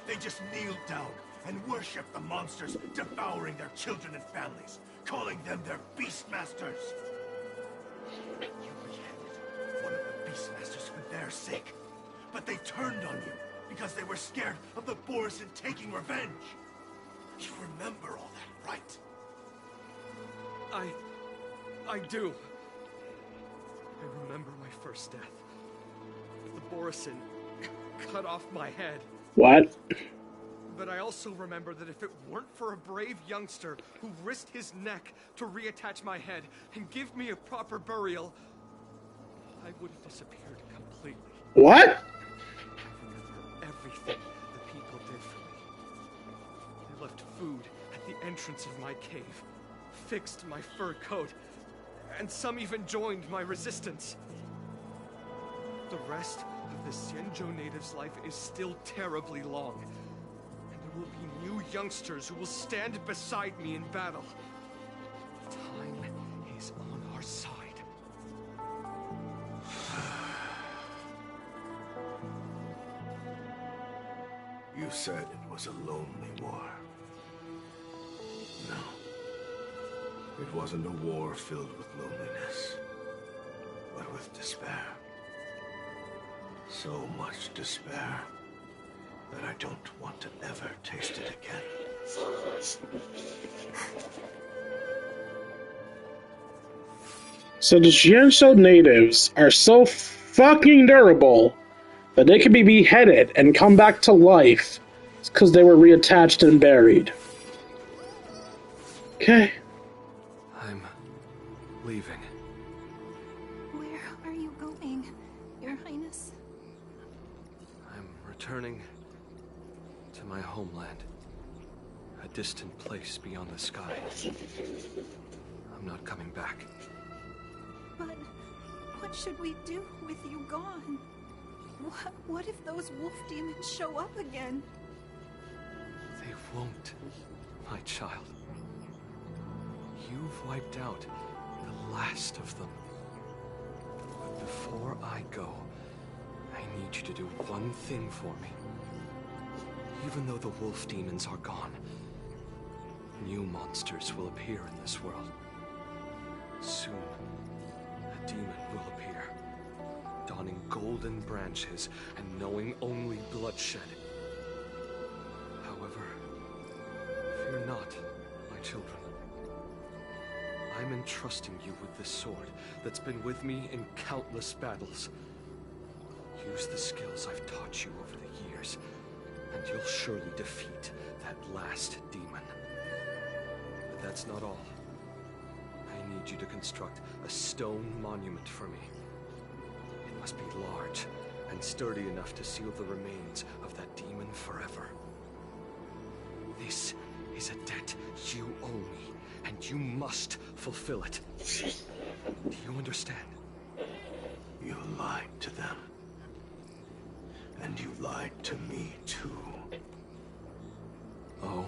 They just kneel down and worship the monsters devouring their children and families, calling them their beastmasters. You beheaded one of the beastmasters for their sake, but they turned on you because they were scared of the Borison taking revenge. You remember all that, right? I do. I remember my first death. The Borison cut off my head. What? But I also remember that if it weren't for a brave youngster who risked his neck to reattach my head and give me a proper burial, I would have disappeared completely. What? I remember everything the people did for me. They left food at the entrance of my cave, fixed my fur coat, and some even joined my resistance. The rest of the Xianzhou native's life is still terribly long. There will be new youngsters who will stand beside me in battle. Time is on our side. You said it was a lonely war. No. It wasn't a war filled with loneliness, but with despair. So much despair that I don't want to ever taste it again. So the Xianzhou natives are so fucking durable that they can be beheaded and come back to life because they were reattached and buried. Okay. I'm leaving. Where are you going, Your Highness? I'm returning to my homeland. A distant place beyond the sky. I'm not coming back. But what should we do with you gone? What if those wolf demons show up again? They won't, my child. You've wiped out the last of them. But before I go, I need you to do one thing for me. Even though the wolf demons are gone, new monsters will appear in this world. Soon, a demon will appear, donning golden branches and knowing only bloodshed. However, fear not, my children. I'm entrusting you with this sword that's been with me in countless battles. Use the skills I've taught you over the years, and you'll surely defeat that last demon. But that's not all. I need you to construct a stone monument for me. It must be large and sturdy enough to seal the remains of that demon forever. This is a debt you owe me, and you must fulfill it. Do you understand? You lied to them. And you lied to me, too. Oh?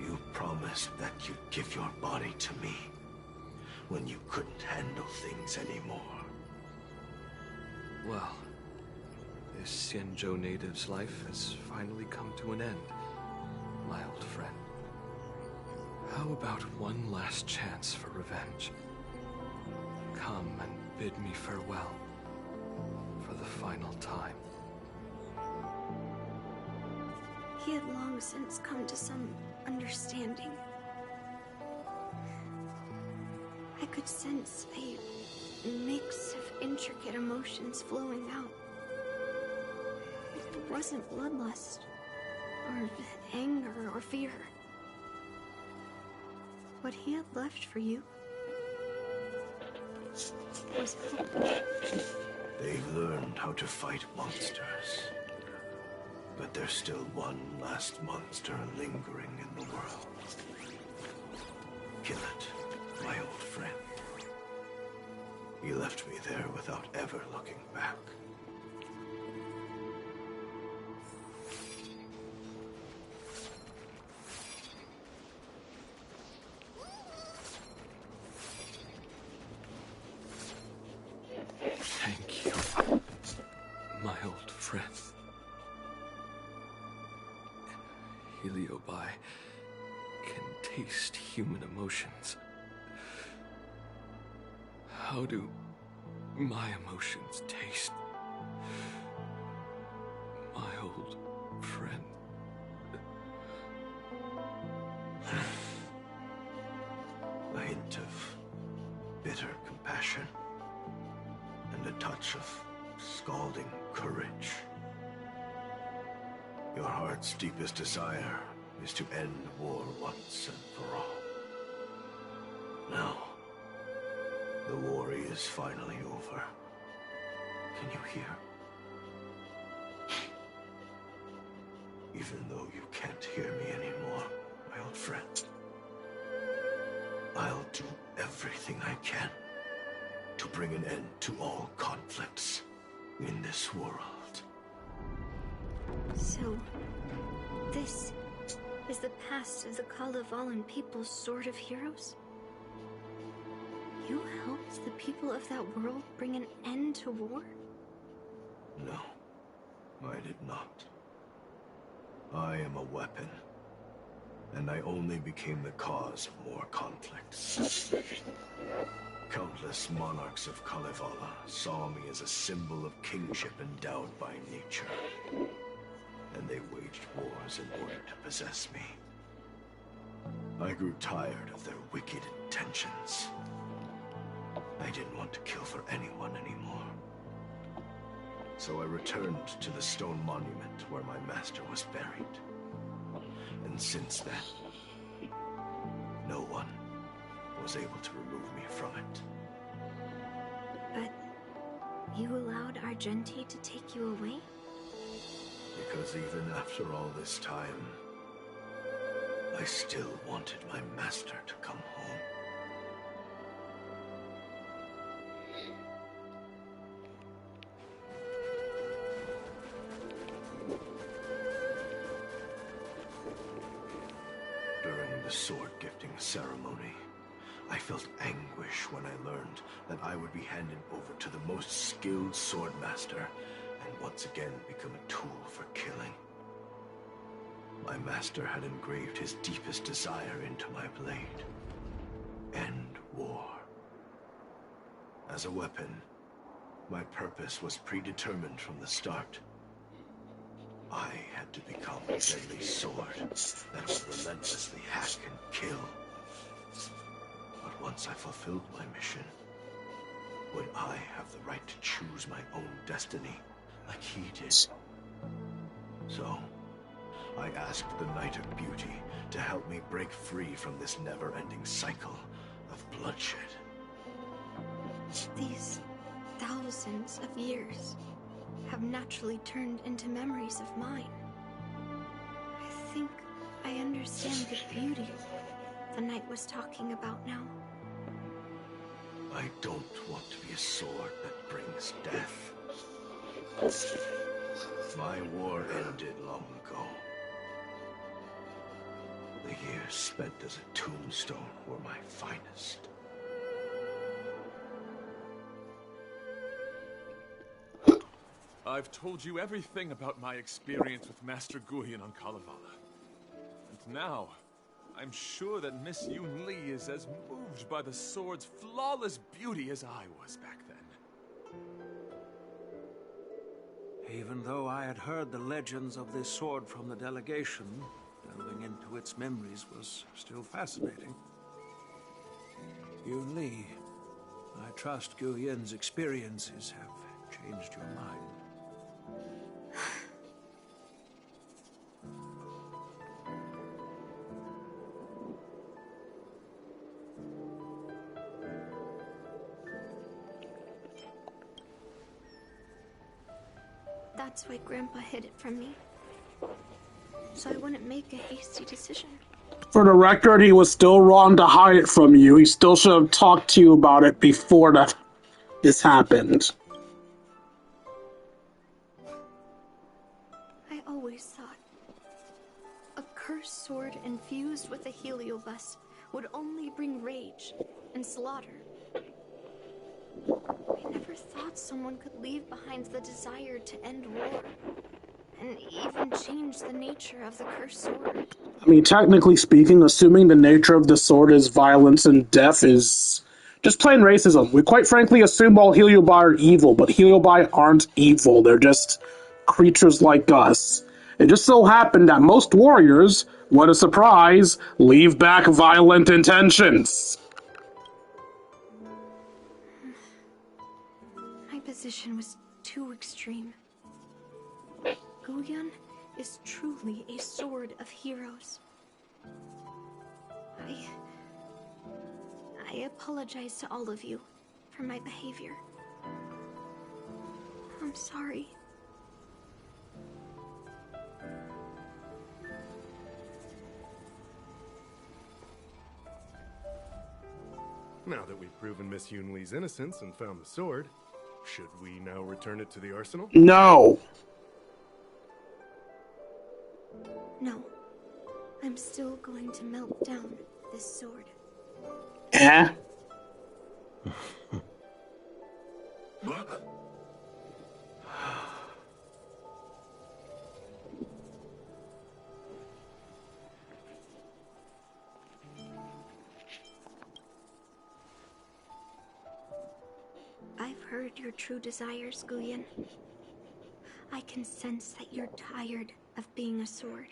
You promised that you'd give your body to me when you couldn't handle things anymore. Well, this Xianzhou native's life has finally come to an end, my old friend. How about one last chance for revenge? Come and bid me farewell for the final time. He had long since come to some understanding. I could sense a mix of intricate emotions flowing out. It wasn't bloodlust, or anger, or fear. What he had left for you was hope. They've learned how to fight monsters. But there's still one last monster lingering in the world. Kill it, my old friend. He left me there without ever looking back. Thank you, my old friend. Heliobi can taste human emotions. How do my emotions taste? My old friend. A hint of bitter compassion and a touch of scalding courage. Your heart's deepest desire is to end war once and for all. Now, the war is finally over. Can you hear? Even though you can't hear me anymore, my old friend, I'll do everything I can to bring an end to all conflicts in this world. So, this is the past of the Kalevalan people's Sword of Heroes? You helped the people of that world bring an end to war? No, I did not. I am a weapon, and I only became the cause of more conflicts. Countless monarchs of Kalevala saw me as a symbol of kingship endowed by nature, and they waged wars in order to possess me. I grew tired of their wicked intentions. I didn't want to kill for anyone anymore. So I returned to the stone monument where my master was buried. And since then, no one was able to remove me from it. But you allowed Argenti to take you away? Because even after all this time, I still wanted my master to come home. During the sword gifting ceremony, I felt anguish when I learned that I would be handed over to the most skilled sword master and once again become a tool for killing. My master had engraved his deepest desire into my blade. End war. As a weapon, my purpose was predetermined from the start. I had to become a deadly sword that would relentlessly hack and kill. But once I fulfilled my mission, would I have the right to choose my own destiny like he did? So, I asked the Knight of Beauty to help me break free from this never-ending cycle of bloodshed. These thousands of years have naturally turned into memories of mine. I think I understand the beauty the knight was talking about now. I don't want to be a sword that brings death. My war ended long ago. The years spent as a tombstone were my finest. I've told you everything about my experience with Master Guyan on Kalevala. And now, I'm sure that Miss Yun Li is as moved by the sword's flawless beauty as I was back then. Even though I had heard the legends of this sword from the delegation, delving into its memories was still fascinating. Yun Li, I trust Guyan's experiences have changed your mind. That's why Grandpa hid it from me. So I wouldn't make a hasty decision. For the record, he was still wrong to hide it from you. He still should have talked to you about it before this happened. I always thought a cursed sword infused with a heliobus would only bring rage and slaughter. I never thought someone could leave behind the desire to end war, and even change the nature of the cursed sword. I mean, technically speaking, assuming the nature of the sword is violence and death is just plain racism. We quite frankly assume all Heliobi are evil, but Heliobi aren't evil. They're just creatures like us. It just so happened that most warriors, what a surprise, leave back violent intentions. My position was too extreme. Guyan is truly a sword of heroes. I apologize to all of you for my behavior. I'm sorry. Now that we've proven Miss Yun Li's innocence and found the sword, should we now return it to the arsenal? No. No. I'm still going to melt down this sword. Eh? I've heard your true desires, Guyan. I can sense that you're tired of being a sword.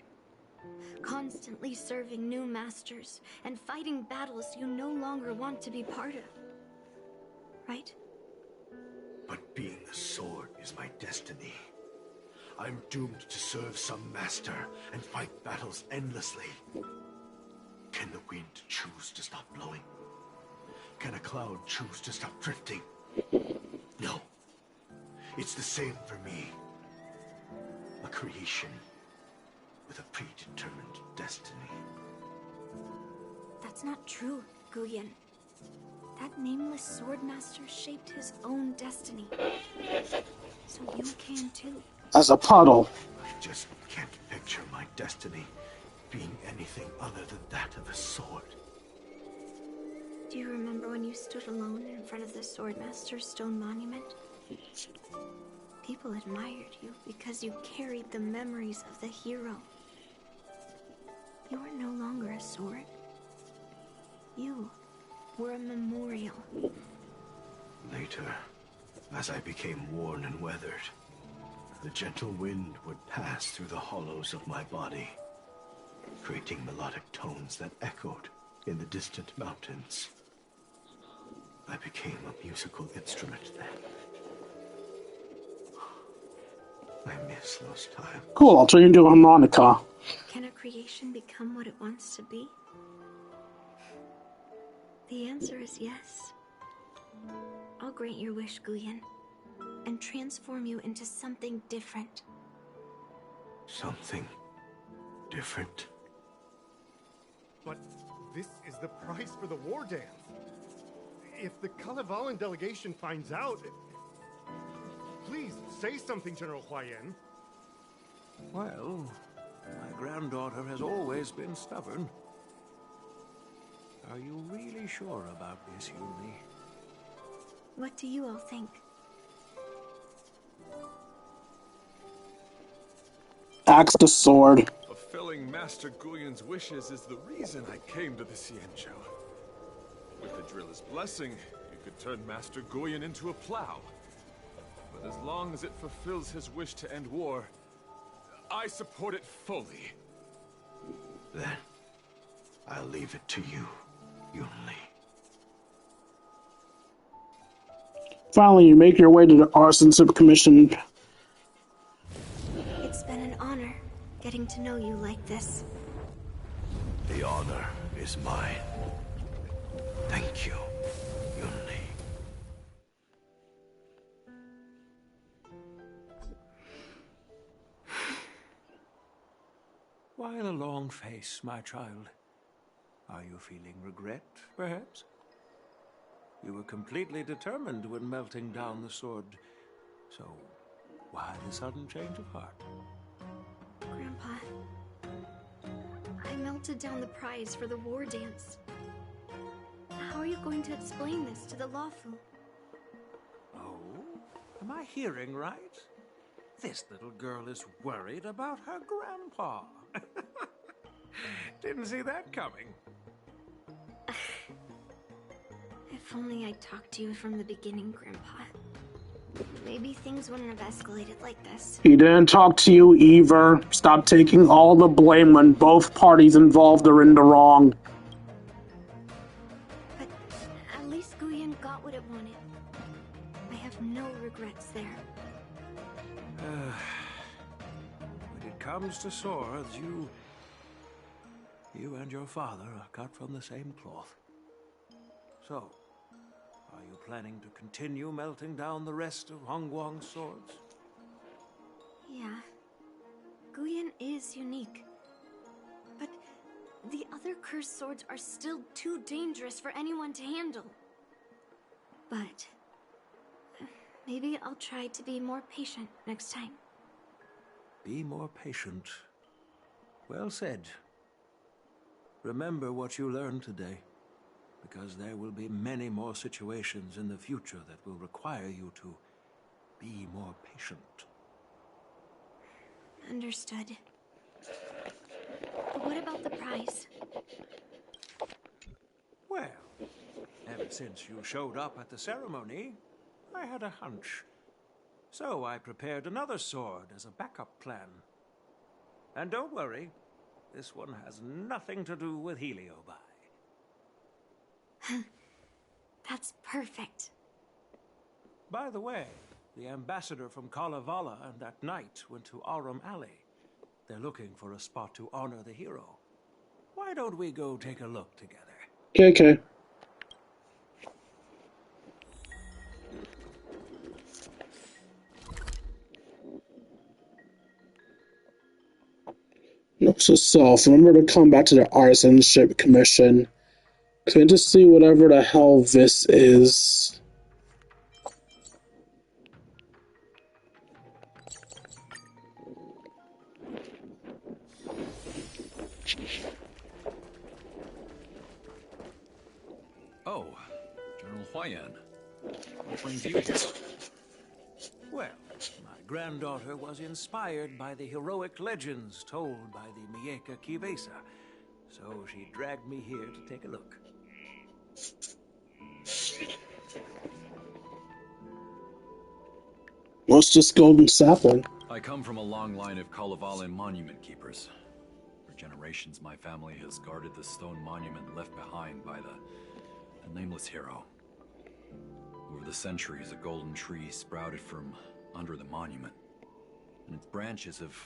Constantly serving new masters and fighting battles you no longer want to be part of. Right? But being a sword is my destiny. I'm doomed to serve some master and fight battles endlessly. Can the wind choose to stop blowing? Can a cloud choose to stop drifting? No. It's the same for me. A creation with a predetermined destiny. That's not true, Guyan. That nameless swordmaster shaped his own destiny. So you can too. As a puddle. I just can't picture my destiny being anything other than that of a sword. Do you remember when you stood alone in front of the swordmaster's stone monument? People admired you because you carried the memories of the hero. You're no longer a sword. You were a memorial. Later, as I became worn and weathered, the gentle wind would pass through the hollows of my body, creating melodic tones that echoed in the distant mountains. I became a musical instrument then. I miss those times. Cool, I'll turn you into a harmonica. Can a creation become what it wants to be? The answer is yes. I'll grant your wish, Guyan, and transform you into something different. Something different? But this is the price for the war dance. If the Kalevalan delegation finds out... Please, say something, General Huayan. Well, my granddaughter has always been stubborn. Are you really sure about this, Yuli? What do you all think? Axe the sword. Fulfilling Master Guyan's wishes is the reason I came to the Xianzhou. With the driller's blessing, you could turn Master Guyan into a plow. But as long as it fulfills his wish to end war, I support it fully. Then, I'll leave it to you, Yunli. Finally, you make your way to the Artisanship Commission. It's been an honor getting to know you like this. The honor is mine. Thank you, Yunli. Why the long face, my child? Are you feeling regret, perhaps? You were completely determined when melting down the sword. So, why the sudden change of heart? Grandpa, I melted down the prize for the war dance. How are you going to explain this to the loufu? Oh? Am I hearing right? This little girl is worried about her grandpa. Didn't see that coming. If only I'd talked to you from the beginning, Grandpa. Maybe things wouldn't have escalated like this. He didn't talk to you either. Stop taking all the blame when both parties involved are in the wrong. But at least Guyan got what it wanted. I have no regrets there. When it comes to swords, you and your father are cut from the same cloth. So, are you planning to continue melting down the rest of Hongguang's swords? Yeah. Guyan is unique. But the other cursed swords are still too dangerous for anyone to handle. But maybe I'll try to be more patient next time. Be more patient. Well said. Remember what you learned today, because there will be many more situations in the future that will require you to be more patient. Understood. But what about the prize? Well, ever since you showed up at the ceremony, I had a hunch. So I prepared another sword as a backup plan. And don't worry, this one has nothing to do with Heliobi. That's perfect. By the way, the ambassador from Kalevala and that knight went to Arum Alley. They're looking for a spot to honor the hero. Why don't we go take a look together? Okay. Note to self, remember to come back to the Artisanship Commission. Can just see whatever the hell this is. Oh, General Huayan. What brings you here? Well, my granddaughter was inspired by the heroic legends told by the Mieka Kivesa, so she dragged me here to take a look. What's this golden sapling? I come from a long line of Kalevalan monument keepers. For generations, my family has guarded the stone monument left behind by the nameless hero. Over the centuries, a golden tree sprouted from under the monument, and its branches have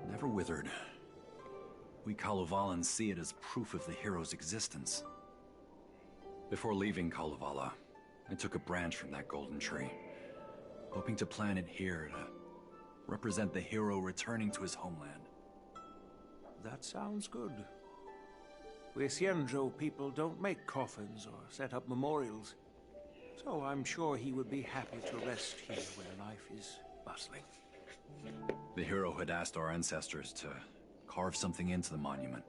never withered. We Kalevalans see it as proof of the hero's existence. Before leaving Kalevala, I took a branch from that golden tree, hoping to plant it here to represent the hero returning to his homeland. That sounds good. We Xianzhou people don't make coffins or set up memorials, so I'm sure he would be happy to rest here where life is bustling. The hero had asked our ancestors to carve something into the monument,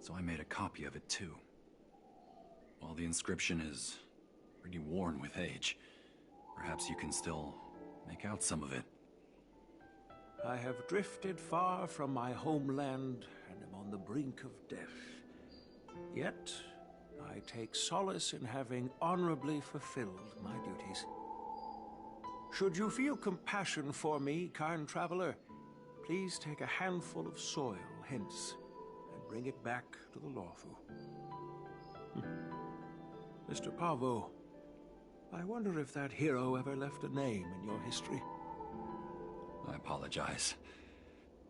so I made a copy of it too. While the inscription is pretty worn with age, perhaps you can still make out some of it. I have drifted far from my homeland and am on the brink of death. Yet, I take solace in having honorably fulfilled my duties. Should you feel compassion for me, kind traveler, please take a handful of soil hence and bring it back to the loufu. Mr. Pavo, I wonder if that hero ever left a name in your history. I apologize,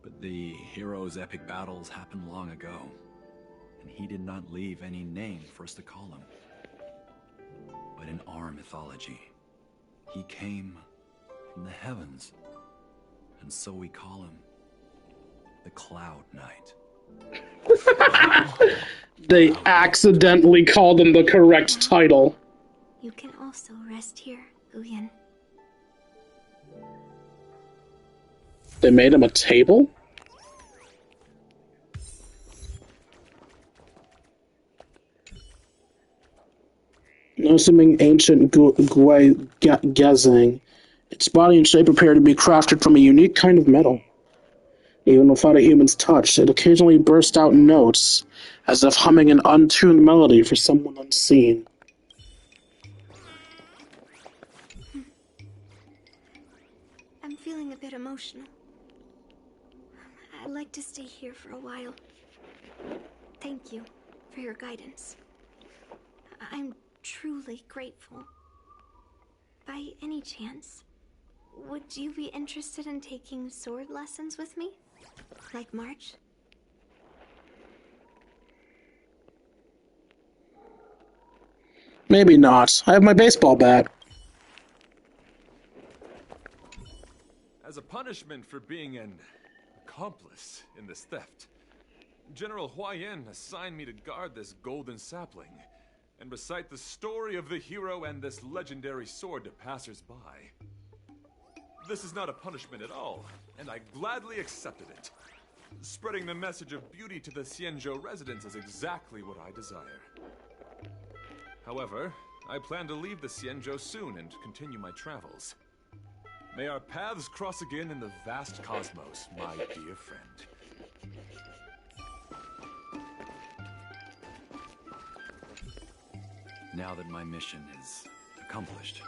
but the hero's epic battles happened long ago, and he did not leave any name for us to call him. But in our mythology, he came from the heavens, and so we call him the Cloud Knight. They accidentally called him the correct title. You can also rest here, Uyen. They made him a table? Noticing ancient Gezang. Its body and shape appear to be crafted from a unique kind of metal. Even without a human's touch, it occasionally bursts out notes, as if humming an untuned melody for someone unseen. I'm feeling a bit emotional. I'd like to stay here for a while. Thank you for your guidance. I'm truly grateful. By any chance, would you be interested in taking sword lessons with me? Like March? Maybe not. I have my baseball bat. As a punishment for being an accomplice in this theft, General Huayan assigned me to guard this golden sapling and recite the story of the hero and this legendary sword to passers-by. This is not a punishment at all, and I gladly accepted it. Spreading the message of beauty to the Xianzhou residents is exactly what I desire. However, I plan to leave the Xianzhou soon and continue my travels. May our paths cross again in the vast cosmos, my dear friend. Now that my mission is accomplished,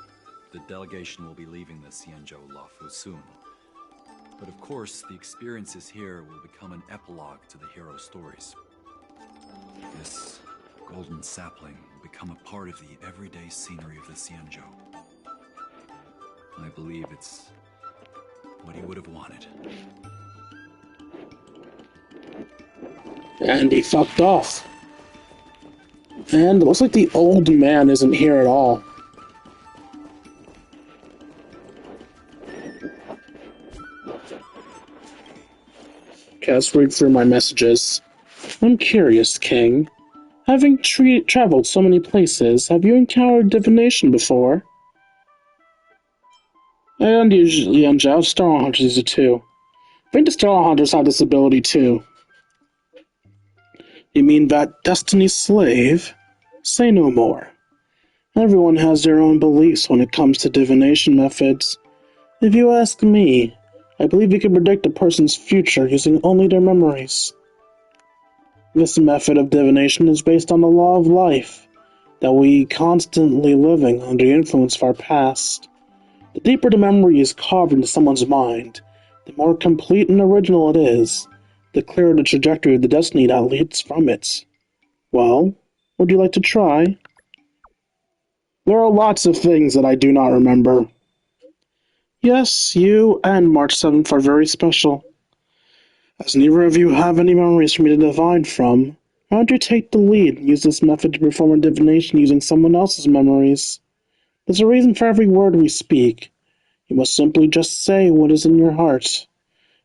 the delegation will be leaving the Xianzhou loufu soon. But of course, the experiences here will become an epilogue to the hero's stories. This golden sapling will become a part of the everyday scenery of the Xianzhou. I believe it's what he would have wanted. And he fucked off. And it looks like the old man isn't here at all. Okay, let's read through my messages. I'm curious, King. Having traveled so many places, have you encountered divination before? And usually on Zhao, Star Hunters do too. I think the Star Hunters have this ability too. You mean that Destiny's slave? Say no more. Everyone has their own beliefs when it comes to divination methods. If you ask me, I believe we can predict a person's future using only their memories. This method of divination is based on the law of life, that we constantly living under the influence of our past. The deeper the memory is carved into someone's mind, the more complete and original it is, the clearer the trajectory of the destiny that leads from it. Well, would you like to try? There are lots of things that I do not remember. Yes, you and March 7th are very special. As neither of you have any memories for me to divine from, why don't you take the lead and use this method to perform a divination using someone else's memories? There's a reason for every word we speak. You must simply just say what is in your heart.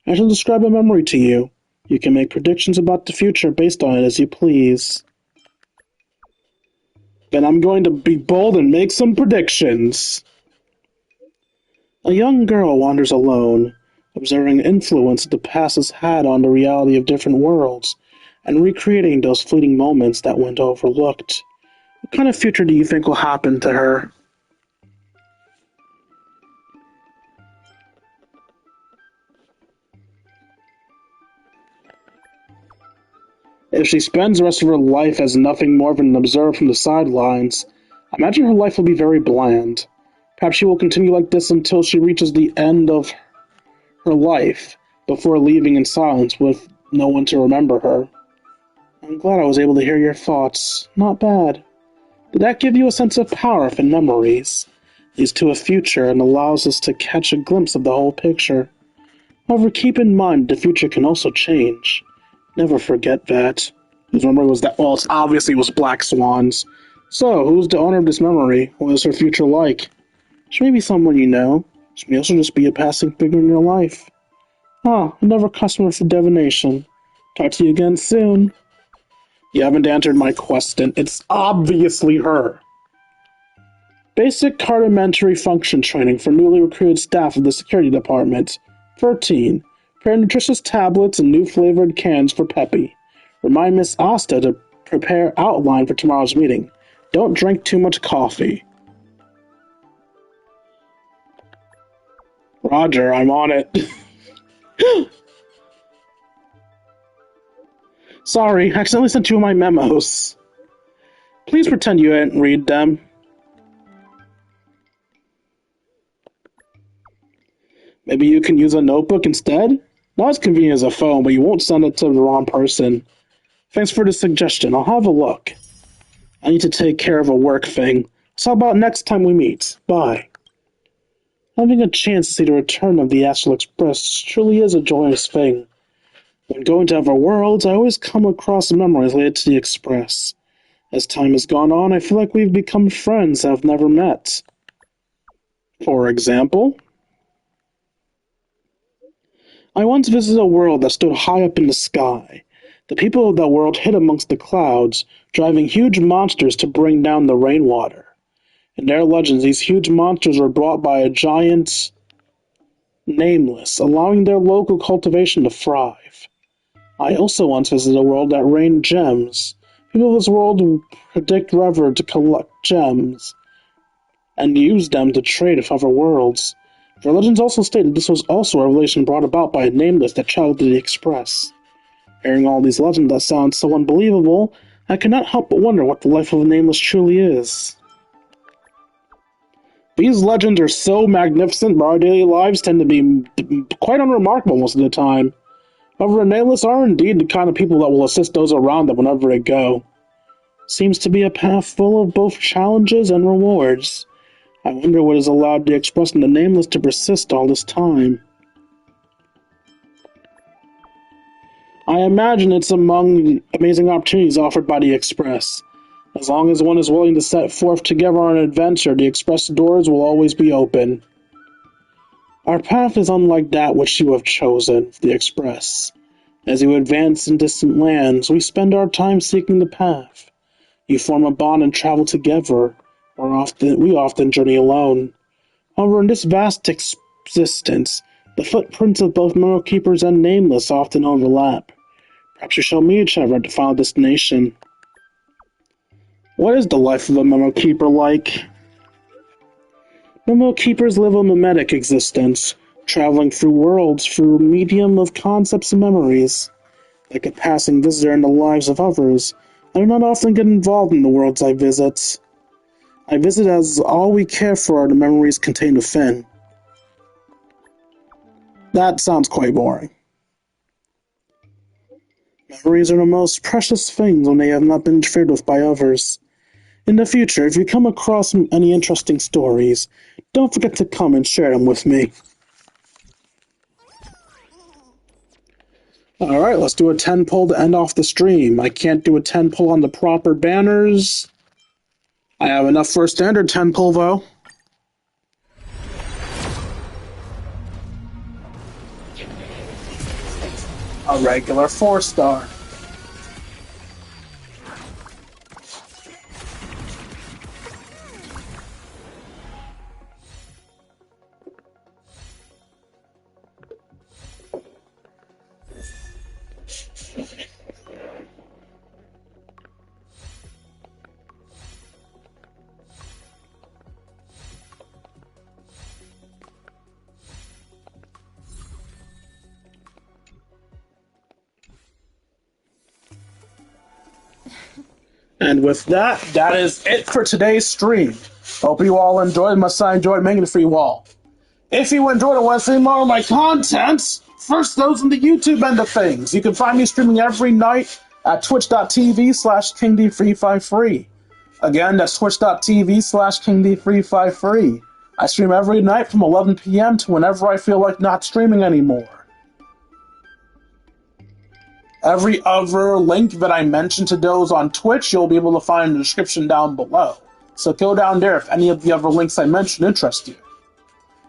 I shall describe a memory to you. You can make predictions about the future based on it as you please. Then I'm going to be bold and make some predictions. A young girl wanders alone, observing the influence the past has had on the reality of different worlds, and recreating those fleeting moments that went overlooked. What kind of future do you think will happen to her? If she spends the rest of her life as nothing more than an observer from the sidelines, I imagine her life will be very bland. Perhaps she will continue like this until she reaches the end of her life, before leaving in silence with no one to remember her. I'm glad I was able to hear your thoughts. Not bad. Did that give you a sense of power and memories? Leads to a future and allows us to catch a glimpse of the whole picture. However, keep in mind the future can also change. Never forget that. His memory was that, well, obviously it was Black Swans. So, who's the owner of this memory? What is her future like? She may be someone you know. She may also just be a passing figure in your life. Another customer for divination. Talk to you again soon. You haven't answered my question. It's obviously her. Basic cardimentary function training for newly recruited staff of the security department. 13. Prepare nutritious tablets and new flavored cans for Peppy. Remind Miss Asta to prepare outline for tomorrow's meeting. Don't drink too much coffee. Roger, I'm on it. Sorry, I accidentally sent you my memos. Please pretend you didn't read them. Maybe you can use a notebook instead? Not as convenient as a phone, but you won't send it to the wrong person. Thanks for the suggestion. I'll have a look. I need to take care of a work thing. So how about next time we meet? Bye. Having a chance to see the return of the Astral Express truly is a joyous thing. When going to other worlds, I always come across memories related to the Express. As time has gone on, I feel like we've become friends I've never met. For example, I once visited a world that stood high up in the sky. The people of that world hid amongst the clouds, driving huge monsters to bring down the rainwater. In their legends, these huge monsters were brought by a giant nameless, allowing their local cultivation to thrive. I also once visited a world that rained gems. People of this world predict weather to collect gems and use them to trade with other worlds. Their legends also state that this was also a revelation brought about by a nameless that traveled to the Express. Hearing all these legends that sound so unbelievable, I cannot help but wonder what the life of a nameless truly is. These legends are so magnificent, but our daily lives tend to be quite unremarkable most of the time. However, the nameless are indeed the kind of people that will assist those around them whenever they go. Seems to be a path full of both challenges and rewards. I wonder what has allowed the Express and the Nameless to persist all this time. I imagine it's among the amazing opportunities offered by the Express. As long as one is willing to set forth together on an adventure, the Express doors will always be open. Our path is unlike that which you have chosen, the Express. As you advance in distant lands, we spend our time seeking the path. You form a bond and travel together, or we often journey alone. However, in this vast existence, the footprints of both Memory Keepers and Nameless often overlap. Perhaps we shall meet each other at the final destination. What is the life of a Memory Keeper like? Memory Keepers live a mimetic existence, traveling through worlds through a medium of concepts and memories. Like a passing visitor in the lives of others, I do not often get involved in the worlds I visit. I visit as all we care for are the memories contained within. That sounds quite boring. Memories are the most precious things when they have not been interfered with by others. In the future, if you come across any interesting stories, don't forget to come and share them with me. Alright, let's do a 10 pull to end off the stream. I can't do a 10 pull on the proper banners. I have enough for a standard 10 pull, though. A regular 4-star. And with that, that is it for today's stream. Hope you all enjoyed. Must I enjoyed making it for you all. If you enjoyed and want to see more of my content, first those in the YouTube end of things. You can find me streaming every night at twitch.tv/KingD353. Again, that's twitch.tv/KingD353. I stream every night from 11 p.m. to whenever I feel like not streaming anymore. Every other link that I mentioned to those on Twitch, you'll be able to find in the description down below. So go down there if any of the other links I mentioned interest you.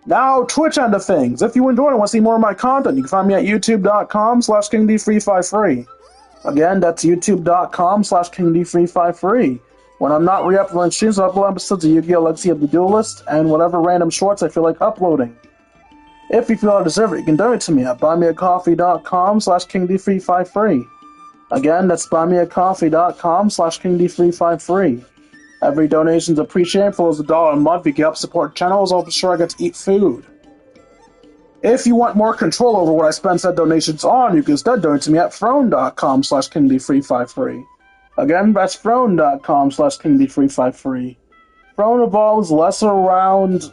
Now, Twitch end of things. If you enjoyed and want to see more of my content, you can find me at youtube.com/KingD353. Again, that's youtube.com/KingD353. When I'm not re-uploading streams, I upload episodes of Yu-Gi-Oh! Legacy of the Duelist and whatever random shorts I feel like uploading. If you feel I deserve it, you can donate to me at buymeacoffee.com/KingD353. Again, that's buymeacoffee.com/KingD353. Every donation is appreciated. For as $1 a month, you can help support channels. I'll be sure I get to eat food. If you want more control over what I spend said donations on, you can instead donate to me at throne.com/KingD353. Again, that's throne.com/KingD353. Throne evolves less around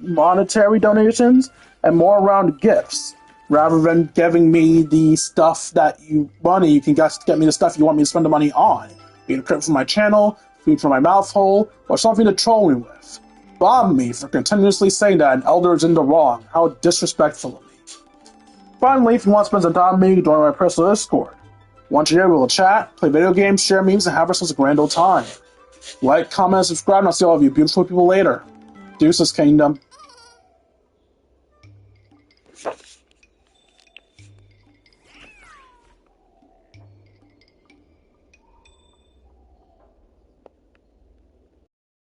monetary donations and more around gifts. Rather than giving me the stuff that you money, you can just get me the stuff you want me to spend the money on. Be it credit for my channel, food for my mouth hole, or something to troll me with. Bomb me for continuously saying that an elder is in the wrong. How disrespectful of me. Finally, if you want to spend some time with me, you can join my personal Discord. Once you're here, we will chat, play video games, share memes, and have ourselves a grand old time. Like, comment, and subscribe, and I'll see all of you beautiful people later. Deuces, Kingdom.